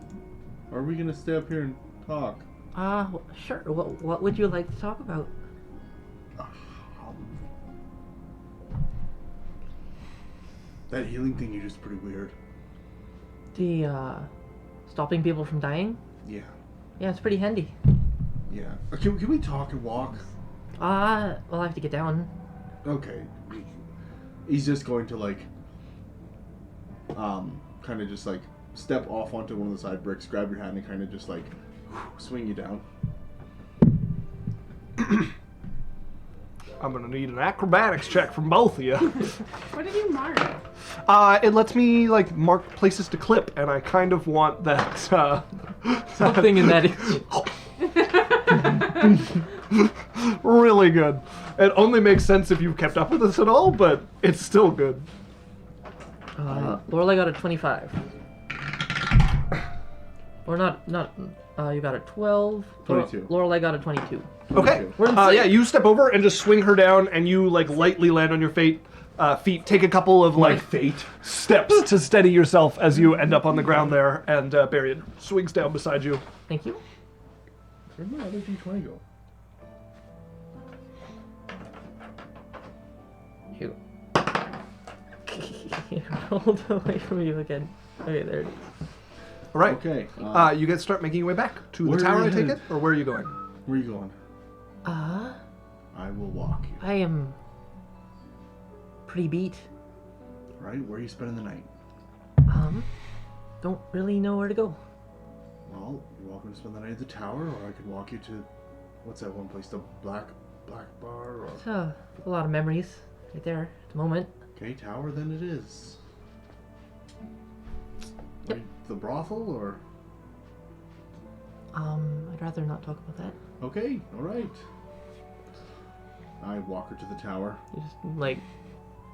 Or are we gonna stay up here and talk? Sure. What would you like to talk about? That healing thing you did is pretty weird. The stopping people from dying? Yeah. Yeah, it's pretty handy. Yeah. Can we talk and walk? Well, I have to get down. Okay. He's just going to like, kind of just like step off onto one of the side bricks, grab your hand, and kind of just like swing you down. I'm gonna need an acrobatics check from both of you. What did you mark? It lets me like mark places to clip, and I kind of want that. Something in that. Really good. It only makes sense if you've kept up with this at all, but it's still good. Lorelai got a 25. Or not. You got a 12. 22. Lorelai got a 22. Okay. We're in sync. Yeah, you step over and just swing her down, and you like lightly land on your feet. Take a couple of like fate. steps to steady yourself as you end up on the ground there, and Berrian swings down beside you. Thank you. Where'd my other D20 go? Shoot. Rolled away from you again. Okay, there it is. All right. Okay. You guys start making your way back to Where the are tower. you I take headed? it, or where are you going? Where are you going? I will walk you. I am pretty beat. Right? Where are you spending the night? Don't really know where to go. Well, you're welcome to spend the night at the tower, or I could walk you to, what's that one place? The Black Bar? Or... It's a lot of memories right there at the moment. Okay, tower then it is. Yep. Right, the brothel, or? I'd rather not talk about that. Okay, alright. I walk her to the tower. Just like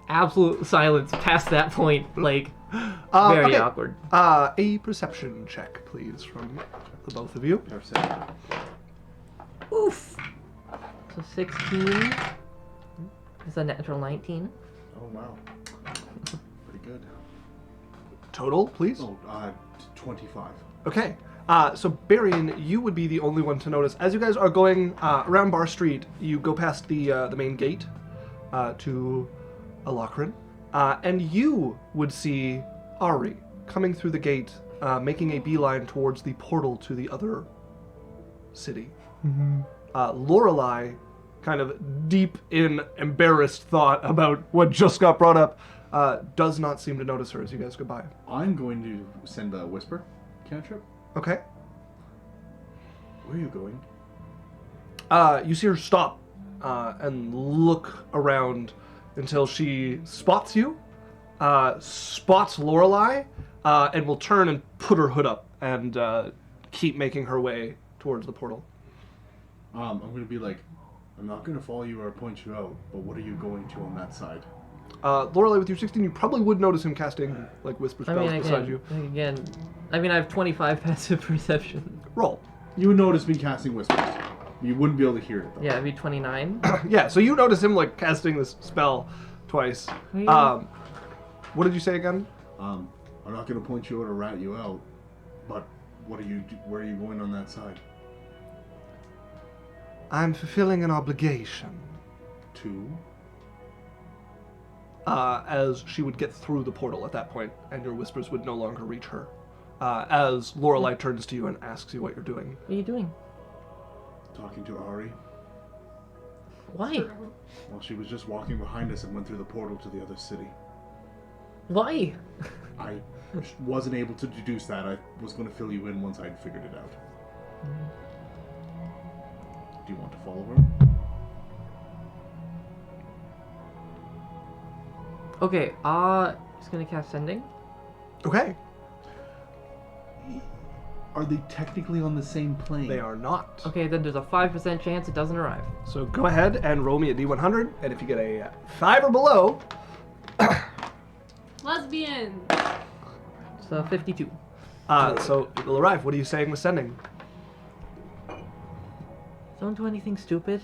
absolute silence past that point, like very okay. awkward. A perception check, please, from the both of you. Perception. Oof. So 16 is a natural 19. Oh, wow. Pretty good. Total, please. Oh, 25. Okay. So Berrian, you would be the only one to notice. As you guys are going around Bar Street, you go past the main gate to Alakrin. And you would see Ari coming through the gate, making a beeline towards the portal to the other city. Lorelei, kind of deep in embarrassed thought about what just got brought up, does not seem to notice her as you guys go by. I'm going to send a whisper cantrip. Okay. Where are you going? You see her stop and look around until she spots you, spots Lorelei, and will turn and put her hood up and keep making her way towards the portal. I'm going to be like, I'm not going to follow you or point you out, but what are you going to on that side? Lorelei, with your 16, you probably would notice him casting like whisper spells beside you. I have 25 passive perception. Roll. You would notice me casting whispers. You wouldn't be able to hear it though. Yeah, it'd be 29. Yeah, so you notice him like casting this spell twice. Yeah. What did you say again? I'm not going to point you out or rat you out, but where are you going on that side? I'm fulfilling an obligation. To? As she would get through the portal at that point, and your whispers would no longer reach her. As Lorelei turns to you and asks you what you're doing. What are you doing? Talking to Ari. Why? Well, she was just walking behind us and went through the portal to the other city. Why? I wasn't able to deduce that. I was going to fill you in once I'd figured it out. Do you want to follow her? Okay, just gonna cast Sending. Okay. Are they technically on the same plane? They are not. Okay, then there's a 5% chance it doesn't arrive. So go ahead and roll me a D100, and if you get a 5 or below... Lesbian. So 52. So it will arrive. What are you saying with sending? Don't do anything stupid.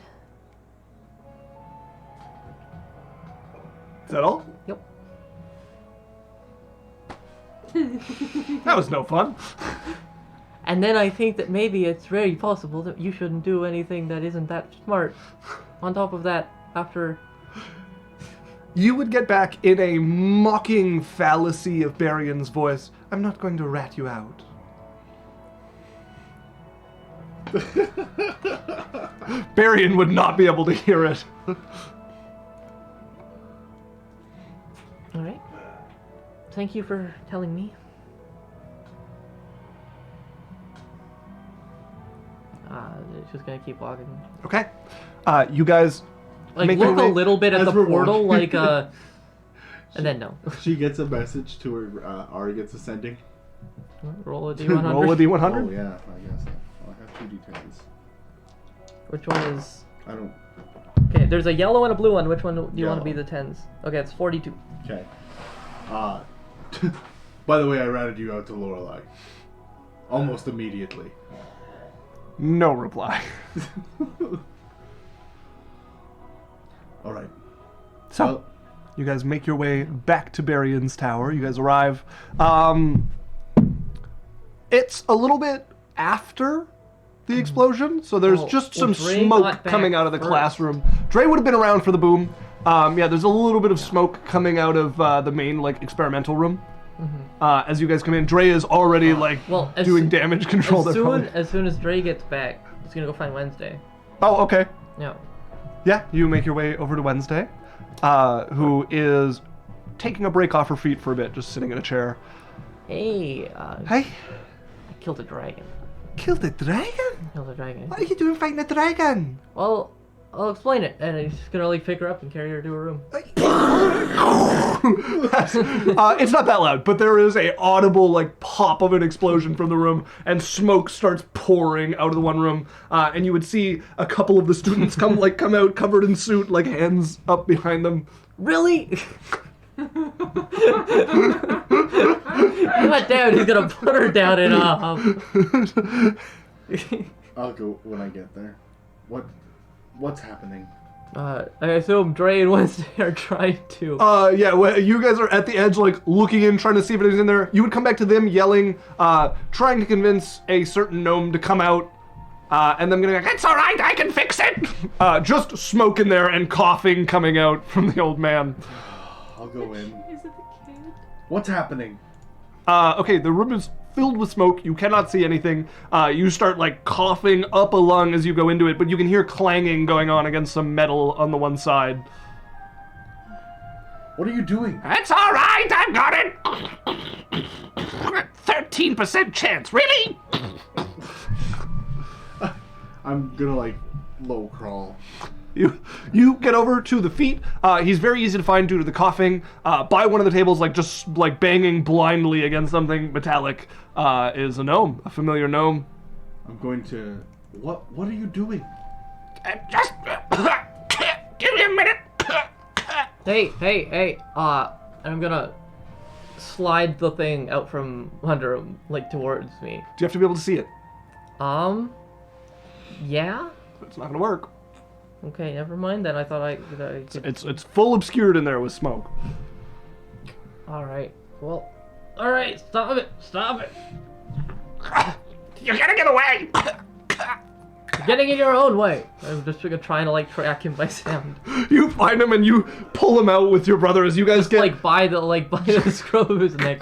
Is that all? Yep. That was no fun. And then I think that maybe it's very possible that you shouldn't do anything that isn't that smart. On top of that, after... You would get back in a mocking fallacy of Berrian's voice. I'm not going to rat you out. Berrian would not be able to hear it. Alright. Thank you for telling me. Just gonna keep walking. Okay. You guys Like, make your look a way- little bit at as the we're portal, walking. like, and then no. She gets a message to her. Ari gets a sending. Roll a D100. roll a D100. Oh yeah, I guess. Well, I have 2 D10s. Which one is... I don't. Okay, there's a yellow and a blue one. Which one do you want to be Yellow. the 10s? Okay, it's 42. Okay. By the way, I ratted you out to Lorelei. Almost immediately. No reply. All right. So, Well, you guys make your way back to Berrian's tower. You guys arrive. It's a little bit after the explosion, so there's Oh, just well, some Drae smoke got back coming out of the first. classroom. Drae would have been around for the boom. Yeah, there's a little bit of smoke coming out of the main experimental room. As you guys come in, Drae is already Well, as doing soo- damage control. As They're probably- soon as Drae gets back, he's gonna go find Wednesday. Oh, okay. Yeah. Yeah, you make your way over to Wednesday, who is taking a break off her feet for a bit, just sitting in a chair. Hey, Hey, I killed a dragon. killed a dragon? Killed a dragon. What are you doing fighting a dragon? Well, I'll explain it, and he's just gonna pick her up and carry her to her room. It's not that loud, but there is a audible pop of an explosion from the room, and smoke starts pouring out of the one room. And you would see a couple of the students come out covered in soot, hands up behind them. Really? God damn, he's gonna put her down and I'll go when I get there. What's happening? I assume Drae and Wednesday are trying to. Yeah, well, you guys are at the edge, looking in, trying to see if anything's in there. You would come back to them yelling, trying to convince a certain gnome to come out, and them going, it's all right, I can fix it. Just smoke in there and coughing coming out from the old man. I'll go in. Is it the kid? What's happening? Okay, the room is filled with smoke. You cannot see anything. You start like coughing up a lung as you go into it, but you can hear clanging going on against some metal on the one side. What are you doing? That's all right. I've got it. 13% chance. Really? I'm gonna like low crawl. You get over to the feet. He's very easy to find due to the coughing. By one of the tables, like just like banging blindly against something metallic, is a gnome, a familiar gnome. I'm going to. What are you doing? Just give me a minute. Hey, I'm gonna slide the thing out from under him, like towards me. Do you have to be able to see it? Yeah? It's not gonna work. Okay, never mind then. I thought I could... It's full obscured in there with smoke. Alright, well... Alright, stop it! You're gonna get away! You're getting in your own way! I'm just trying to, like, track him by sound. You find him and you pull him out with your brother as you guys get... Like, by the scruff of his neck.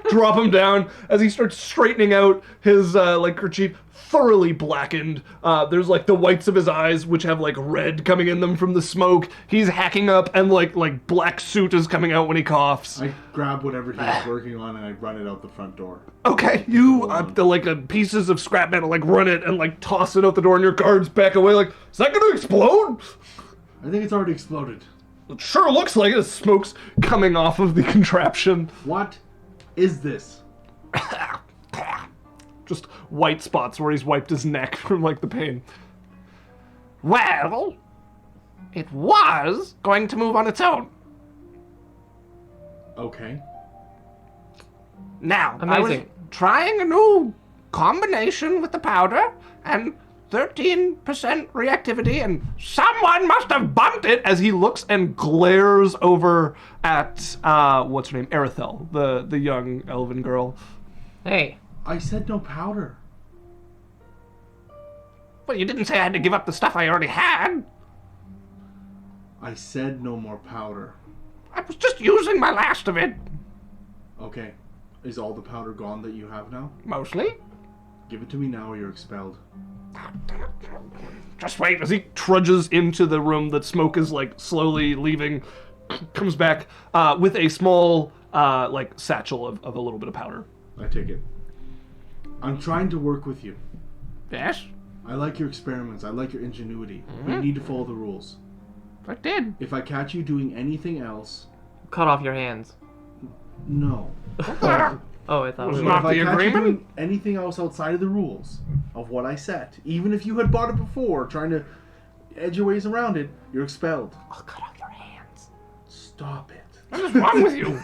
Drop him down as he starts straightening out his, like, kerchief. Thoroughly blackened. There's like the whites of his eyes, which have like red coming in them from the smoke. He's hacking up, and like black soot is coming out when he coughs. I grab whatever he's working on and I run it out the front door. Okay, you the pieces of scrap metal like run it and like toss it out the door, and your guards back away. Like, is that gonna explode? I think it's already exploded. It sure looks like it. Smoke's coming off of the contraption. What is this? Just white spots where he's wiped his neck from like the pain. Well, it was going to move on its own. Okay. Now, Amazing. I was trying a new combination with the powder and 13% reactivity, and someone must have bumped it as he looks and glares over at, what's her name? Arethel, the young elven girl. Hey. I said no powder. Well, you didn't say I had to give up the stuff I already had. I said no more powder. I was just using my last of it. Okay. Is all the powder gone that you have now? Mostly. Give it to me now or you're expelled. Just wait as he trudges into the room that smoke is like slowly leaving. Comes back with a small like satchel of a little bit of powder. I take it. I'm trying to work with you. Yes? I like your experiments. I like your ingenuity. Mm-hmm. But you need to follow the rules. I did. If I catch you doing anything else, Cut off your hands. no. Oh, I thought Was we it were... not If I the catch you agreement? doing anything else outside of the rules of what I set, even if you had bought it before, trying to edge your ways around it, you're expelled. I'll cut off your hands. Stop it. What is wrong with you?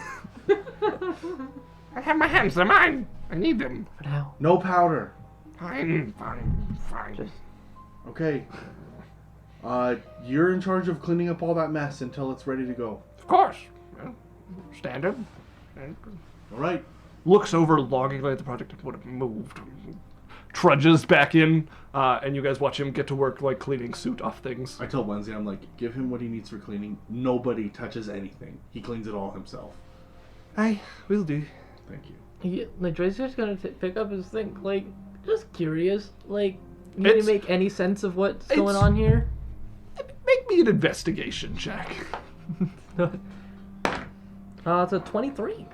I have my hands. They're mine. I need them. For now. No powder. Fine. Just... Okay. You're in charge of cleaning up all that mess until it's ready to go. Of course. Well, standard. All right. Looks over longingly at the project and would have moved. Trudges back in, and you guys watch him get to work like cleaning soot off things. I tell Wednesday, I'm like, give him what he needs for cleaning. Nobody touches anything. He cleans it all himself. I will do. Thank you. Like, Drae's just gonna pick up his thing, like, just curious, like, you didn't It's- make any sense of what's it's- going on here? Make me an investigation check. It's a 23.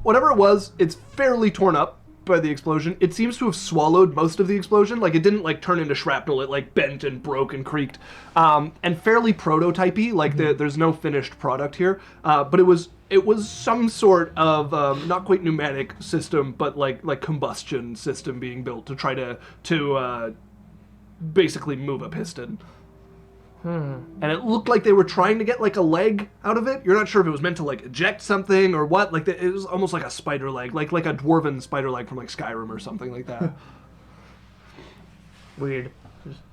Whatever it was, it's fairly torn up by the explosion. It seems to have swallowed most of the explosion. Like, it didn't, like, turn into shrapnel. It, like, bent and broke and creaked. And fairly prototypey. Like, there's no finished product here. But it was some sort of, not quite pneumatic system, but, like combustion system being built to try to basically move a piston. And it looked like they were trying to get like a leg out of it. You're not sure if it was meant to like eject something or what. Like it was almost like a spider leg, like a dwarven spider leg from like Skyrim or something like that. Weird.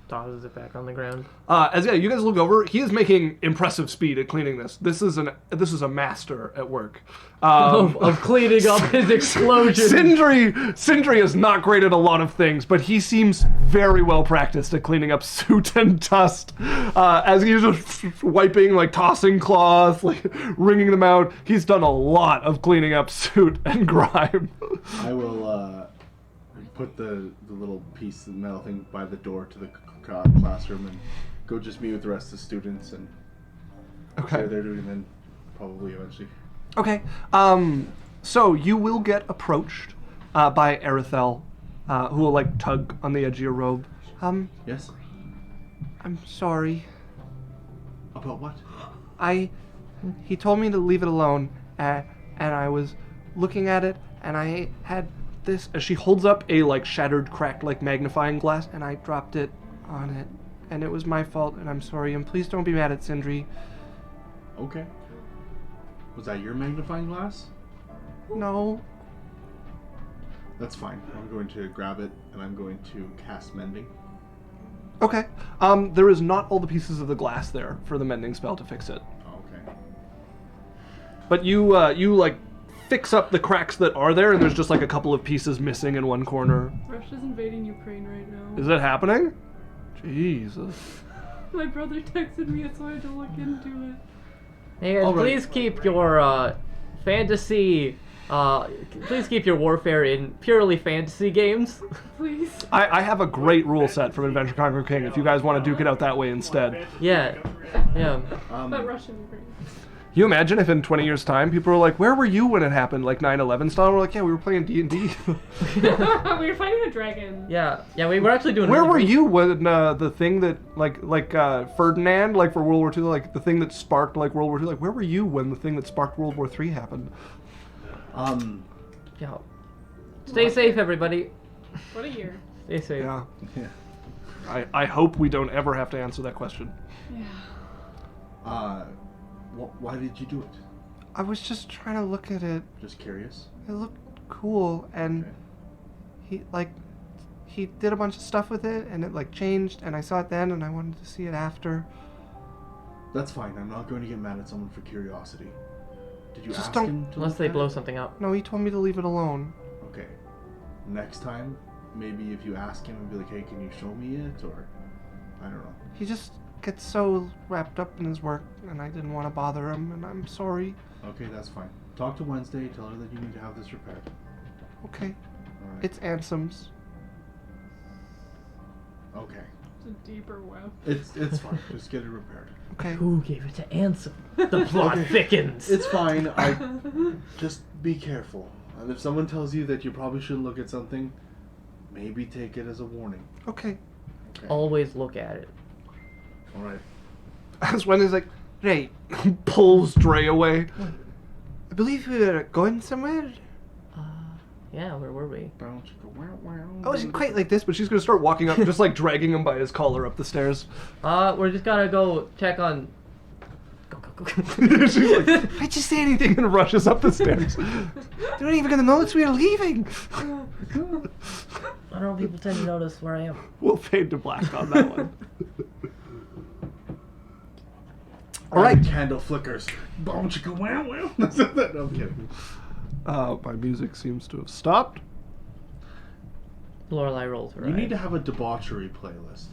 tosses it back on the ground. You guys look over, he is making impressive speed at cleaning this. This is a master at work. Of cleaning up his explosion. Sindri is not great at a lot of things, but he seems very well practiced at cleaning up soot and dust. As he's just wiping, like tossing cloth, like wringing them out. He's done a lot of cleaning up soot and grime. I will put the little piece of metal thing by the door to the classroom and go just meet with the rest of the students and Okay. they're doing then probably eventually. Okay. So you will get approached by Erithel, who will like tug on the edge of your robe. Yes? I'm sorry. About what? He told me to leave it alone, and I was looking at it, and I had this. She holds up a like shattered, cracked like magnifying glass, and I dropped it on it, and it was my fault, and I'm sorry. And please don't be mad at Sindri. Okay. Was that your magnifying glass? No. That's fine. I'm going to grab it and I'm going to cast mending. Okay. There is not all the pieces of the glass there for the mending spell to fix it. Okay. But you like fix up the cracks that are there, and there's just like a couple of pieces missing in one corner. Russia's invading Ukraine right now. Is that happening? Jesus. My brother texted me, so I had to look into it. Hey guys, All right. please keep your fantasy. Please keep your warfare in purely fantasy games. Please. I have a great rule set from Adventure Conquer King if you guys want to duke it out that way instead. Yeah. But Russian Ukraine. Can you imagine if in 20 years' time people were like, where were you when it happened, like 9/11 style? And we're like, yeah, we were playing D&D. We were fighting a dragon. Yeah, we were actually doing. Where really were great- you when the thing that, like Ferdinand, like for World War II, like the thing that sparked like World War II, like where were you when the thing that sparked World War III happened? Yeah. Stay safe, everybody. What a year. Stay safe. Yeah. Yeah. I hope we don't ever have to answer that question. Yeah. Why did you do it? I was just trying to look at it. Just curious? It looked cool, and he did a bunch of stuff with it, and it like changed, and I saw it then, and I wanted to see it after. That's fine. I'm not going to get mad at someone for curiosity. Did you Just ask don't- him to Unless look they at blow it? something up. No, he told me to leave it alone. Okay. Next time, maybe if you ask him and be like, hey, can you show me it? Or, I don't know. He just gets so wrapped up in his work, and I didn't want to bother him, and I'm sorry. Okay, that's fine. Talk to Wednesday. Tell her that you need to have this repaired. Okay. All right. It's Ansem's. Okay. It's a deeper web. It's fine. Just get it repaired. Okay. Who gave it to Ansem? The plot thickens. It's fine. I just be careful. And if someone tells you that you probably shouldn't look at something, maybe take it as a warning. Okay. Okay. Always look at it. All right. As when he's like, Drae, pulls Drae away. I believe we were going somewhere. Yeah, where were we? I wasn't quite like this, but she's gonna start walking up, just like dragging him by his collar up the stairs. We're just gonna go check on. Go. She's like, why'd you say anything? And rushes up the stairs. They're not even gonna notice we are leaving. I don't know, people tend to notice where I am. We'll fade to black on that one. All right. Candle flickers. Boom, chicka, wow, wow. No, I'm kidding. My music seems to have stopped. Lorelai rolls her You eyes. need to have a debauchery playlist.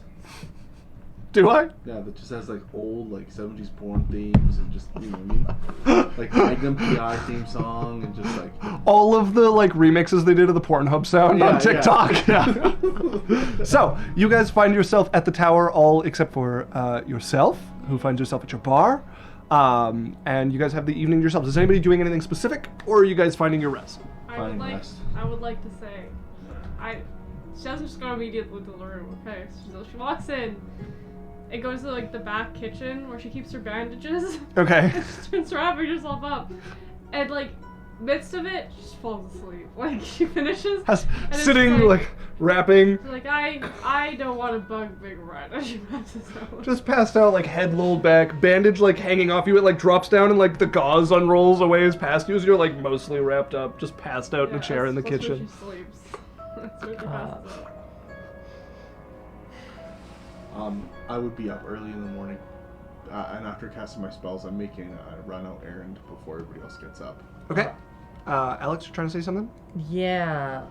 Do I? Yeah, that just has like old like 70s porn themes and just, you know what I mean? Like Magnum PI theme song and just like... All of the like remixes they did of the Pornhub sound Yeah, on TikTok. Yeah. So, you guys find yourself at the tower, all except for yourself, who finds yourself at your bar. And you guys have the evening to yourselves. Is anybody doing anything specific, or are you guys finding your rest? I Fine, would like to say, she doesn't just go immediately to the room, okay? So she walks in, and goes to like the back kitchen where she keeps her bandages. Okay. She's been wrapping herself up, and like midst of it, she just falls asleep. Like she finishes, and it's Sitting, like, wrapping, like I don't want to bug Big Red as she passes out. just passed out, like, head lolled back, bandage, like, hanging off you. It, like, drops down and, like, the gauze unrolls away as past you as you're, like, mostly wrapped up, just passed out in a chair in the that's kitchen. Where she sleeps. That's where she passes out. I would be up early in the morning. And after casting my spells, I'm making a run-out errand before everybody else gets up. Okay. Alex, you're trying to say something? Yeah.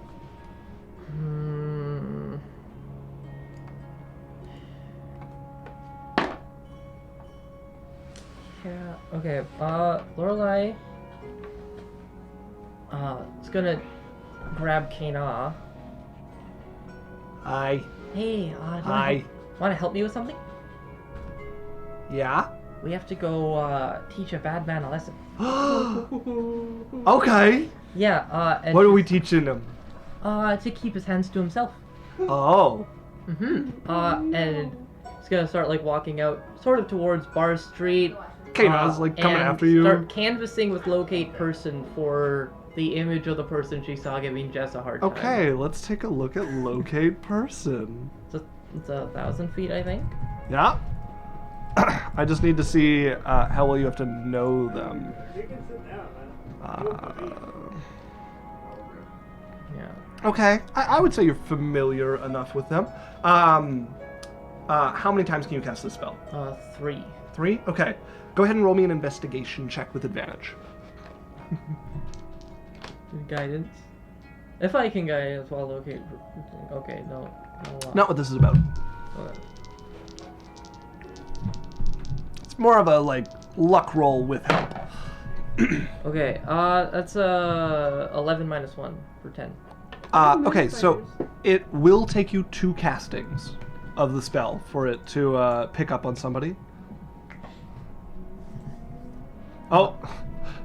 Yeah. Okay. Lorelei. Is gonna grab Kana. Hi. Hey. Hi. Want to help me with something? Yeah? We have to go teach a bad man a lesson. Okay. Yeah. And What are we teaching him? to keep his hands to himself. Oh. And he's gonna start like walking out, sort of towards Bar Street. Kana's like coming and after you. Start canvassing with locate person for the image of the person she saw giving Jess a hard time. Okay, let's take a look at locate person. It's 1,000 feet, I think. Yeah. I just need to see how well you have to know them. You can sit down, man. Yeah. Okay, I would say you're familiar enough with them. How many times can you cast this spell? 3. 3? Okay. Go ahead and roll me an investigation check with advantage. Guidance. If I can guidance while locate. Okay, no. Not what this is about. Okay. It's more of a like luck roll with help. Okay, that's 11 minus 1 for 10. Okay, so it will take you 2 castings of the spell for it to pick up on somebody. Oh,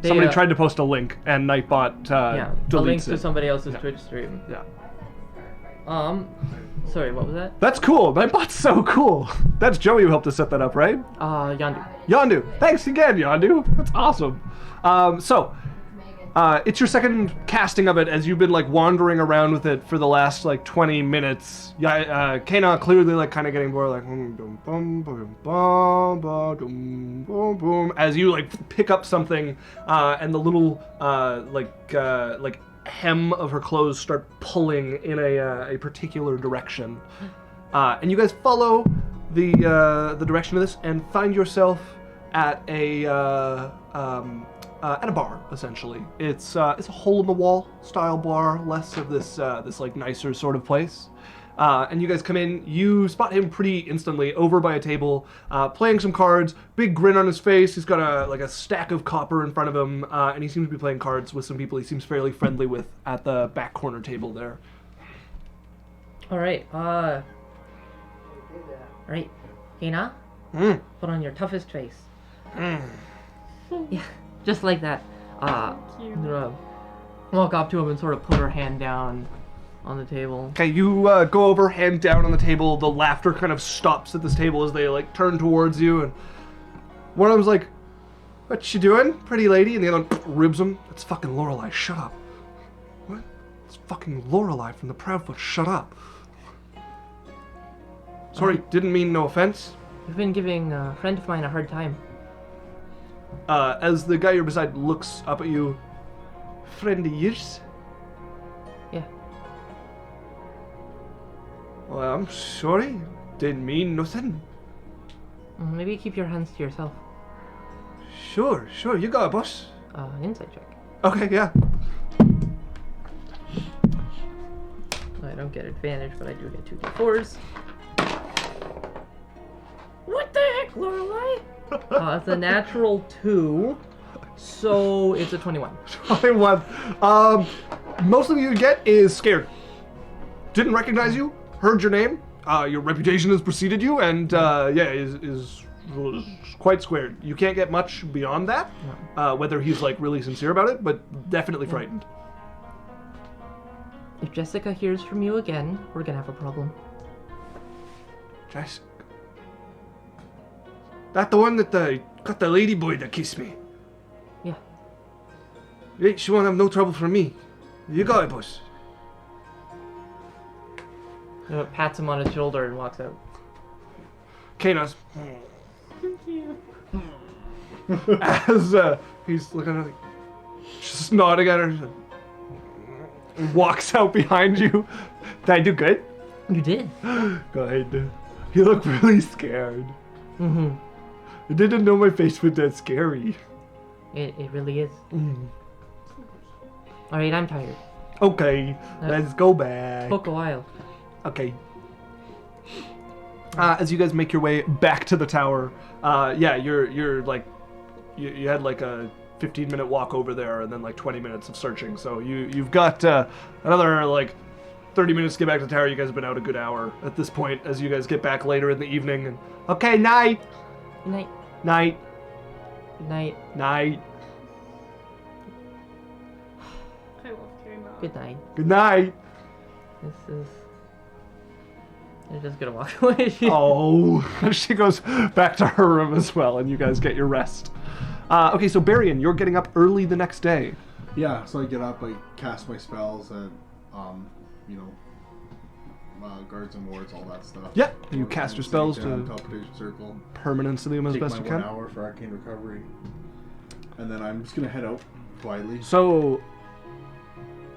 somebody tried to post a link and Nightbot Yeah, a deletes link to it. somebody else's Twitch stream. Yeah. Sorry, what was that? That's cool. Nightbot's so cool. That's Joey who helped us set that up, right? Yandu. Yondu. Thanks again, Yondu. That's awesome. It's your second casting of it as you've been like wandering around with it for the last like 20 minutes. Kana clearly like kind of getting bored, like boom, as you like pick up something, and the little like hem of her clothes start pulling in a particular direction, and you guys follow the direction of this and find yourself at a bar, essentially. It's a hole in the wall style bar, less of this like nicer sort of place. And you guys come in, you spot him pretty instantly over by a table, playing some cards, big grin on his face. He's got a stack of copper in front of him, and he seems to be playing cards with some people he seems fairly friendly with at the back corner table there. Alright, Right, Kana? Put on your toughest face. Yeah, just like that. Cute. I'm gonna walk up to him and sort of put her hand down on the table. Okay, you go over, hand down on the table. The laughter kind of stops at this table as they like turn towards you, and one of them's like, "What you doing, pretty lady?" And the other one ribs him. "It's fucking Lorelei. Shut up." "What? It's fucking Lorelei from the Proudfoot. Shut up." "Sorry, didn't mean no offense." I've been giving a friend of mine a hard time. As the guy you're beside looks up at you, "Friend of yours?" Yeah. "Well, I'm sorry. Didn't mean nothing." Maybe keep your hands to yourself. Sure, you got it, boss." An insight check. Okay, yeah. I don't get advantage, but I do get 2d4s. What the heck, Lorelei? It's a natural 2, so it's a 21. 21. Most of you get is scared. Didn't recognize you, heard your name, your reputation has preceded you, and is quite squared. You can't get much beyond that, whether he's like really sincere about it, but definitely frightened. If Jessica hears from you again, we're gonna have a problem. Jessica. That the one that got the lady boy that kissed me? Yeah. Yeah, she won't have no trouble from me. You got it, boss. Pats him on his shoulder and walks out. Kana's. Cute. As he's looking at her, just nodding at her, and walks out behind you. Did I do good? You did. Good. You look really scared. Mm-hmm. I didn't know my face was that scary. It really is. Alright, I'm tired. Okay, let's go back. Took a while. Okay. As you guys make your way back to the tower, yeah, you're like, you had like a 15-minute walk over there and then like 20 minutes of searching. So you've got another like 30 minutes to get back to the tower. You guys have been out a good hour at this point as you guys get back later in the evening. And okay, night. Good night. Night. Good night. Night. I love hearing that. Good night. Good night. This is... I'm just gonna walk away. Oh, she goes back to her room as well, and you guys get your rest. Okay, so Berrian, you're getting up early the next day. Yeah, so I get up, I cast my spells, and guards and wards, all that stuff. Yeah, you cast your spells to teleportation circle. Permanence them as Take best my you can. 1 hour for arcane recovery, and then I'm just gonna head out quietly. So,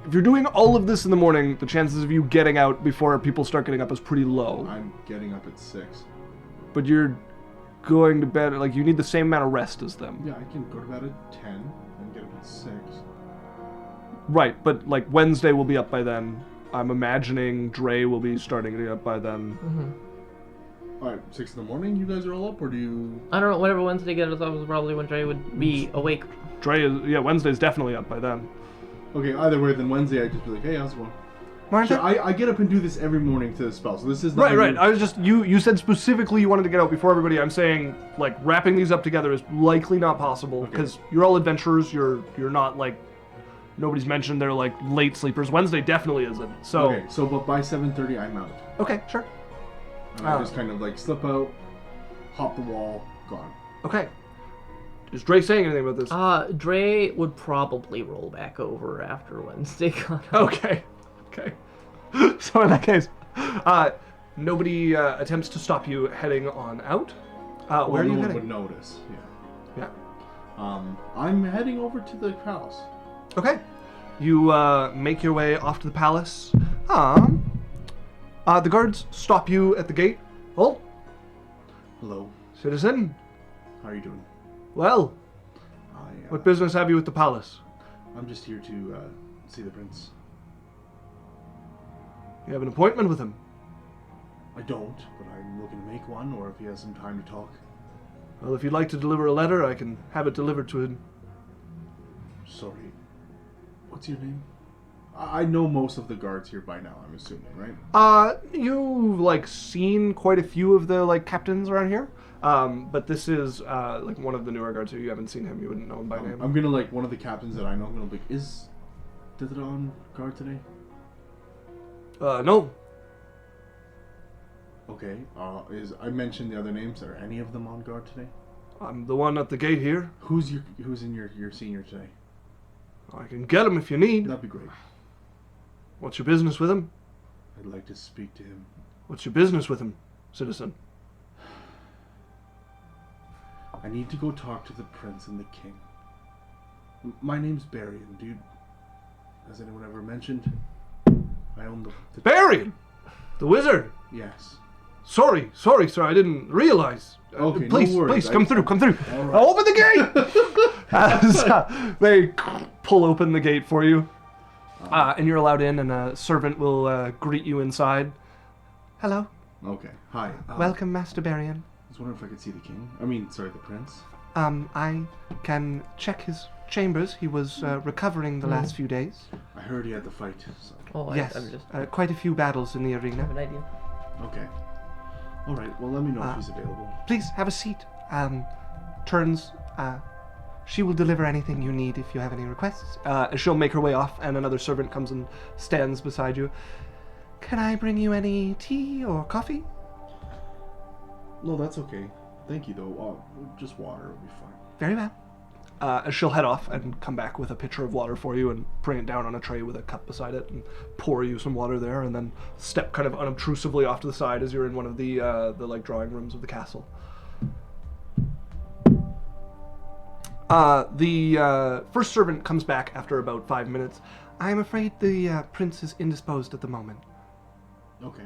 if you're doing all of this in the morning, the chances of you getting out before people start getting up is pretty low. I'm getting up at 6. But you're going to bed, like, you need the same amount of rest as them. Yeah, I can go to bed at 10 and get up at 6. Right, but, like, Wednesday will be up by then. I'm imagining Drae will be starting to get up by then. Mm-hmm. Alright, 6 in the morning, you guys are all up, or do you... I don't know, whenever Wednesday gets up was probably when Drae would be awake. Drae is, yeah, Wednesday's definitely up by then. Okay, either way, then Wednesday I'd just be like, hey, how's it going? Sure, I get up and do this every morning to the spell, so this is not... Right. I was just, you said specifically you wanted to get out before everybody. I'm saying, like, wrapping these up together is likely not possible, because you're all adventurers, you're not, like, nobody's mentioned they're, like, late sleepers. Wednesday definitely isn't, so... Okay, so, but by 7:30, I'm out. Okay, sure. And I just kind of, like, slip out, hop the wall, gone. Okay. Is Drae saying anything about this? Drae would probably roll back over after Wednesday got up. Okay. So in that case, nobody attempts to stop you heading on out. Where are you no one heading? would notice, yeah. Yeah. I'm heading over to the palace. Okay. You make your way off to the palace. The guards stop you at the gate. Oh, Hello, citizen. how are you doing? Well, what business have you at the palace? I'm just here to see the prince. You have an appointment with him. I don't, but I'm looking to make one, or if he has some time to talk. Well, if you'd like to deliver a letter, I can have it delivered to him. Sorry. What's your name? I know most of the guards here by now, I'm assuming, right? You've, like, seen quite a few of the, like, captains around here. But this is, like, one of the newer guards who you haven't seen him. You wouldn't know him by name. I'm gonna, like, one of the captains that I know, I'm gonna be like, is Tethel on guard today? No. Okay, I mentioned the other names. Are any of them on guard today? I'm the one at the gate here. Who's in your senior today? I can get him if you need. That'd be great. What's your business with him? I'd like to speak to him. What's your business with him, citizen? I need to go talk to the prince and the king. My name's Berrian, dude. Has anyone ever mentioned? I own the Berrian! The wizard! Yes. Sorry, sir, I didn't realize. Okay, please, no worries. come through. All right. Open the gate! As they pull open the gate for you. And you're allowed in, and a servant will greet you inside. Hello. Okay. Hi. Welcome, Master Berrian. I was wondering if I could see the king. The prince. I can check his chambers. He was recovering the last few days. I heard he had the fight. So. Oh, Yes, I'm just quite a few battles in the have arena. an idea. Okay. All right. Well, let me know if he's available. Please, have a seat. Turns, she will deliver anything you need if you have any requests. She'll make her way off, and another servant comes and stands beside you. Can I bring you any tea or coffee? No, that's okay. Thank you, though. Just water will be fine. Very well. She'll head off and come back with a pitcher of water for you and bring it down on a tray with a cup beside it and pour you some water there, and then step kind of unobtrusively off to the side as you're in one of the like drawing rooms of the castle. The first servant comes back after about 5 minutes. I'm afraid the prince is indisposed at the moment. Okay.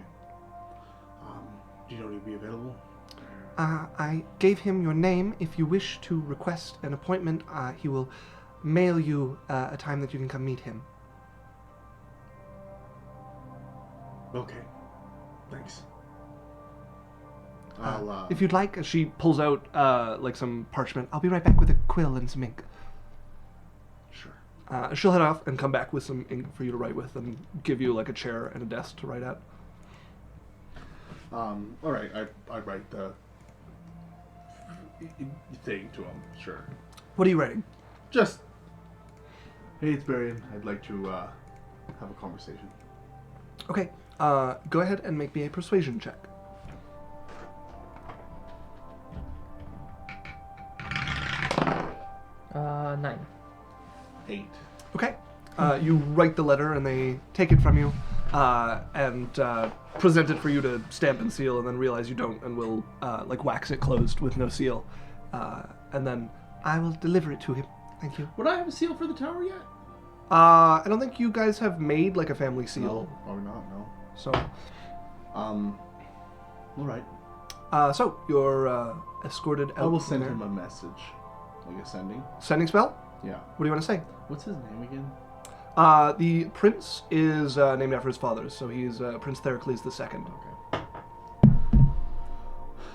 Do you know he'll be available? I gave him your name. If you wish to request an appointment, he will mail you a time that you can come meet him. Okay. Thanks. I'll, If you'd like, she pulls out like some parchment. I'll be right back with a quill and some ink. Sure. She'll head off and come back with some ink for you to write with and give you like a chair and a desk to write at. Alright, I write the thing to him, sure. What are you writing? Just, hey, it's Berrian. I'd like to have a conversation. Okay, go ahead and make me a persuasion check. Uh, 9. 8. Okay. You write the letter and they take it from you and present it for you to stamp and seal, and then realize you don't and will like wax it closed with no seal. And then I will deliver it to him. Thank you. Would I have a seal for the tower yet? I don't think you guys have made like a family seal. No, probably not, no. So, Alright. So you're escorted out. I will from send there. him a message. Like a sending? Sending spell? Yeah. What do you want to say? What's his name again? The prince is named after his father, so he's Prince Theracles II.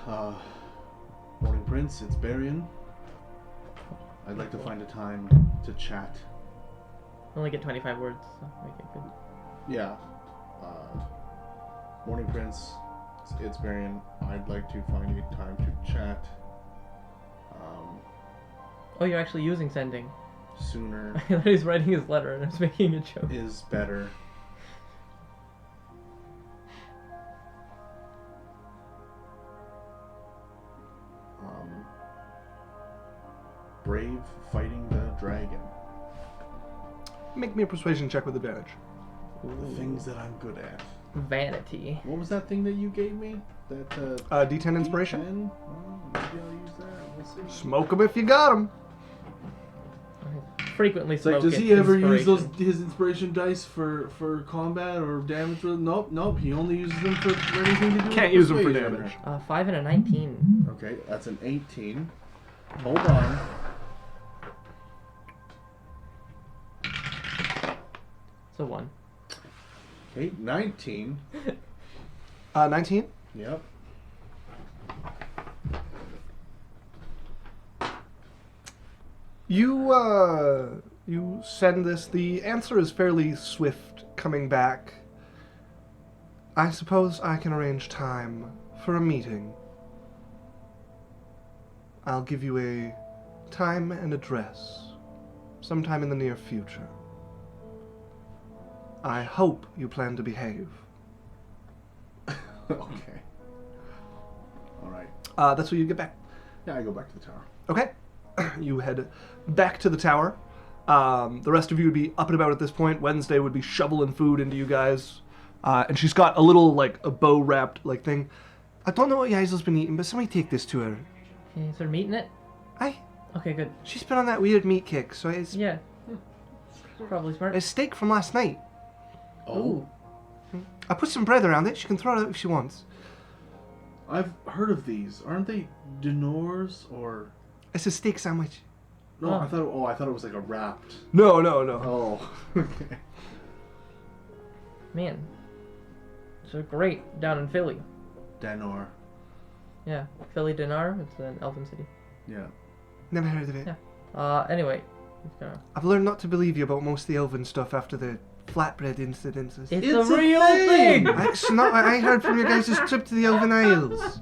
Okay. Morning, Prince. It's Berrian. I'd like to find a time to chat. Only get 25 words, so make it good. Yeah. Morning, Prince. It's Berrian. I'd like to find a time to chat. Oh, you're actually using sending. Sooner I thought he was writing his letter and I was making a joke. is better. Brave fighting the dragon. Make me a persuasion check with advantage. The things that I'm good at. Vanity. What was that thing that you gave me? That D10 inspiration. D10? Oh, maybe I'll use that. We'll see. Smoke 'em if you got 'em. I frequently It's like, smoke does he ever use inspiration. his inspiration dice for combat or damage? Nope. He only uses them for anything to do. Can't with use them for persuasion. damage. 5 and a 19. Okay, that's an 18. Hold on. So 1. Okay, 19. 19? Yep. You send this. The answer is fairly swift coming back. I suppose I can arrange time for a meeting. I'll give you a time and address sometime in the near future. I hope you plan to behave. Okay. Alright. That's what you get back. Yeah, I go back to the tower. Okay. You head back to the tower. The rest of you would be up and about at this point. Wednesday would be shoveling food into you guys. And she's got a little, like, a bow-wrapped, like, thing. I don't know what Yaikzal's been eating, but somebody take this to her. Okay, is there meat in it? Okay, good. She's been on that weird meat kick, so it's Yeah. Probably smart. it's steak from last night. Ooh. I put some bread around it. She can throw it out if she wants. I've heard of these. Aren't they Denors or... It's a steak sandwich. No, Oh. I thought it was like a wrapped. No. Oh. Okay. Man. So great down in Philly. Denor. Yeah. Philly Dinar. It's an elven city. Yeah. Never heard of it. Yeah. Anyway. Just gonna... I've learned not to believe you about most of the elven stuff after the flatbread incidences. It's It's a a real thing! thing! It's not what I heard from your guys' trip to the Elven Isles.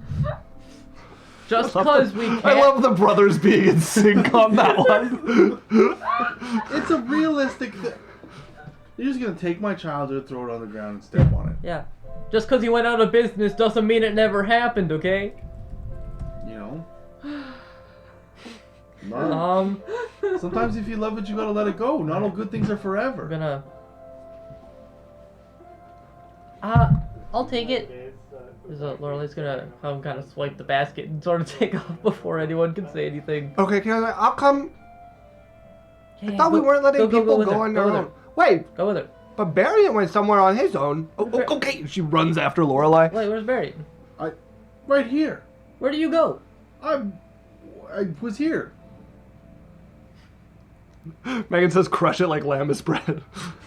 Just because we can't... I love the brothers being in sync on that one. It's a realistic thing. You're just gonna take my childhood, throw it on the ground, and step on it. Yeah. Just because you went out of business doesn't mean it never happened, okay? You know? No. Sometimes if you love it, you gotta let it go. Not all good things are I'm forever. gonna... I'll take it. Lorelei's gonna kind of swipe the basket and sort of take off before anyone can say anything. Okay, I'll come. Yeah, I thought we weren't letting people with go her, on go their with own. her. Wait, Go with her. but Berrian went somewhere on his own. Oh, Ber- okay, she runs after Lorelei. Wait, where's Barry? Right here. Where do you go? I was here. Megan says, "Crush it like lamb is bread."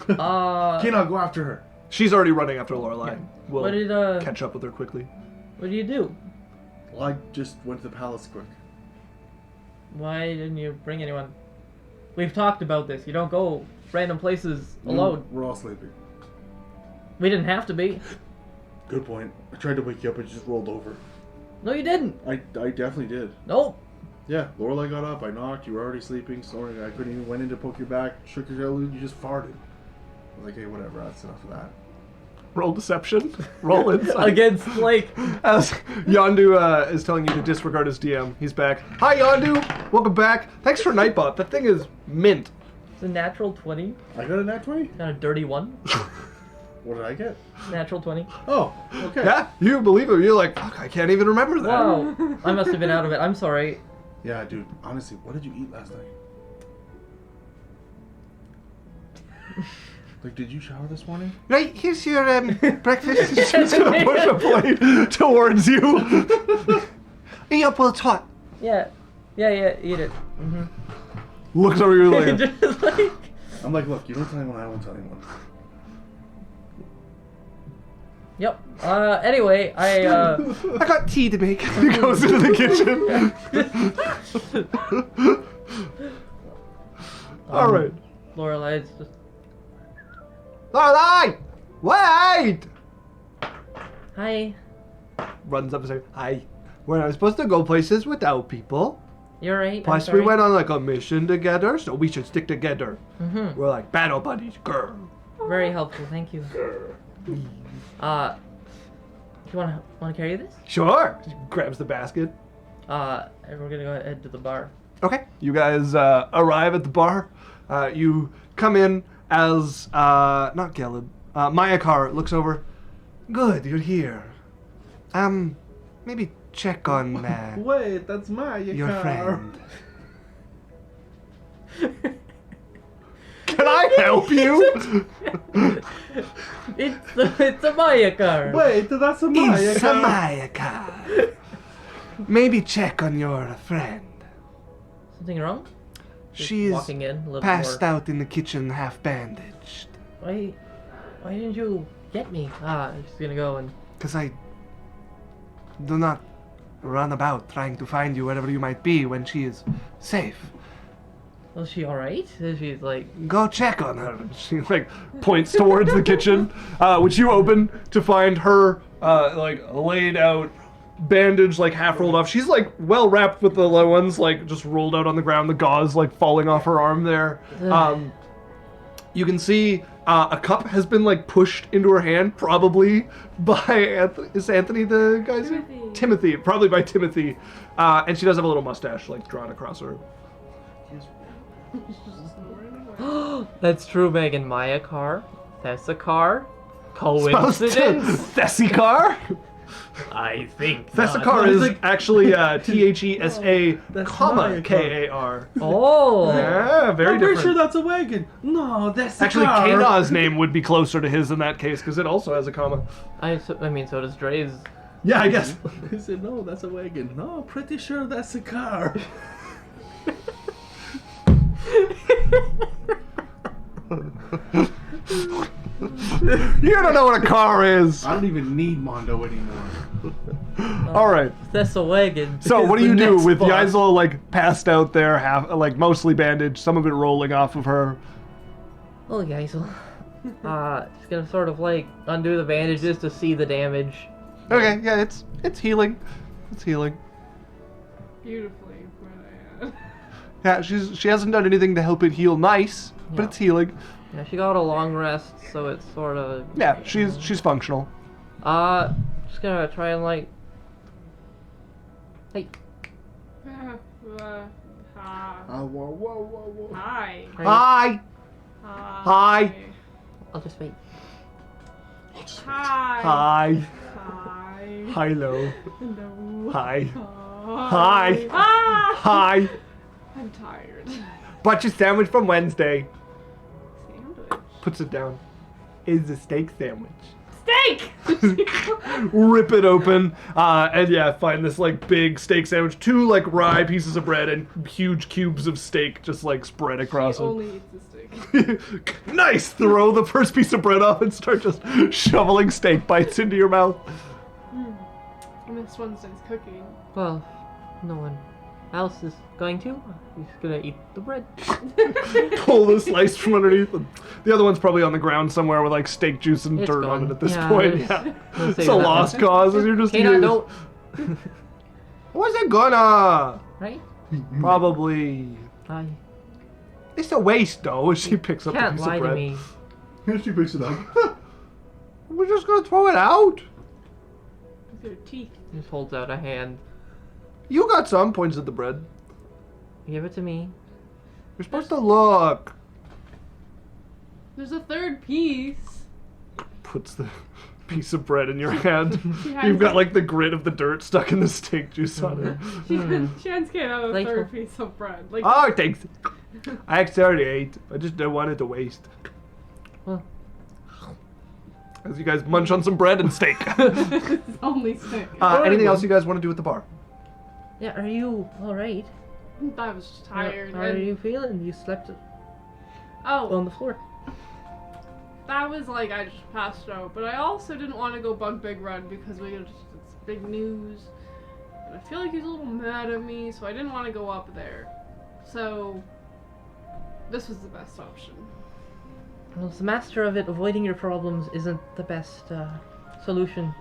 Kina, go after her. She's already running after Lorelai. We'll What did catch up with her quickly. What do you do? Well, I just went to the palace quick. Why didn't you bring anyone? We've talked about this. You don't go random places alone. We're all sleeping. We didn't have to be. Good point. I tried to wake you up, but you just rolled over. No, you didn't. I definitely did. Nope. Yeah, Lorelai got up, I knocked, you were already sleeping, snoring, I couldn't even went in to poke your back, shook your tail, you just farted. I was like, hey, whatever, that's enough of that. Roll deception. Roll insight. Against, like... As Yondu is telling you to disregard his DM. He's back. Hi, Yondu. Welcome back. Thanks for Nightbot. That thing is mint. It's a natural 20. I got a nat 20? Got a dirty 1. What did I get? Natural 20. Oh, okay. Yeah, you believe it. You're like, fuck, I can't even remember that. Wow. I must have been out of it. I'm sorry. Yeah, dude, honestly, what did you eat last night? Like, did you shower this morning? Right, here's your breakfast. She's gonna push a plate towards you. Eat up while it's hot. Yeah. Yeah, eat it. Mm-hmm. Looks over you like, Just like... I'm like, look, you don't tell anyone, I won't tell anyone. Yep. Anyway, I I got tea to make. He goes into the kitchen. All right. Lorelai's just... Lorelai! Wait! Hi. Runs up and says, hi. We're not supposed to go places without people. You're right. Plus, we went on like a mission together, so we should stick together. Mm-hmm. We're like battle buddies, girl. Very helpful, thank you. Do you wanna carry this? Sure. She grabs the basket. And we're gonna go head to the bar. Okay. You guys arrive at the bar. You come in as not Gelib. Mayakar looks over. Good, you're here. Maybe check on Wait, that's my your car. friend. Can I help you? It's a Maya car. Wait, that's a Maya It's a car. Mayakar. Maybe check on your friend. Something wrong? Just She's walking in a little passed more. out in the kitchen, half bandaged. Why didn't you get me? I'm just gonna go and... Because I do not run about trying to find you wherever you might be when she is safe. Was she alright? She's like... Go check on her. She like points towards the kitchen, which you open to find her like laid out, bandaged, like half rolled off. She's like well wrapped with the low ones like just rolled out on the ground, the gauze like falling off her arm there. You can see a cup has been like pushed into her hand, probably by is Anthony the guy's name? Timothy, probably by Timothy. And she does have a little mustache like drawn across her. That's true, Megan. Maya car. That's a car. Coincidence? Thessikar? I think Thessikar is actually Thesa, That's comma Maya Kar. Oh! Yeah, very I'm pretty different. sure that's a wagon. No, that's a Actually, car. Kana's name would be closer to his in that case because it also has a comma. I mean, so does Drae's. Yeah, I guess. I said, no, that's a wagon. No, pretty sure that's a car. You don't know what a car is. I don't even need Mondo anymore. All right. That's a wagon. So is what do the you do next with boss. Yaikzal like passed out there, half like mostly bandaged, some of it rolling off of her? Oh, Yaikzal. Just gonna sort of like undo the bandages to see the damage. Okay, yeah, it's healing. It's healing. Beautifully put out. Yeah, she hasn't done anything to help it heal nice, but No. it's healing. Yeah, she got a long rest, so it's sort of... Yeah, she's functional. Just gonna try and like... Hey. Whoa, whoa, whoa, whoa. Hi. Hi. Hi. I'll just wait. Hi. Hi. Hi. Hello. Hello. Hi. Hi. Ah! Hi. I'm tired. Bought your sandwich from Wednesday. Sandwich. Puts it down. Is a steak sandwich. Steak! steak! Rip it open, and yeah, find this like big steak sandwich, 2 like rye pieces of bread, and huge cubes of steak just like spread across She it. only eats the steak. Nice! Throw the first piece of bread off and start just shoveling steak bites into your mouth. I missed Wednesday's cooking. Well, no one else is going to. He's gonna eat the bread. Pull the slice from underneath. The other one's probably on the ground somewhere with like steak juice and It's dirt on gone. it at this Yeah, point. it's- Yeah. we'll It's save a that lost one. cause, and you're just Okay, no, don't. What's it gonna? Right? Probably. I It's a waste though. She picks up a can't piece lie of to bread. me. Here she picks it up. We're just gonna throw it out. With your teeth. He just holds out a hand. You got some, points at the bread. Give it to me. You're supposed to look. There's a third piece. Puts the piece of bread in your hand. She You've got like the grit of the dirt stuck in the steak juice on it. Chance can't have a Like- third piece of bread. Like, Oh, thanks. I actually already ate. I just didn't want it to waste. Well, As you guys munch on some bread and steak. it's only steak. Anything else you guys want to do at the bar? yeah, are you alright? I was just tired. How are and- you feeling? You slept Oh, on the floor. that was like I just passed out. But I also didn't want to go bug Big Red because it's big news. And I feel like he's a little mad at me, so I didn't want to go up there. So this was the best option. Well, as the master of it, avoiding your problems isn't the best solution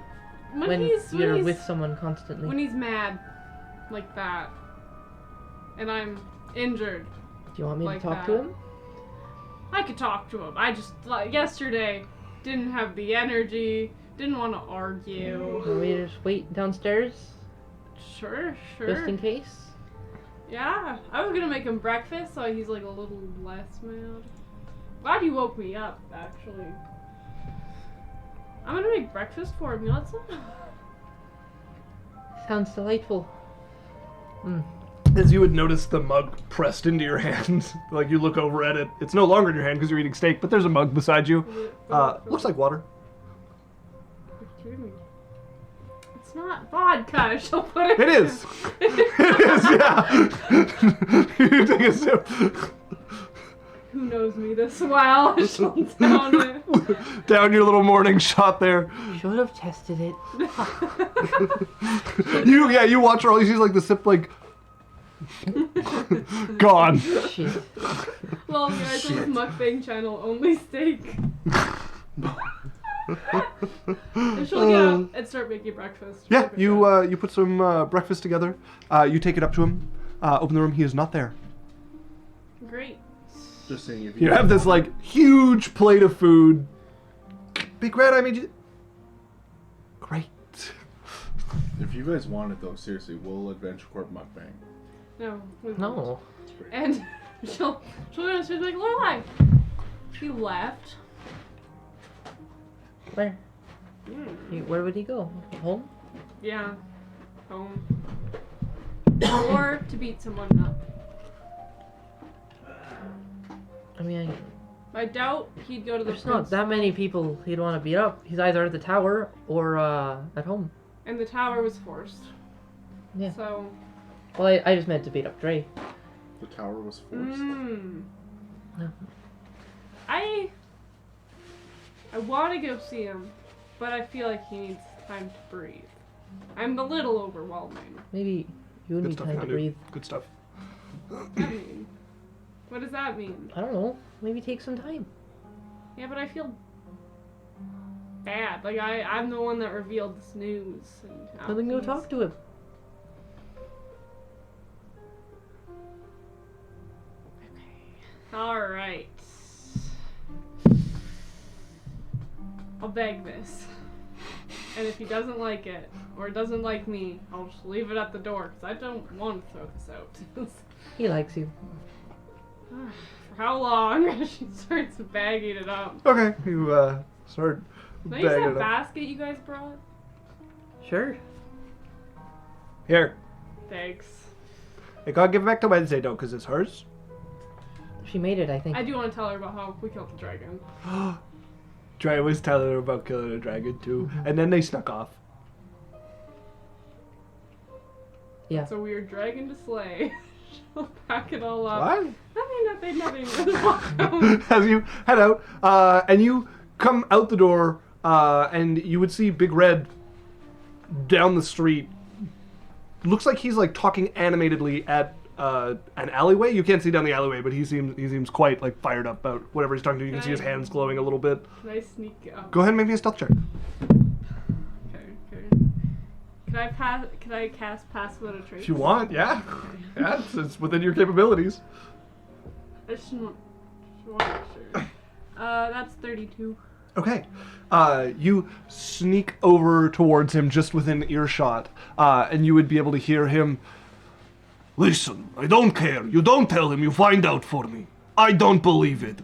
when you're with someone constantly. when he's mad like that, and I'm injured. Do you want me like to talk that. to him? I could talk to him. I just like yesterday didn't have the energy, didn't want to argue. Want me to just wait downstairs Sure. just in case? Yeah, I was gonna make him breakfast so he's like a little less mad. Glad you woke me up, actually. I'm gonna make breakfast for him. You want some? Sounds delightful. As you would notice the mug pressed into your hand. Like you look over at it. It's no longer in your hand because you're eating steak, but there's a mug beside you. Looks like water. It's not vodka. She'll put it. It is. It is, yeah. You take a sip. Who knows me this well? She'll down it. Down your little morning shot there. Should have tested it. You watch her all you see is like the sip like gone. Shit. Well, guys, on this mukbang channel, only steak. And she'll get up and start making breakfast. Yeah, you put some breakfast together. You take it up to him. Open the room. He is not there. Great. Just saying, if You have this like huge plate of food. Big Red, I made you. Great. if you guys want it though, seriously, we'll Adventure Corp mukbang. No. we won't. No. It's great. And she'll go downstairs and be like, Lorelai, he left. Where? Where would he go? Home? Yeah. Home. Or to beat someone up. I mean, I doubt he'd go to the there's not that many people he'd want to beat up. He's either at the tower or at home. And the tower was forced. Yeah. So. Well, I just meant to beat up Drae. The tower was forced. No. I want to go see him, but I feel like he needs time to breathe. I'm a little overwhelming. Maybe you Good need stuff, time to Condu. breathe. Good stuff. What does that mean? What does that mean? I don't know. Maybe take some time. Yeah, but I feel bad. Like I'm the one that revealed this news. And Well, then go talk to him. All right. I'll beg this. And if he doesn't like it, or doesn't like me, I'll just leave it at the door, because I don't want to throw this out. He likes you. For how long? She starts bagging it up. Okay, you start Can I use bagging that it up. basket you guys brought? Sure. Here. Thanks. I gotta give it back to Wednesday though, because it's hers. She made it, I think. I do want to tell her about how we killed the dragon. Drae was telling her about killing a dragon too, and then they snuck off. Yeah. It's a weird dragon to slay. She'll pack it all up. What? Nothing. Welcome. As you head out, and you come out the door, and you would see Big Red down the street. Looks like he's like talking animatedly at an alleyway. You can't see down the alleyway, but he seems quite like fired up about whatever he's talking to. You can see his hands glowing a little bit. Can I sneak up? Go ahead and make me a stealth check. Okay. Can I cast Pass Without a Trace? If you want, yeah. Yeah, it's within your capabilities. I just want to make sure. That's 32. Okay. You sneak over towards him just within earshot, and you would be able to hear him. Listen, I don't care. You don't tell him. You find out for me. I don't believe it.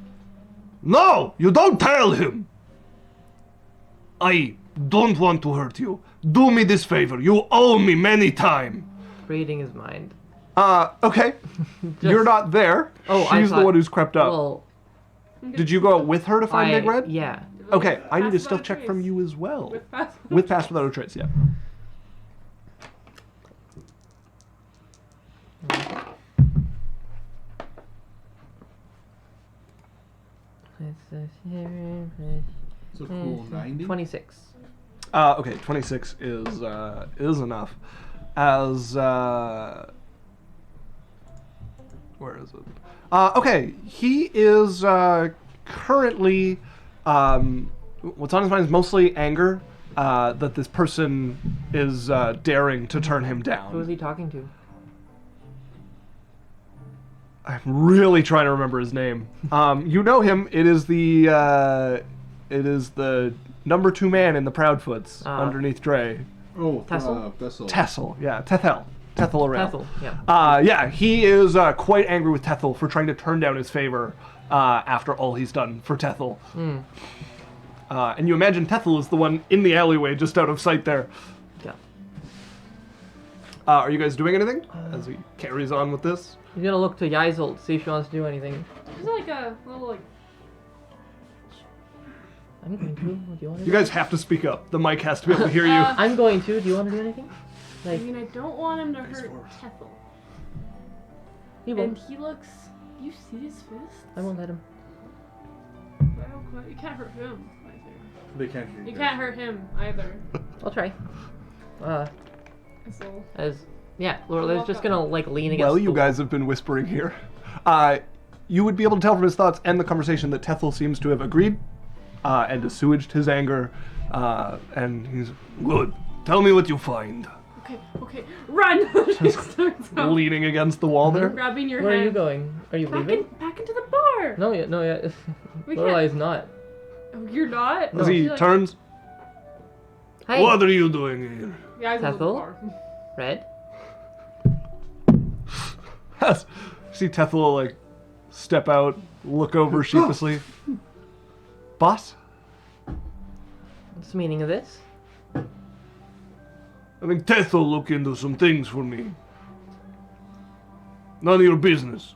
No, you don't tell him. I don't want to hurt you. Do me this favor. You owe me many time. Reading his mind. Okay. You're not there. Oh, I She's the thought- one who's crept up. Well, Did you go out with her to find Big Red? Yeah. Okay, I need a Pass stealth without check trace. from you as well. With Pass With Pass Without a Trace, yeah. It's a cool 90. 26. Okay, 26 is enough. As where is it? Okay, he is currently what's on his mind is mostly anger that this person is daring to turn him down. Who is he talking to? I'm really trying to remember his name. You know him. It is the number 2 man in the Proudfoots underneath Drae. Oh, Tethel? Tethel, yeah, Tethel. Tethel around. Tethel, yeah. Yeah, he is quite angry with Tethel for trying to turn down his favor after all he's done for Tethel. And you imagine Tethel is the one in the alleyway just out of sight there. Yeah. Are you guys doing anything as he carries on with this? He's gonna look to Yaikzal to see if she wants to do anything. There's like a little like. I'm going to. Do you want to? You guys have to speak up. The mic has to be able to hear you. I'm going to. Do you want to do anything? I Like, mean, I don't want him to hurt Tethel. he And won't. he looks. You see his fist? I won't let him. You can't hurt him either. They can't hear you. You can't hurt him either. I'll try. So, Lorelai's just gonna like lean against. Well, the you wall. guys have been whispering here. You would be able to tell from his thoughts and the conversation that Tethel seems to have agreed and assuaged his anger. And he's good. Tell me what you find. okay, run! She starts out Leaning against the wall there. grabbing your Where hand. are you going? Are you leaving? Back into the bar. No, yeah. We Lorelai's not. Oh, you're not. As he She's like, turns, Hi. what are you doing here? Yeah, I was at the Tethel? bar. Red. See Tethel like step out, look over sheepishly. Boss? What's the meaning of this? I think Tethel look into some things for me. None of your business.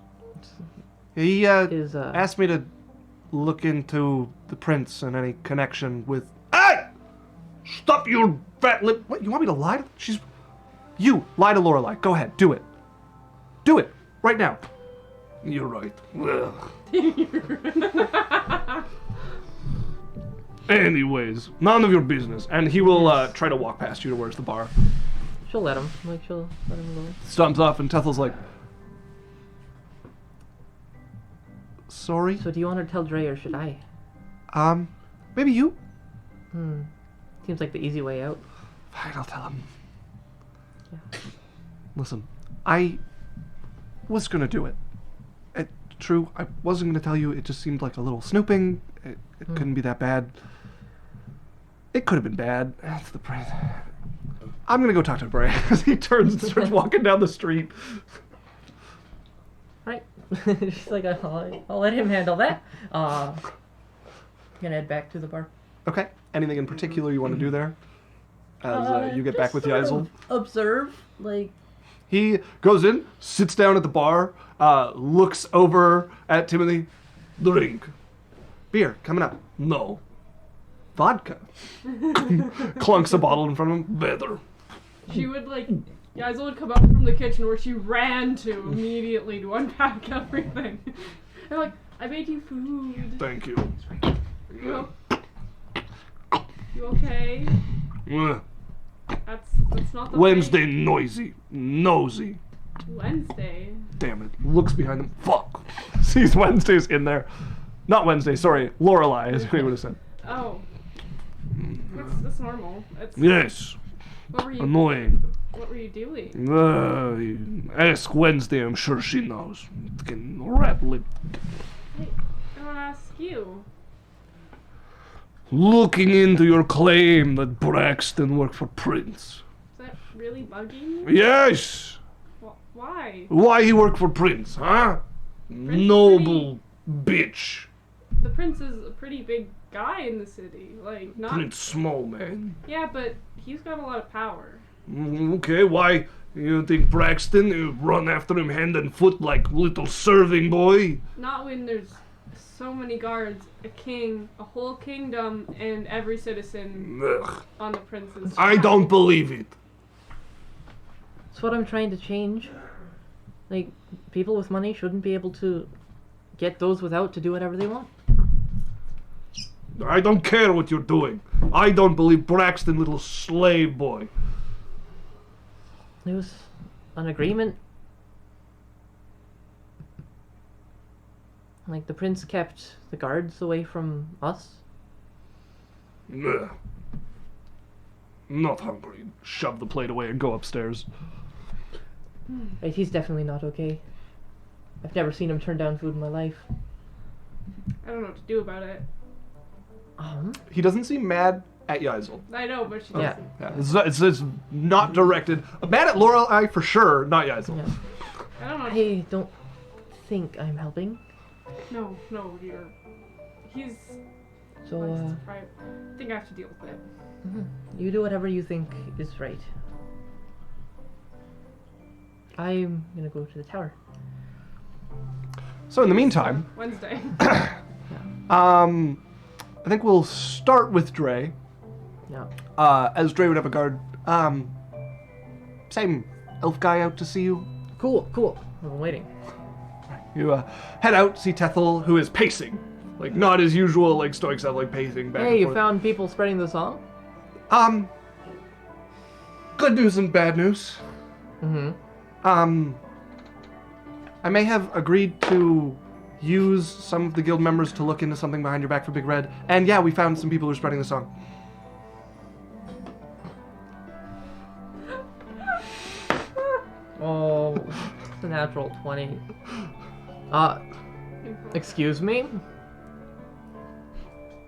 He Is asked me to look into the prince and any connection with. Hey! Stop your fat lip! What? You want me to lie to? You lie to Lorelai. Go ahead, do it. Do it right now. You're right. Ugh. Anyways, none of your business. And he will try to walk past you towards the bar. she'll let him. Like she'll let him go. Stomps off, and Tethel's like, sorry. So do you want her to tell Drae or should I? Maybe you. Seems like the easy way out. Fine, I'll tell him. Yeah. Listen, I was gonna do it. True, I wasn't gonna tell you. It just seemed like a little snooping. It couldn't be that bad. It could have been bad. That's the price. I'm gonna go talk to Brae as he turns and starts walking down the street. Right. She's like, I'll let him handle that. Gonna head back to the bar. Okay. Anything in particular you want to do there? As you get back with just sort Yaikzal? of observe, like. He goes in, sits down at the bar, looks over at Timothy. Drink. Beer, coming up. No. Vodka. Clunks a bottle in front of him. Better. She would like, Yaikzal would come out from the kitchen where she ran to immediately to unpack everything. And like, I made you food. Thank you. You okay? Ugh. That's not the Wednesday noisy. Nosy. Wednesday. Damn it. Looks behind him. Fuck. Sees Wednesday's in there. Not Wednesday, sorry. Lorelei is what he would have said. Oh. That's normal. Yes. What were you Annoying. What were you doing? Ask Wednesday, I'm sure she knows. Fucking rat lip. Hey, I want to ask you. Looking into your claim that Braxton worked for Prince. Is that really bugging you? Yes! Why? Why he worked for Prince, huh? Noble bitch. The prince is a pretty big guy in the city. Like, not... Prince Small Man. Yeah, but he's got a lot of power. Okay, why? You think Braxton, you run after him hand and foot like little serving boy? Not when there's so many guards, a king, a whole kingdom, and every citizen Ugh. on the prince's I side. don't believe it. That's what I'm trying to change. Like, people with money shouldn't be able to get those without to do whatever they want. I don't care what you're doing. I don't believe Braxton, little slave boy. It was an agreement. Like, the prince kept the guards away from us. Ugh. Not hungry. Shove the plate away and go upstairs. Right, he's definitely not okay. I've never seen him turn down food in my life. I don't know what to do about it. He doesn't seem mad at Yaikzal. I know, but she Yeah. doesn't. Yeah, it's not directed. Mad at Lorelei for sure, not Yaikzal. Yeah. I don't know. I don't think I'm helping. No, you're... He's... So, I think I have to deal with it. you do whatever you think is right. I'm gonna go to the tower. So in the meantime, Wednesday. I think we'll start with Drae. Yeah. As Drae would have a guard. Same elf guy out to see you. Cool. I've been waiting. You head out, see Tethel, who is pacing. Like, not his usual, like, stoic self, like, pacing back Hey, and you forth. found people spreading the song? Good news and bad news. I may have agreed to use some of the guild members to look into something behind your back for Big Red. And yeah, we found some people who are spreading the song. Oh, it's a natural 20. Excuse me?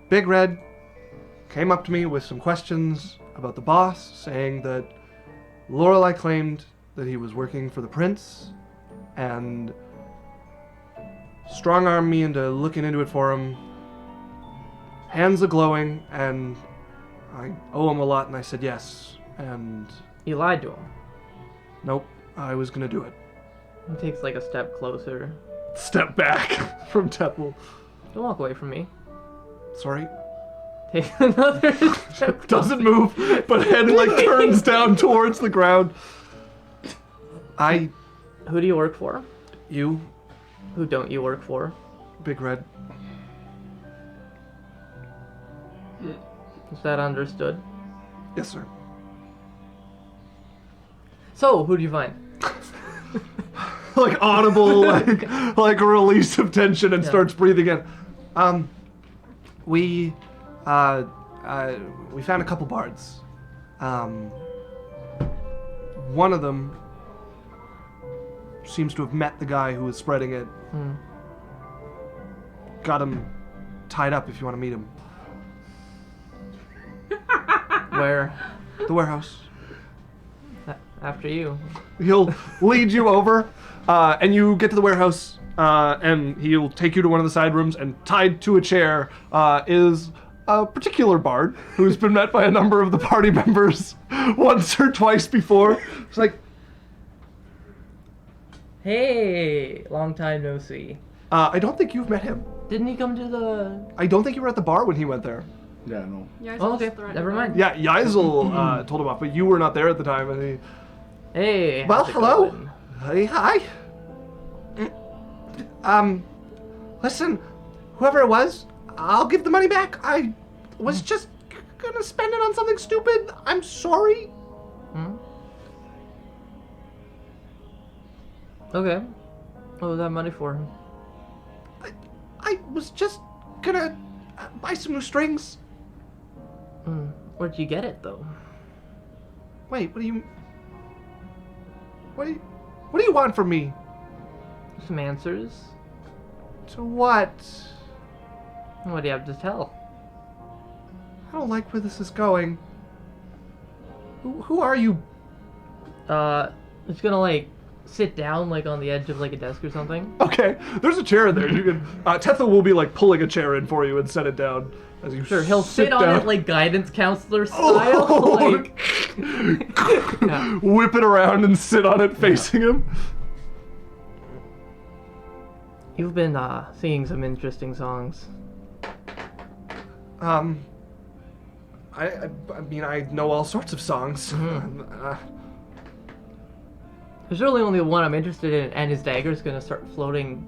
Big Red came up to me with some questions about the boss, saying that Lorelei claimed that he was working for the prince, and strong-armed me into looking into it for him. Hands a-glowing, and I owe him a lot, and I said yes, and You lied to him. nope, I was gonna do it. He takes like a step closer. Step back from Tethel. Don't walk away from me. Sorry. Take another step. Doesn't move, but head like turns down towards the ground. Who do you work for? You, Who don't you work for? Big Red. Is that understood? Yes, sir. So, who do you find? Like audible, like a release of tension and Yeah. starts breathing in. We found a couple bards. One of them seems to have met the guy who was spreading it. Got him tied up if you want to meet him. Where? The warehouse. After you. He'll lead you over, and you get to the warehouse, and he'll take you to one of the side rooms, and tied to a chair is a particular bard who's been met by a number of the party members once or twice before. It's like, Hey, long time no see. I don't think you've met him. Didn't he come to the... I don't think you were at the bar when he went there. Yeah, no. Yeah, Oh, okay. Never mind. Yeah, Yaikzal told him off, but you were not there at the time, and he... Hey. Well, how's it hello. going? Hey, hi. Listen, whoever it was, I'll give the money back. I was just gonna spend it on something stupid. I'm sorry. Hmm? Okay. What was that money for? I was just gonna buy some new strings. Where'd you get it, though? Wait, what do you want from me? Some answers? To what? What do you have to tell? I don't like where this is going. Who are you? It's gonna, like, sit down, like, on the edge of, like, a desk or something. Okay, there's a chair in there. You can. Tethel will be like pulling a chair in for you and set it down as you. Sure, he'll sit on down. it, like, guidance counselor style. Oh! Like, yeah. Whip it around and sit on it facing him. You've been, singing some interesting songs. I mean, I know all sorts of songs. There's really only one I'm interested in, and his dagger's gonna start floating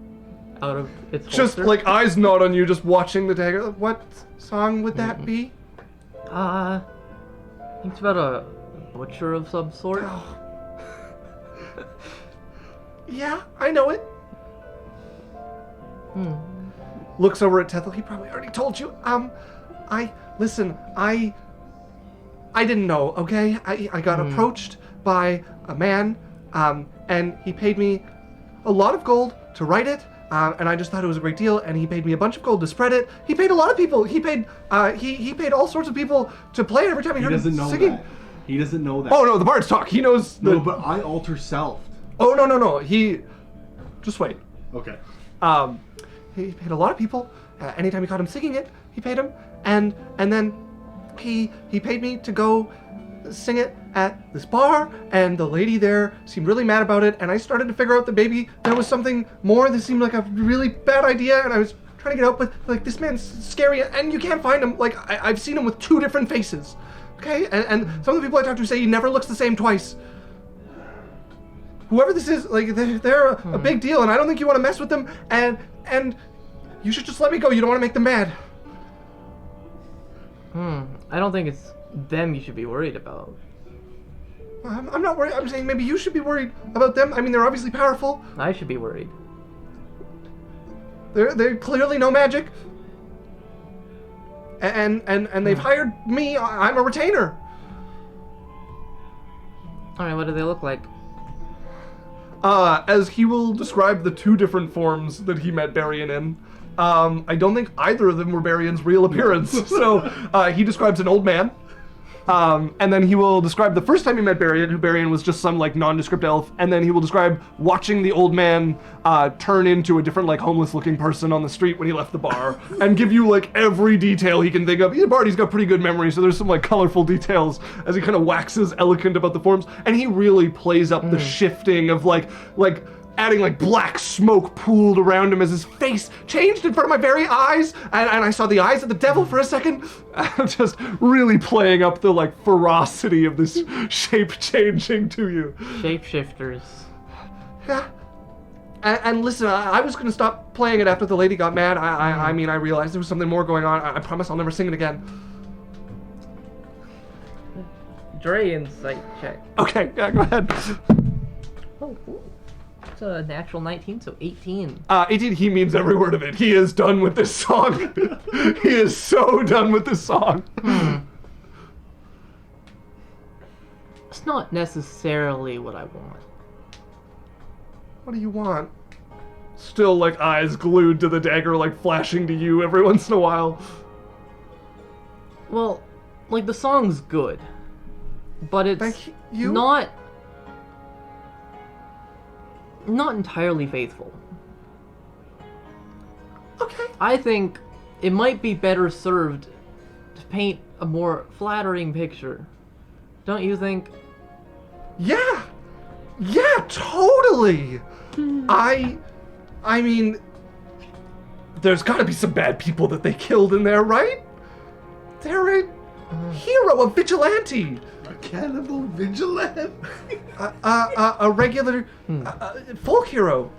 out of its Just holster. like eyes not on you, just watching the dagger. What song would that be? I think it's about a butcher of some sort. Oh. Yeah, I know it. Looks over at Tethel. He probably already told you. Listen, I didn't know, okay? I got approached by a man, and he paid me a lot of gold to write it, and I just thought it was a great deal, and he paid me a bunch of gold to spread it. He paid a lot of people. He paid all sorts of people to play it every time he heard him singing. That. He doesn't know that. Oh, no, the bards talk. He knows the... No, but I alter self. Oh, no. He... Just wait. Okay. He paid a lot of people. Anytime he caught him singing it, he paid him. And then he paid me to go sing it at this bar, and the lady there seemed really mad about it, and I started to figure out that maybe there was something more. This seemed like a really bad idea, and I was trying to get out, but like, this man's scary, and you can't find him. Like, I've seen him with 2 different faces. Okay? And some of the people I talked to say he never looks the same twice. Whoever this is, like, they're a big deal, and I don't think you want to mess with them, and you should just let me go. You don't want to make them mad. I don't think it's them you should be worried about. I'm not worried. I'm saying maybe you should be worried about them. I mean, they're obviously powerful. I should be worried. They're clearly no magic. And they've hired me. I'm a retainer. Alright, what do they look like? As he will describe the 2 different forms that he met Berrian in. I don't think either of them were Berrian's real appearance. So he describes an old man. And then he will describe the first time he met Berrian, who Berrian was just some like nondescript elf, and then he will describe watching the old man turn into a different like homeless looking person on the street when he left the bar, and give you like every detail he can think of. He's a bard, he's got pretty good memory, so there's some like colorful details as he kind of waxes eloquent about the forms, and he really plays up the shifting of like adding like black smoke pooled around him as his face changed in front of my very eyes, and I saw the eyes of the devil for a second. Just really playing up the like ferocity of this shape changing to you. Shapeshifters. Yeah. And listen, I was gonna stop playing it after the lady got mad. I mean, I realized there was something more going on. I promise I'll never sing it again. Drae insight check. Okay, yeah, go ahead. Oh, cool. It's a natural 19, so 18. 18, he means every word of it. He is done with this song. He is so done with this song. It's not necessarily what I want. What do you want? Still, like, eyes glued to the dagger, like, flashing to you every once in a while. Well, like, the song's good, but it's Thank you. not entirely faithful. Okay. I think it might be better served to paint a more flattering picture. Don't you think? Yeah, totally. I mean, there's gotta be some bad people that they killed in there, right? They're a hero, a vigilante. A cannibal vigilante. A regular folk hero.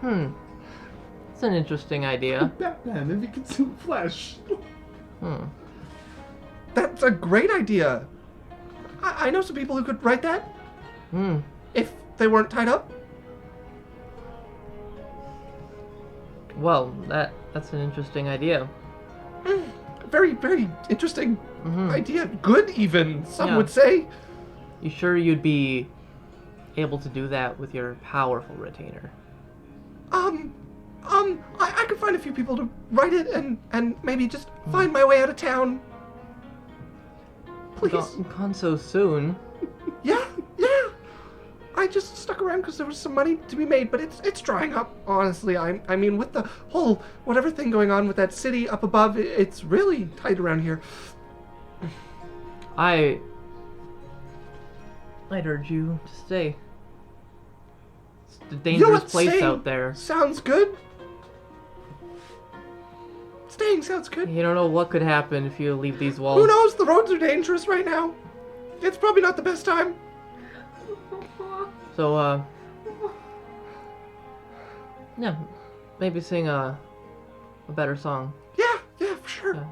It's an interesting idea. Batman, if he consume flesh. That's a great idea. I know some people who could write that. If they weren't tied up. Well, that's an interesting idea. Very, very interesting idea. Good, even, some Yeah. would say. You sure you'd be able to do that with your powerful retainer? I could find a few people to write it and maybe just find my way out of town. Please. Gone so soon. Yeah. I just stuck around because there was some money to be made, but it's drying up, honestly. I mean, with the whole whatever thing going on with that city up above, it's really tight around here. I'd urge you to stay. It's a dangerous place out there. Sounds good. Staying sounds good. You don't know what could happen if you leave these walls. Who knows? The roads are dangerous right now. It's probably not the best time. So, yeah, maybe sing a better song. Yeah, for sure. Yeah.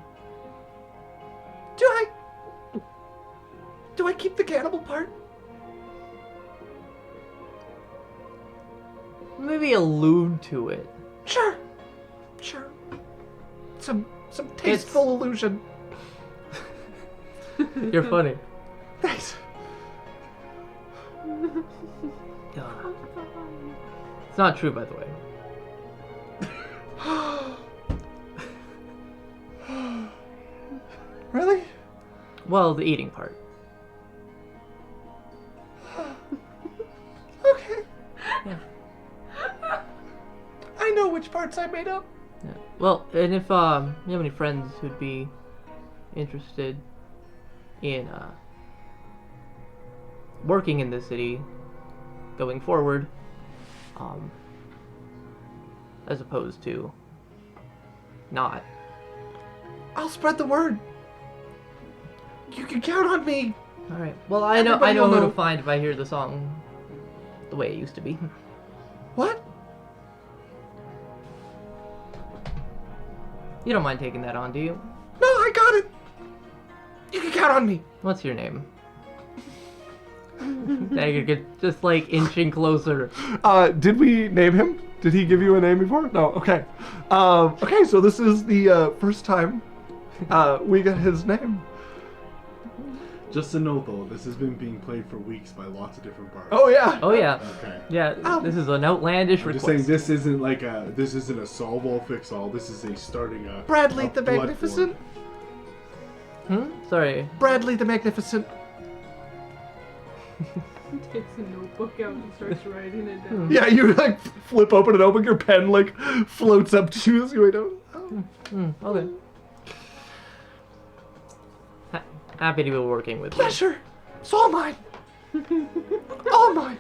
Do I keep the cannibal part? Maybe allude to it. Sure. Some tasteful allusion. You're funny. Thanks. It's not true, by the way. Really? Well, the eating part. Okay. Yeah. I know which parts I made up. Yeah. Well, and if you have any friends who'd be interested in working in the city going forward, as opposed to not. I'll spread the word. You can count on me. All right. Well, I know Everybody will who know. to find if I hear the song the way it used to be. What? You don't mind taking that on, do you? No, I got it. You can count on me. What's your name? Dagger gets just like inching closer. Did we name him? Did he give you a name before? No. Okay. Okay. So this is the first time we got his name. Just to note, though, this has been being played for weeks by lots of different parties. Oh yeah. Oh yeah. Okay. Yeah. This is an outlandish I'm just request. saying, this isn't a solve all, fix all. This is a starting a. Bradley a the blood Magnificent. Sorry. Bradley the Magnificent. He takes a notebook out and starts writing it down. Yeah, you like flip open and open. Your pen like floats up to you as you wait down. Oh. Okay. Happy to be working with you. Pleasure. It's all mine. All mine.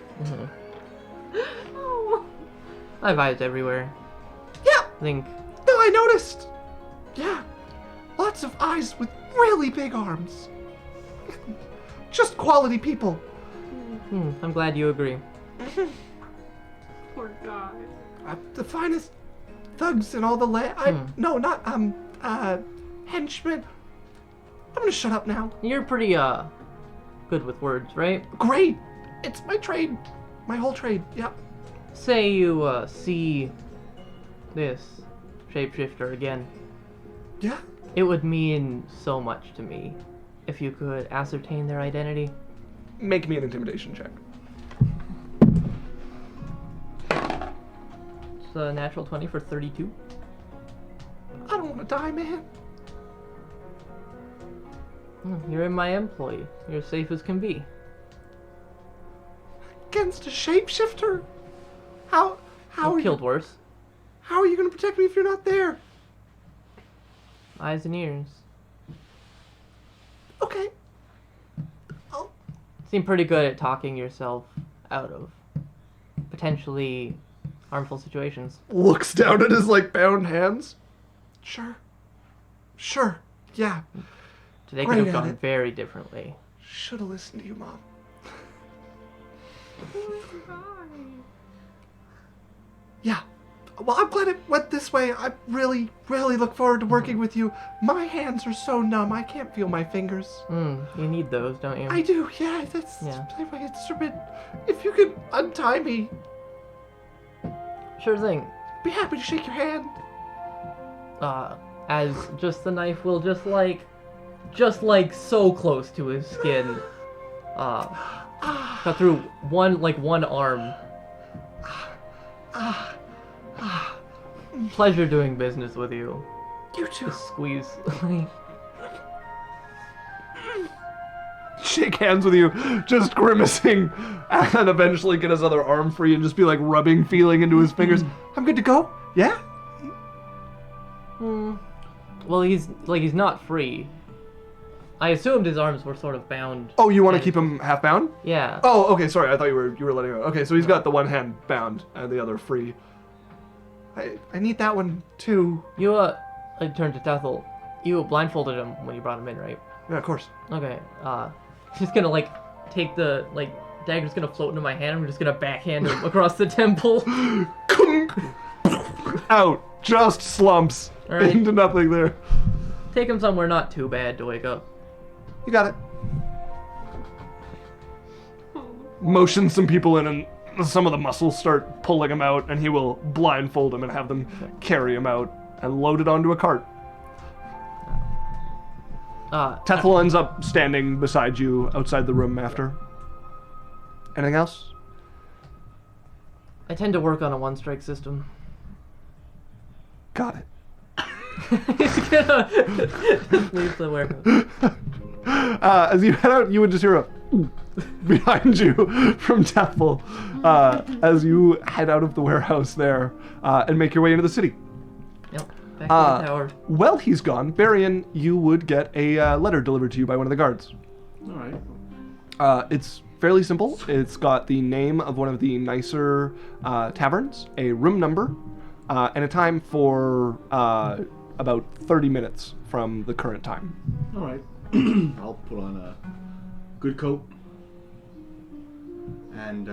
Oh. I have eyes everywhere. Yeah. I think. No, I noticed. Yeah. Lots of eyes with really big arms. Just quality people. I'm glad you agree. Poor guy. The finest thugs in all the land. No, not henchmen. I'm gonna shut up now. You're pretty good with words, right? Great. It's my trade. My whole trade. Yep. Say you see this shapeshifter again. Yeah. It would mean so much to me if you could ascertain their identity. Make me an intimidation check. It's a natural 20 for 32. I don't want to die, man. You're in my employ. You're safe as can be. Against a shapeshifter? How I've are you? killed worse. How are you gonna protect me if you're not there? Eyes and ears. Okay. I'll Seem pretty good at talking yourself out of potentially harmful situations. looks down at his like bound hands. Sure. Yeah. Today Great could have at gone it. very differently. Should have listened to you, Mom. Yeah. Well, I'm glad it went this way. I really, really look forward to working with you. My hands are so numb, I can't feel my fingers. You need those, don't you? I do, yeah. That's Yeah. my instrument. If you could untie me, Sure thing. be happy to shake your hand. As just the knife will just like so close to his skin. Cut through one arm. Pleasure doing business with you. You too. Just squeeze. Shake hands with you, just grimacing, and then eventually get his other arm free and just be like rubbing, feeling into his fingers. I'm good to go? Yeah? Well, he's not free. I assumed his arms were sort of bound. Oh, you want to keep him half bound? Yeah. Oh, okay, sorry, I thought you were letting go. Okay, so he's got the one hand bound and the other free. I need that one too. You I turned to Tethel. You blindfolded him when you brought him in, right? Yeah, of course. Okay. Just gonna take the dagger's gonna float into my hand. I'm just gonna backhand him across the temple. Out. Just slumps All right. into nothing there. Take him somewhere not too bad to wake up. You got it. Motion some people in, and some of the muscles start pulling him out, and he will blindfold him and have them carry him out and load it onto a cart. Tethel ends up standing beside you outside the room after. Anything else? I tend to work on a one-strike system. Got it. He's gonna just leave the warehouse. As you head out, you would just hear a behind you from Tethel as you head out of the warehouse there and make your way into the city. Yep. Back to the tower. While he's gone, Berrian, you would get a letter delivered to you by one of the guards. All right. It's fairly simple. It's got the name of one of the nicer taverns, a room number, and a time for about 30 minutes from the current time. All right. I'll put on a good coat and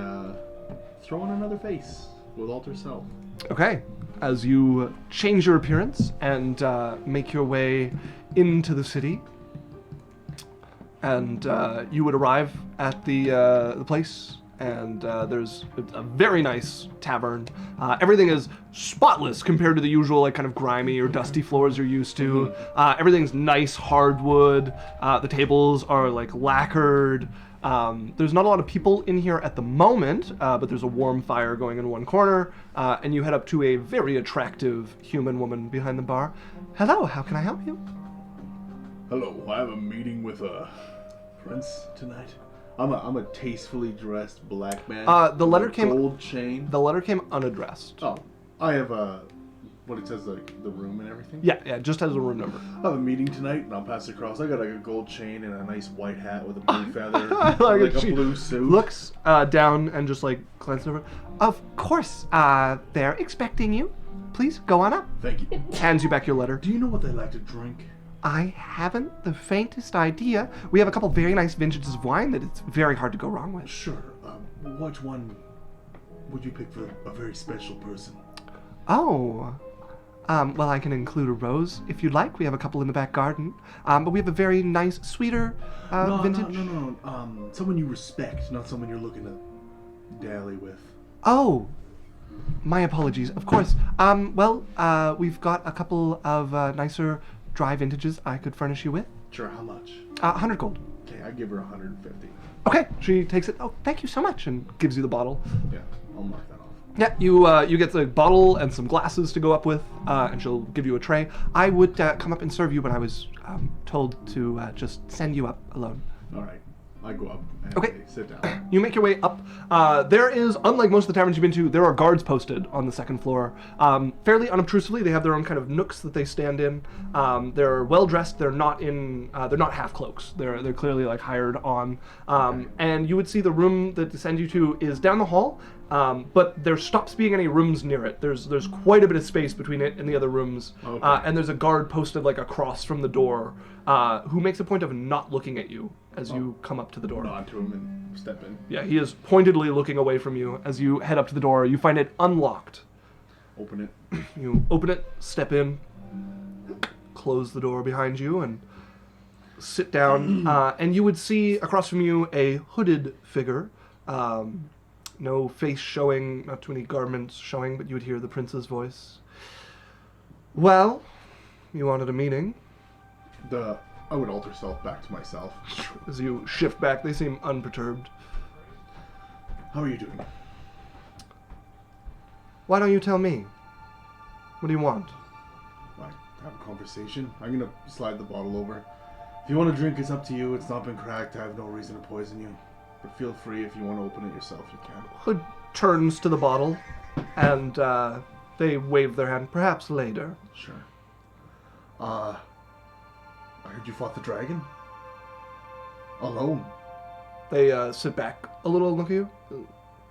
throw on another face with alter self. Okay. As you change your appearance and make your way into the city, and you would arrive at the place, and there's a very nice tavern. Everything is spotless compared to the usual kind of grimy or dusty floors you're used to. Everything's nice hardwood. The tables are lacquered. There's not a lot of people in here at the moment, but there's a warm fire going in one corner, and you head up to a very attractive human woman behind the bar. Hello, how can I help you? Hello, I have a meeting with Prince tonight. I'm a tastefully dressed black man. The letter with a came. gold chain. The letter came unaddressed. Oh, I have what it says, the room and everything. Yeah, just has a room number. I have a meeting tonight, and I'll pass it across. I got a gold chain and a nice white hat with a blue feather, I like it. a She blue suit. Looks down and just glances over. Of course, they're expecting you. Please go on up. Thank you. Hands you back your letter. Do you know what they like to drink? I haven't the faintest idea. We have a couple very nice vintages of wine that it's very hard to go wrong with. Sure. Which one would you pick for a very special person? Oh. Well, I can include a rose if you'd like. We have a couple in the back garden. But we have a very nice, sweeter vintage. No. Someone you respect, not someone you're looking to dally with. Oh. My apologies. Of course. We've got a couple of nicer dry vintages I could furnish you with. Sure, how much? 100 gold. Okay, I give her 150. Okay. She takes it. Oh, thank you so much, and gives you the bottle. Yeah, I'll mark that off. Yeah, you get the bottle and some glasses to go up with, and she'll give you a tray. I would come up and serve you, but I was told to just send you up alone. All right, I go up and Okay. I sit down. You make your way up. There is, unlike most of the taverns you've been to, there are guards posted on the second floor. Fairly unobtrusively, they have their own kind of nooks that they stand in. They're well dressed. They're not half cloaks. They're clearly hired on. And you would see the room that they send you to is down the hall, But there stops being any rooms near it. There's quite a bit of space between it and the other rooms. Okay. And there's a guard posted like across from the door, who makes a point of not looking at you as you come up to the door. Nod to him and step in. Yeah, he is pointedly looking away from you as you head up to the door. You find it unlocked. Open it. You open it, step in, close the door behind you, and sit down. And you would see across from you a hooded figure. No face showing, not too many garments showing, but you would hear the prince's voice. Well, you wanted a meeting. I would alter self back to myself. As you shift back, they seem unperturbed. How are you doing? Why don't you tell me? What do you want? Like, have a conversation. I'm gonna slide the bottle over. If you want to drink, it's up to you. It's not been cracked. I have no reason to poison you. But feel free, if you want to open it yourself, you can. Hood turns to the bottle, and they wave their hand. Perhaps later. Sure. I heard you fought the dragon? Alone? They sit back a little and look at you.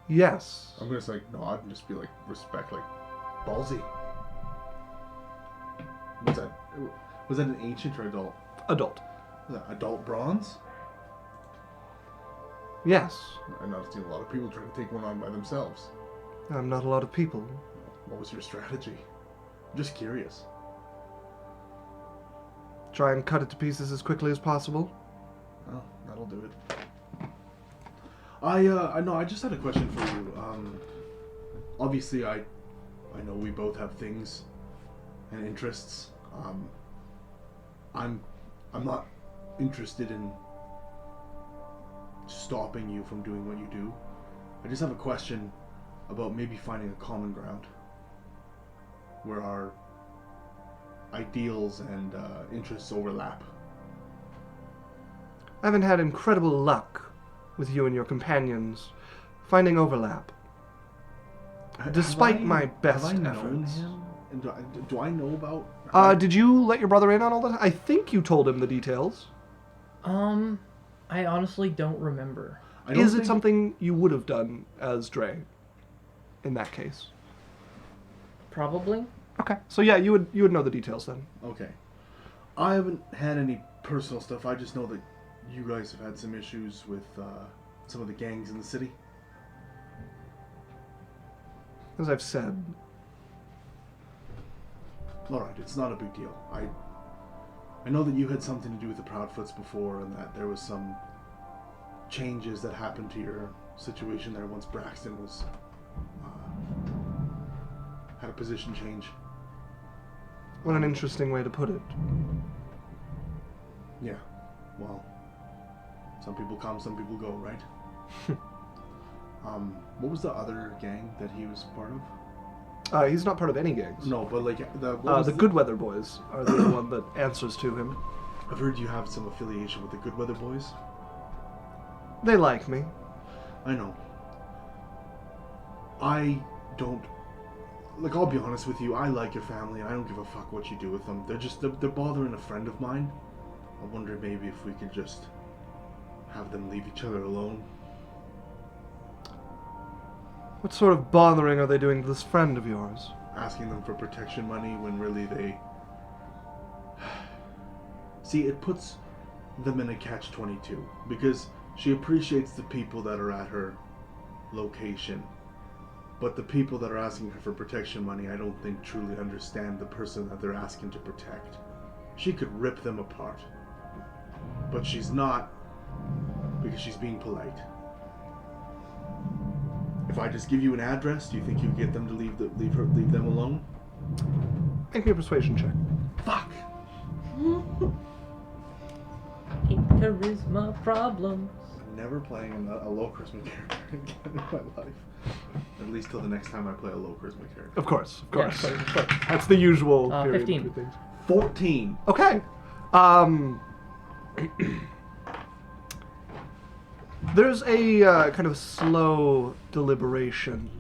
Yes. I'm gonna like nod and just be like, respect, like, ballsy. What's that? Was that an ancient or adult? Adult. Was that adult bronze? Yes. I've not seen a lot of people trying to take one on by themselves. I'm not a lot of people. What was your strategy? I'm just curious. Try and cut it to pieces as quickly as possible. Oh, that'll do it. I know. I just had a question for you. Obviously, I know we both have things and interests. I'm not interested in stopping you from doing what you do. I just have a question about maybe finding a common ground where our ideals and interests overlap. I haven't had incredible luck with you and your companions finding overlap. Despite my best have I known efforts. him? And do I know about? Did you let your brother in on all that? I think you told him the details. I honestly don't remember. Is it something you would have done as Drae? In that case. Probably. Okay. So yeah, you would know the details then. Okay. I haven't had any personal stuff. I just know that you guys have had some issues with some of the gangs in the city. As I've said. Alright, it's not a big deal. I know that you had something to do with the Proudfoots before, and that there was some changes that happened to your situation there once Braxton was had a position change. What an interesting way to put it. Yeah. Well, some people come, some people go, right? What was the other gang that he was part of? He's not part of any gangs. No, but like The Goodweather Boys are the one that answers to him. I've heard you have some affiliation with the Goodweather Boys. They like me. I know. I don't... Like, I'll be honest with you, I like your family, and I don't give a fuck what you do with them. They're bothering a friend of mine. I wonder maybe if we could just have them leave each other alone. What sort of bothering are they doing to this friend of yours? Asking them for protection money when really they... See, it puts them in a catch-22, because she appreciates the people that are at her location, but the people that are asking her for protection money, I don't think truly understand the person that they're asking to protect. She could rip them apart, but she's not, because she's being polite. If I just give you an address, do you think you get them to leave them alone? Make me a persuasion check. Fuck! Charisma problems. I'm never playing a low charisma character again in my life. At least till the next time I play a low charisma character. Of course. Yes. That's the usual period 15. between things. 14. Okay. There's a kind of slow deliberation.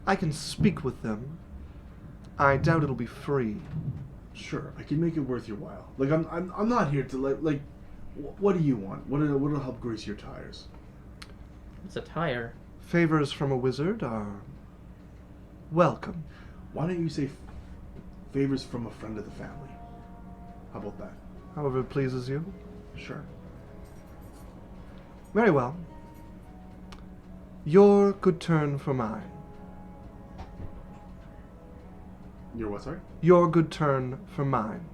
I can speak with them. I doubt it'll be free. Sure, I can make it worth your while. Like I'm not here to like. What do you want? What'll help grease your tires? It's a tire. Favors from a wizard are welcome. Why don't you say favors from a friend of the family? How about that? However it pleases you. Sure. Very well. Your good turn for mine. Your what, sorry? Your good turn for mine.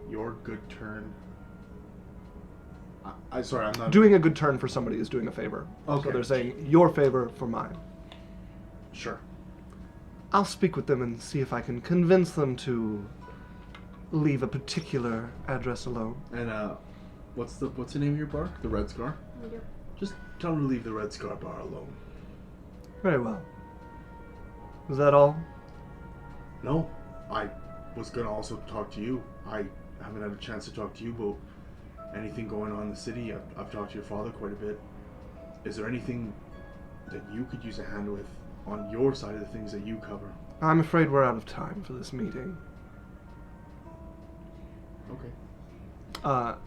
Your good turn. Sorry, I'm not... Doing a good turn for somebody is doing a favor. Okay. So they're saying your favor for mine. Sure. I'll speak with them and see if I can convince them to leave a particular address alone. And, what's the name of your bar? The Red Scar? Yep. Just tell them to leave the Red Scar bar alone. Very well. Is that all? No, I was gonna also talk to you. I haven't had a chance to talk to you about anything going on in the city. I've talked to your father quite a bit. Is there anything that you could use a hand with on your side of the things that you cover? I'm afraid we're out of time for this meeting. Okay.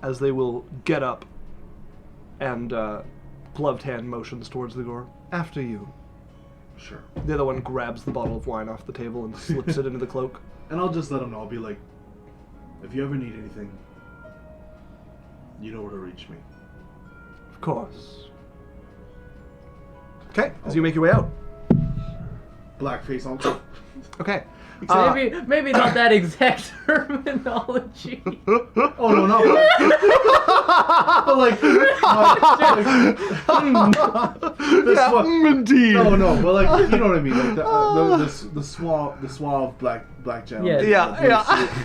As they will get up and gloved hand motions towards the door. After you. Sure. The other one grabs the bottle of wine off the table and slips it into the cloak. And I'll just let them know. I'll be like, if you ever need anything, you know where to reach me. Of course. Okay, as you make your way out. Blackface on. Okay. Maybe not that exact terminology. Oh no, not but like, indeed. No, but like, you know what I mean, like the suave black gentleman. Yeah.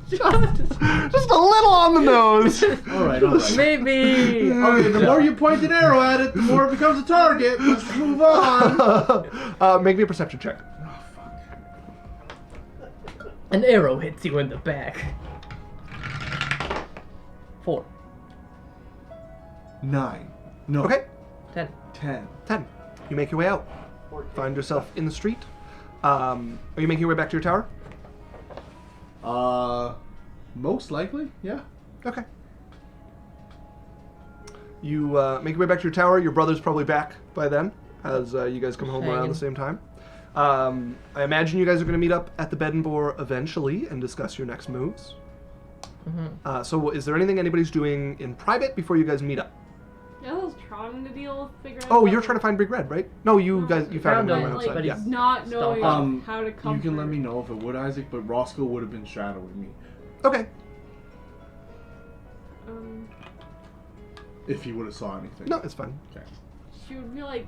Just a little on the nose. All right. Maybe. Okay, the more you point an arrow at it, the more it becomes a target. Let's move on. Make me a perception check. Oh fuck. An arrow hits you in the back. 4. 9. No. Okay. 10. 10. 10. You make your way out. Find yourself in the street. Are you making your way back to your tower? Most likely, yeah. Okay. You make your way back to your tower. Your brother's probably back by then, as you guys come home around Hanging. the same time. I imagine you guys are going to meet up at the Bed and Boar eventually and discuss your next moves. Mm-hmm. So is there anything anybody's doing in private before you guys meet up? Yeah, I was trying to figure out. Oh, you're trying to find Big Red, right? No, you found Found him him, outside. but Yeah. he's not knowing Stop. how to come. You can let me know if it would, Isaac, but Roscoe would have been shadowing me Okay. if he would have saw anything. No, it's fine. Okay. She would be like,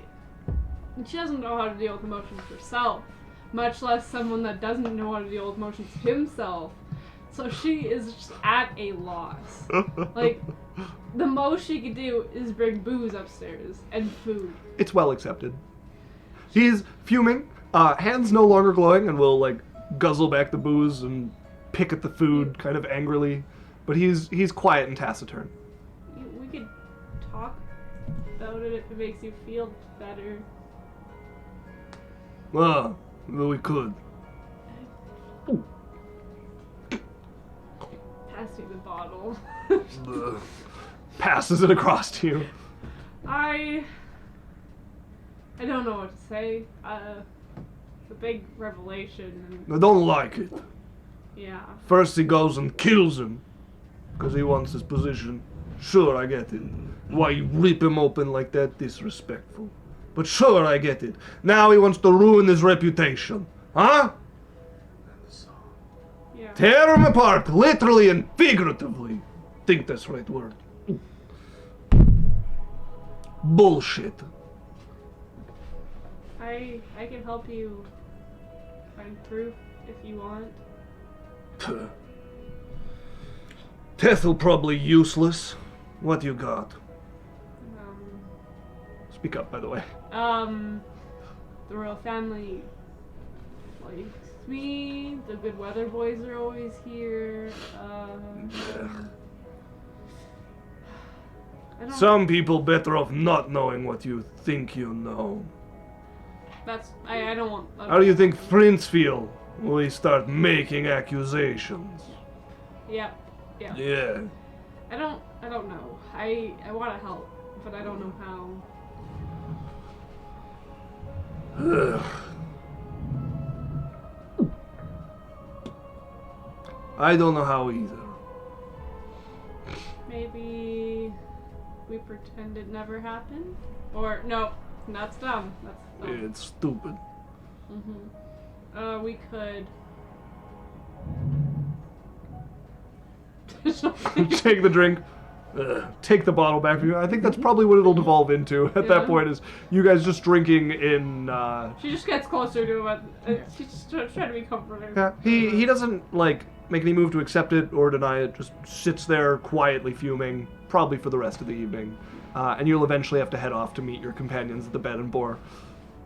she doesn't know how to deal with emotions herself, much less someone that doesn't know how to deal with emotions himself. So she is just at a loss. Like, the most she could do is bring booze upstairs and food. It's well accepted. He's fuming, hands no longer glowing, and will like guzzle back the booze and pick at the food kind of angrily. But he's quiet and taciturn. We could talk about it if it makes you feel better. Well, we could. Pass me the bottle. Passes it across to you. I don't know what to say. It's a big revelation. I don't like it. Yeah. First he goes and kills him, because he wants his position. Sure, I get it. Why you rip him open like that? Disrespectful. But sure, I get it. Now he wants to ruin his reputation. Huh? Yeah. Tear him apart, literally and figuratively. Think that's the right word. Bullshit. I can help you find proof if you want. Tethel probably useless. What you got? Speak up, by the way. The royal family likes me. The good weather boys are always here. I don't. Some people better off not knowing what you think you know. That's I don't want. How do you think Prince feel when he start making accusations? Yeah. Yeah. I don't know. I want to help, but I don't know how. I don't know how either. Maybe we pretend it never happened? Or, no, that's dumb. That's dumb. It's stupid. We could... Take the drink. Take the bottle back from you. I think that's probably what it'll devolve into at that Yeah. point, is you guys just drinking in... She just gets closer to him. She's just trying to be comforting. Yeah, he doesn't, like, make any move to accept it or deny it, just sits there quietly fuming, probably for the rest of the evening. And you'll eventually have to head off to meet your companions at the Bed and Boar.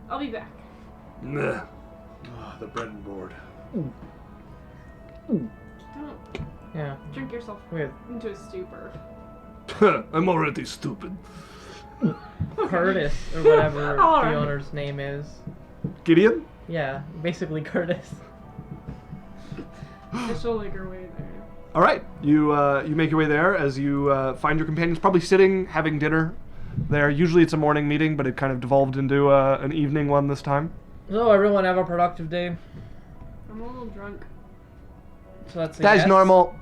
I'll be back. Nah. Ah, the bread and board. Don't Yeah. drink yourself Weird. into a stupor. I'm already stupid. Curtis, or whatever All the right. owner's name is. Gideon? Yeah, basically Curtis. She'll make her way there. All right, you make your way there as you find your companions probably sitting, having dinner there. Usually it's a morning meeting, but it kind of devolved into an evening one this time. So everyone have a productive day. I'm a little drunk. So that's a That's yes. normal.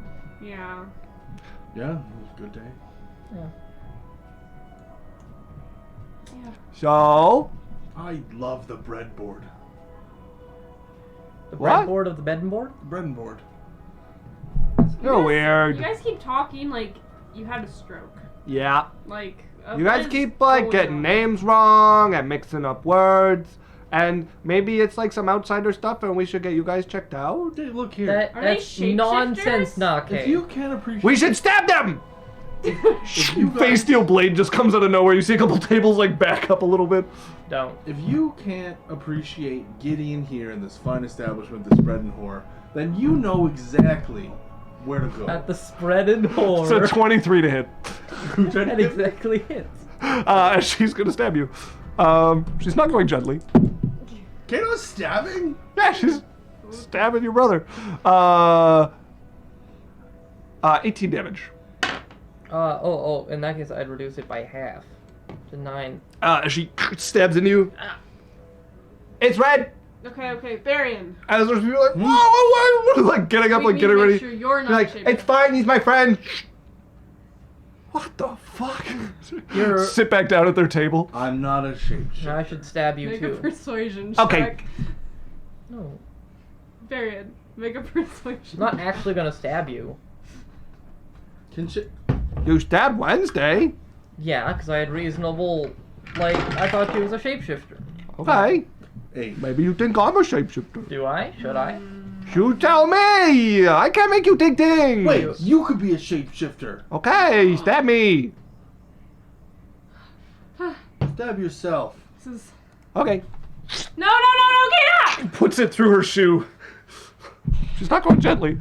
Yeah. Yeah, it was a good day. Yeah. Yeah. So, I love the bread board. The What? breadboard of the bed and board? The bread and board. you're You weird. guys keep talking like you had a stroke. Yeah. Like, You guys what is keep, like, going getting on? names wrong and mixing up words. And maybe it's, like, some outsider stuff and we should get you guys checked out. Hey, look here. That, Are they that's shapeshifters? nonsense, Nake. If you can't appreciate... We should stab them! If you Face guys, steel blade just comes out of nowhere. You see a couple tables, like, back up a little bit. Don't. if you can't appreciate getting here in this fine establishment, this bread and whore, then you know exactly where to go. At the spread and horror. It's a 23 to hit. That exactly hits. As she's gonna stab you. She's not going gently. Kato's stabbing? Yeah, she's stabbing your brother. 18 damage. In that case, I'd reduce it by half to 9. As she stabs into you. It's red! Okay, Berrian. As there's people like, whoa, like getting up, We like need getting to make ready. sure you're You're not like, shaping. it's fine, he's my friend. What the fuck? You're- Sit back down at their table. I'm not a shapeshifter. Now I should stab you Make a too. persuasion Okay. check. No. Berrian, make a persuasion. I'm not actually gonna stab you. Can she... You stabbed Wednesday. Yeah, because I had reasonable... Like, I thought she was a shapeshifter. Okay. Hey, Maybe you think I'm a shapeshifter. Do I? Should I? You tell me! I can't make you think things! wait, you could be a shapeshifter. Okay, stab me! Stab yourself. This is... Okay. No, get out! Puts it through her shoe. She's not going gently.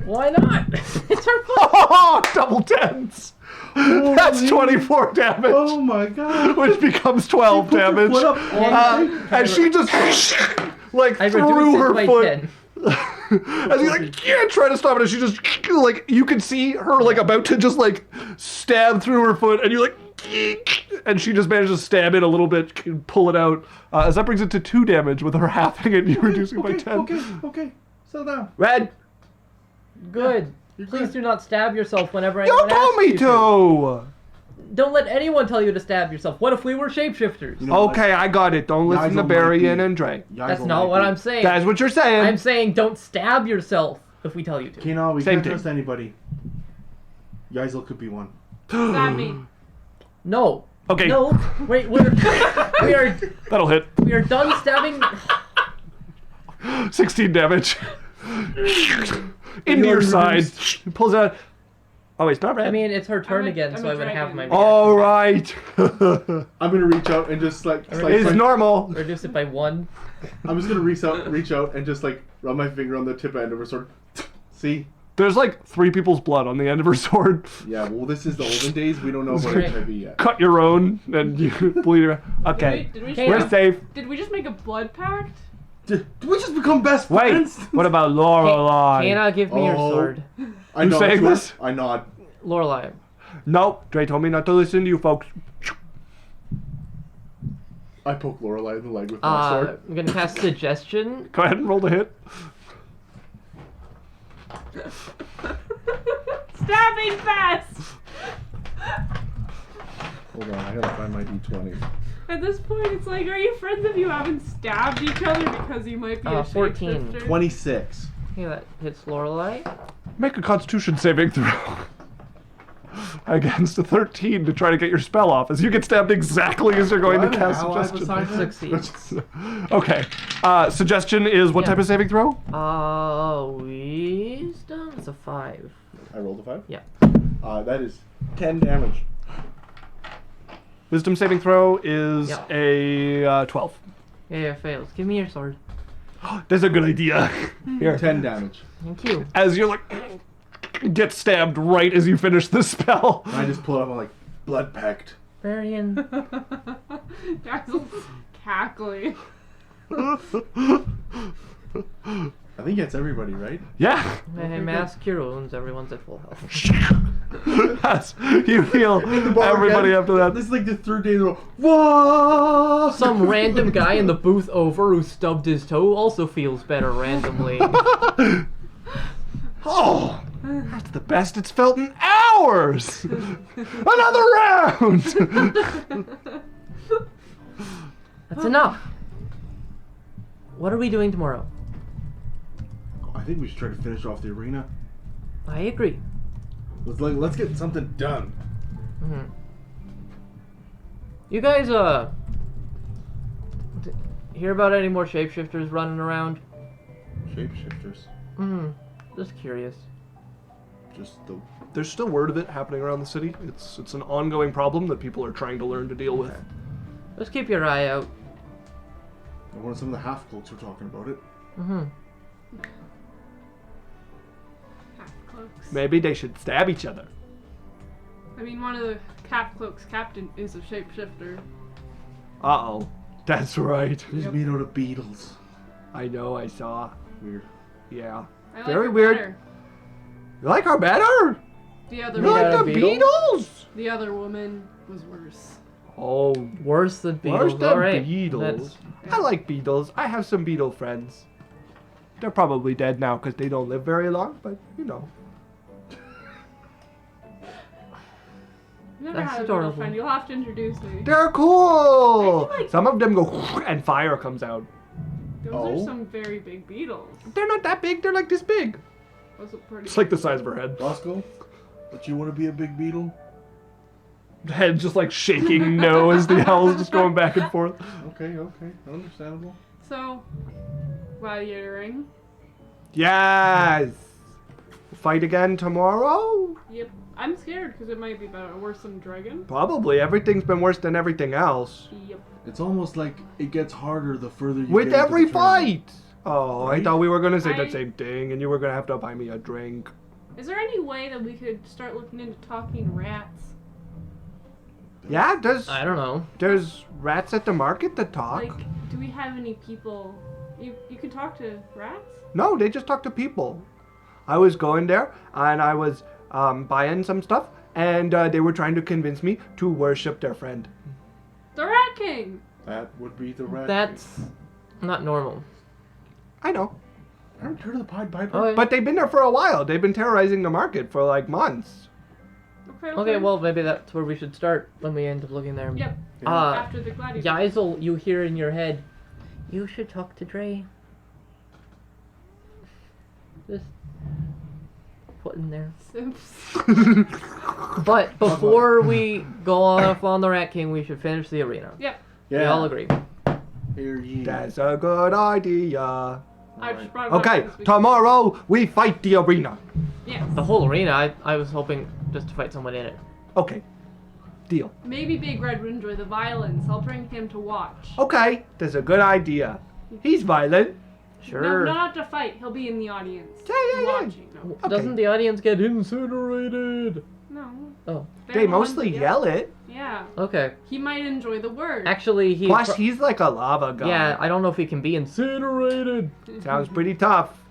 Why not? It's her fault. Double tens! That's 24 damage! Oh my god. Which becomes 12 Put your damage. foot up on And she just, like, I threw reduced her it by foot. 10. As he like can't try to stop it, and she just like you can see her like about to just like stab through her foot, and you're like, and she just manages to stab it a little bit, and pull it out. As that brings it to 2 damage with her halving it, and you reducing it by 10. Okay. Settle down. Red, Good. You're Please good. do not stab yourself whenever you anyone told asks me you to. Don't let anyone tell you to stab yourself. What if we were shapeshifters? You know what? Okay, I got it. Don't listen to Yaikzal might Berrian be- and Drae. That's Yaikzal not might what be- I'm saying. That's what you're saying. I'm saying don't stab yourself if we tell you to. Kano, we Same can't thing. trust anybody. Yaikzal could be one. Stab me. No. Okay. No. Wait, we are That'll hit. we are done stabbing. 16 damage. Into your side. Pulls out. Oh, wait, it's not red. I mean, it's her turn again, I'm so a I would have dragon. my all right. I'm gonna reach out and just like It's normal. reduce it by 1. I'm just gonna reach out and just like rub my finger on the tip end of her sword. See? There's like 3 people's blood on the end of her sword. Yeah, well this is the olden days, we don't know about Right. HIV yet. Cut your own and you bleed her. Okay. Did we, Hey, We're now. safe. did we just make a blood pact? Did we just become best Wait, friends? what about Lorelai? Cannot give me your Oh. sword. I You nod saying to her. this? I nod. Lorelai. Nope, Drae told me not to listen to you folks. I poke Lorelei in the leg with my sword. I'm gonna cast Suggestion. Go ahead and roll the hit. Stabbing fast! Hold on, I gotta find my d20. At this point, it's like, are you friends if you haven't stabbed each other because you might be a 14. shapeshifter? 26. Okay, that hits Lorelei. Make a Constitution saving throw against a 13 to try to get your spell off, as you get stabbed exactly as you're going to cast Suggestion. Succeeds. Okay. Suggestion is what Yeah. type of saving throw? Wisdom. It's a 5. I rolled a 5? Yeah. That is 10 damage. Wisdom saving throw is Yeah. a 12. Yeah, it fails. Give me your sword. That's a good idea. Here. 10 damage. Thank you. As you're like, get stabbed right as you finish the spell. I just pull it up, I'm like, blood pact. Berrian. Yaikzal's cackling. I think that's everybody, right? Yeah. Hey, mask cure wounds. Everyone's at full health. Yes. You heal everybody again. after that. This is like the third day in a row. Whoa! Some random guy in the booth over who stubbed his toe also feels better randomly. Oh, that's the best it's felt in hours. Another round. That's enough. What are we doing tomorrow? I think we should try to finish off the arena. I agree. Let's get something done. Mm-hmm. You guys, hear about any more shapeshifters running around? Shapeshifters. Just curious. Just the. There's still word of it happening around the city. It's an ongoing problem that people are trying to learn to deal with. Just keep your eye out. One of some of the half cloaks were talking about it. Half-cloaks. Maybe they should stab each other. I mean, one of the Cap-cloaks captain is a shapeshifter. Uh-oh. That's right. He's made out of beetles. I know, I saw. Weird. Yeah. I like Very her weird. better. You like her better? The other You Made like out the of beetles? Beatles? the other woman was worse. Oh, Worse than Beatles. worse than Alright. Beatles. I like Beatles. I have some Beatle friends. They're probably dead now because they don't live very long, but you know. Never That's had a adorable. better friend. You'll have to introduce me. They're cool! I feel like- Some of them go and fire comes out. Those Oh. are some very big beetles. They're not that big, they're like this big. Those are pretty. It's like the size of her head. Roscoe, but you want to be a big beetle? The head just like shaking, no, as the owl's just going back and forth. Okay, understandable. So, gladiatoring. Yes! Fight again tomorrow? Yep. I'm scared because it might be better, worse than dragon. Probably. Everything's been worse than everything else. Yep. It's almost like it gets harder the further you With get into every the tournament. fight! Oh, I Right? thought we were gonna say I- the same thing, and you were gonna have to buy me a drink. Is there any way that we could start looking into talking rats? Yeah, I don't know. there's rats at the market that talk. Like, do we have any people? You can talk to rats? No, they just talk to people. I was going there, and I was buying some stuff, and they were trying to convince me to worship their friend. The Rat King! That would be the rat. That's not normal. I know. I haven't heard of the Pied Piper. Oh, But they've been there for a while. They've been terrorizing the market for like months. okay, well, maybe that's where we should start when we end up looking there. Yep. Uh, After the gladiator. Yaikzal, you hear in your head, you should talk to Drae. Just put in there. Simps. But before we go off on the Rat King, we should finish the arena. Yep. We all agree. Hear ye. That's a good idea. I just brought it up Okay, this week. tomorrow we fight the arena. Yes. The whole arena, I was hoping just to fight someone in it. Okay, deal. Maybe Big Red would enjoy the violence. I'll bring him to watch. Okay, that's a good idea. He's violent. Sure. No, not to fight. He'll be in the audience. Yeah. Watching. No. Okay. Doesn't the audience get incinerated? No. Oh, They mostly yell it. Yeah. okay. He might enjoy the word. Actually, he. Plus, he's like a lava guy. Yeah, I don't know if he can be incinerated. Sounds pretty tough.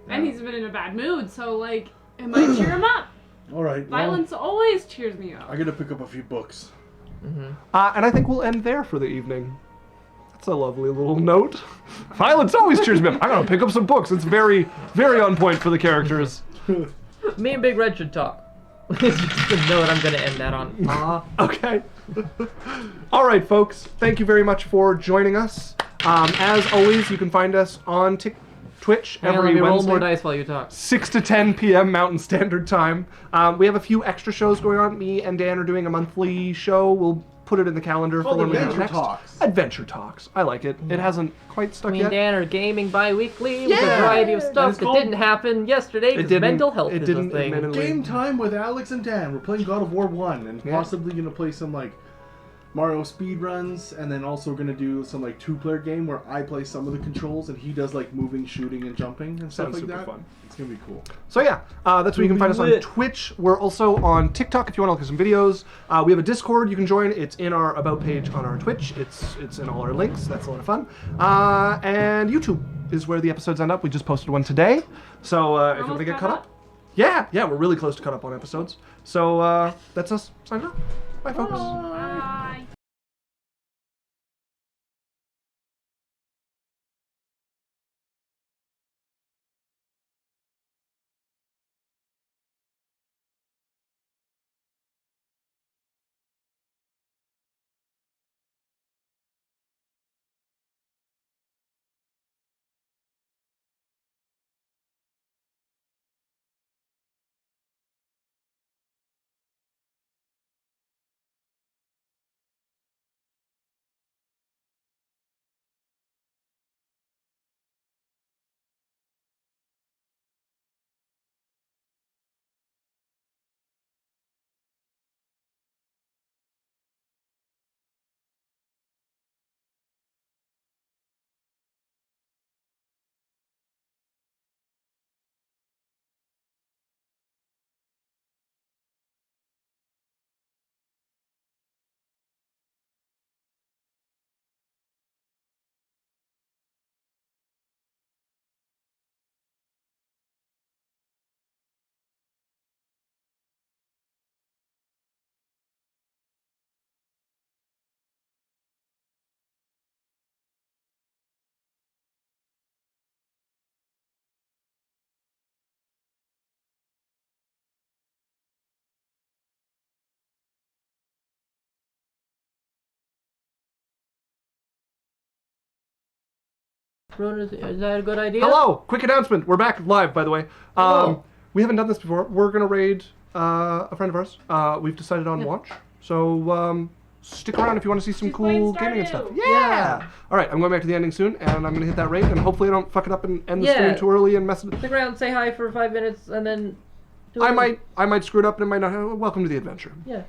And he's been in a bad mood, so like it might cheer him up. All right. Well, Violence always cheers me up. I gotta pick up a few books. Mm-hmm. And I think we'll end there for the evening. It's a lovely little note. Violence always cheers me up. I gotta pick up some books. It's very, very on point for the characters. Me and Big Red should talk. It's just a note I'm gonna end that on. Okay. All right, folks. Thank you very much for joining us. As always, you can find us on Twitch Hang on, every let me roll Wednesday. more dice while you talk. 6 to 10 p.m. Mountain Standard Time. We have a few extra shows going on. Me and Dan are doing a monthly show. We'll put it in the calendar for when we have Adventure next. Talks. Adventure Talks. I like it. It hasn't quite stuck Me and yet. Dan are gaming bi-weekly with a Yeah! variety of And stuff it's that called- didn't happen yesterday because mental health is a thing. admittedly. Game time with Alex and Dan. We're playing God of War 1 and Yeah. possibly gonna play some like Mario speed runs, and then also gonna do some like 2-player game where I play some of the controls and he does like moving, shooting, and jumping and stuff Sounds like super that. fun. It's gonna be cool. So yeah, that's where you can find us on Lit. Twitch. We're also on TikTok if you want to look at some videos. We have a Discord you can join. It's in our About page on our Twitch. It's in all our links. That's a lot of fun. And YouTube is where the episodes end up. We just posted one today. So if you want to get caught up. Yeah, we're really close to cut up on episodes. So that's us signing off. Bye, folks. Bye. Rona, is that a good idea? Hello! Quick announcement. We're back live, by the way. Hello. We haven't done this before. We're going to raid a friend of ours. We've decided on watch. So stick around if you want to see some She's cool playing gaming and stuff. Stardew. Yeah! All right, I'm going back to the ending soon, and I'm going to hit that raid, and hopefully I don't fuck it up and end the Yeah. stream too early and mess it. Stick around, say hi for 5 minutes, and then... I might screw it up and it might not. Welcome to the adventure. Yeah.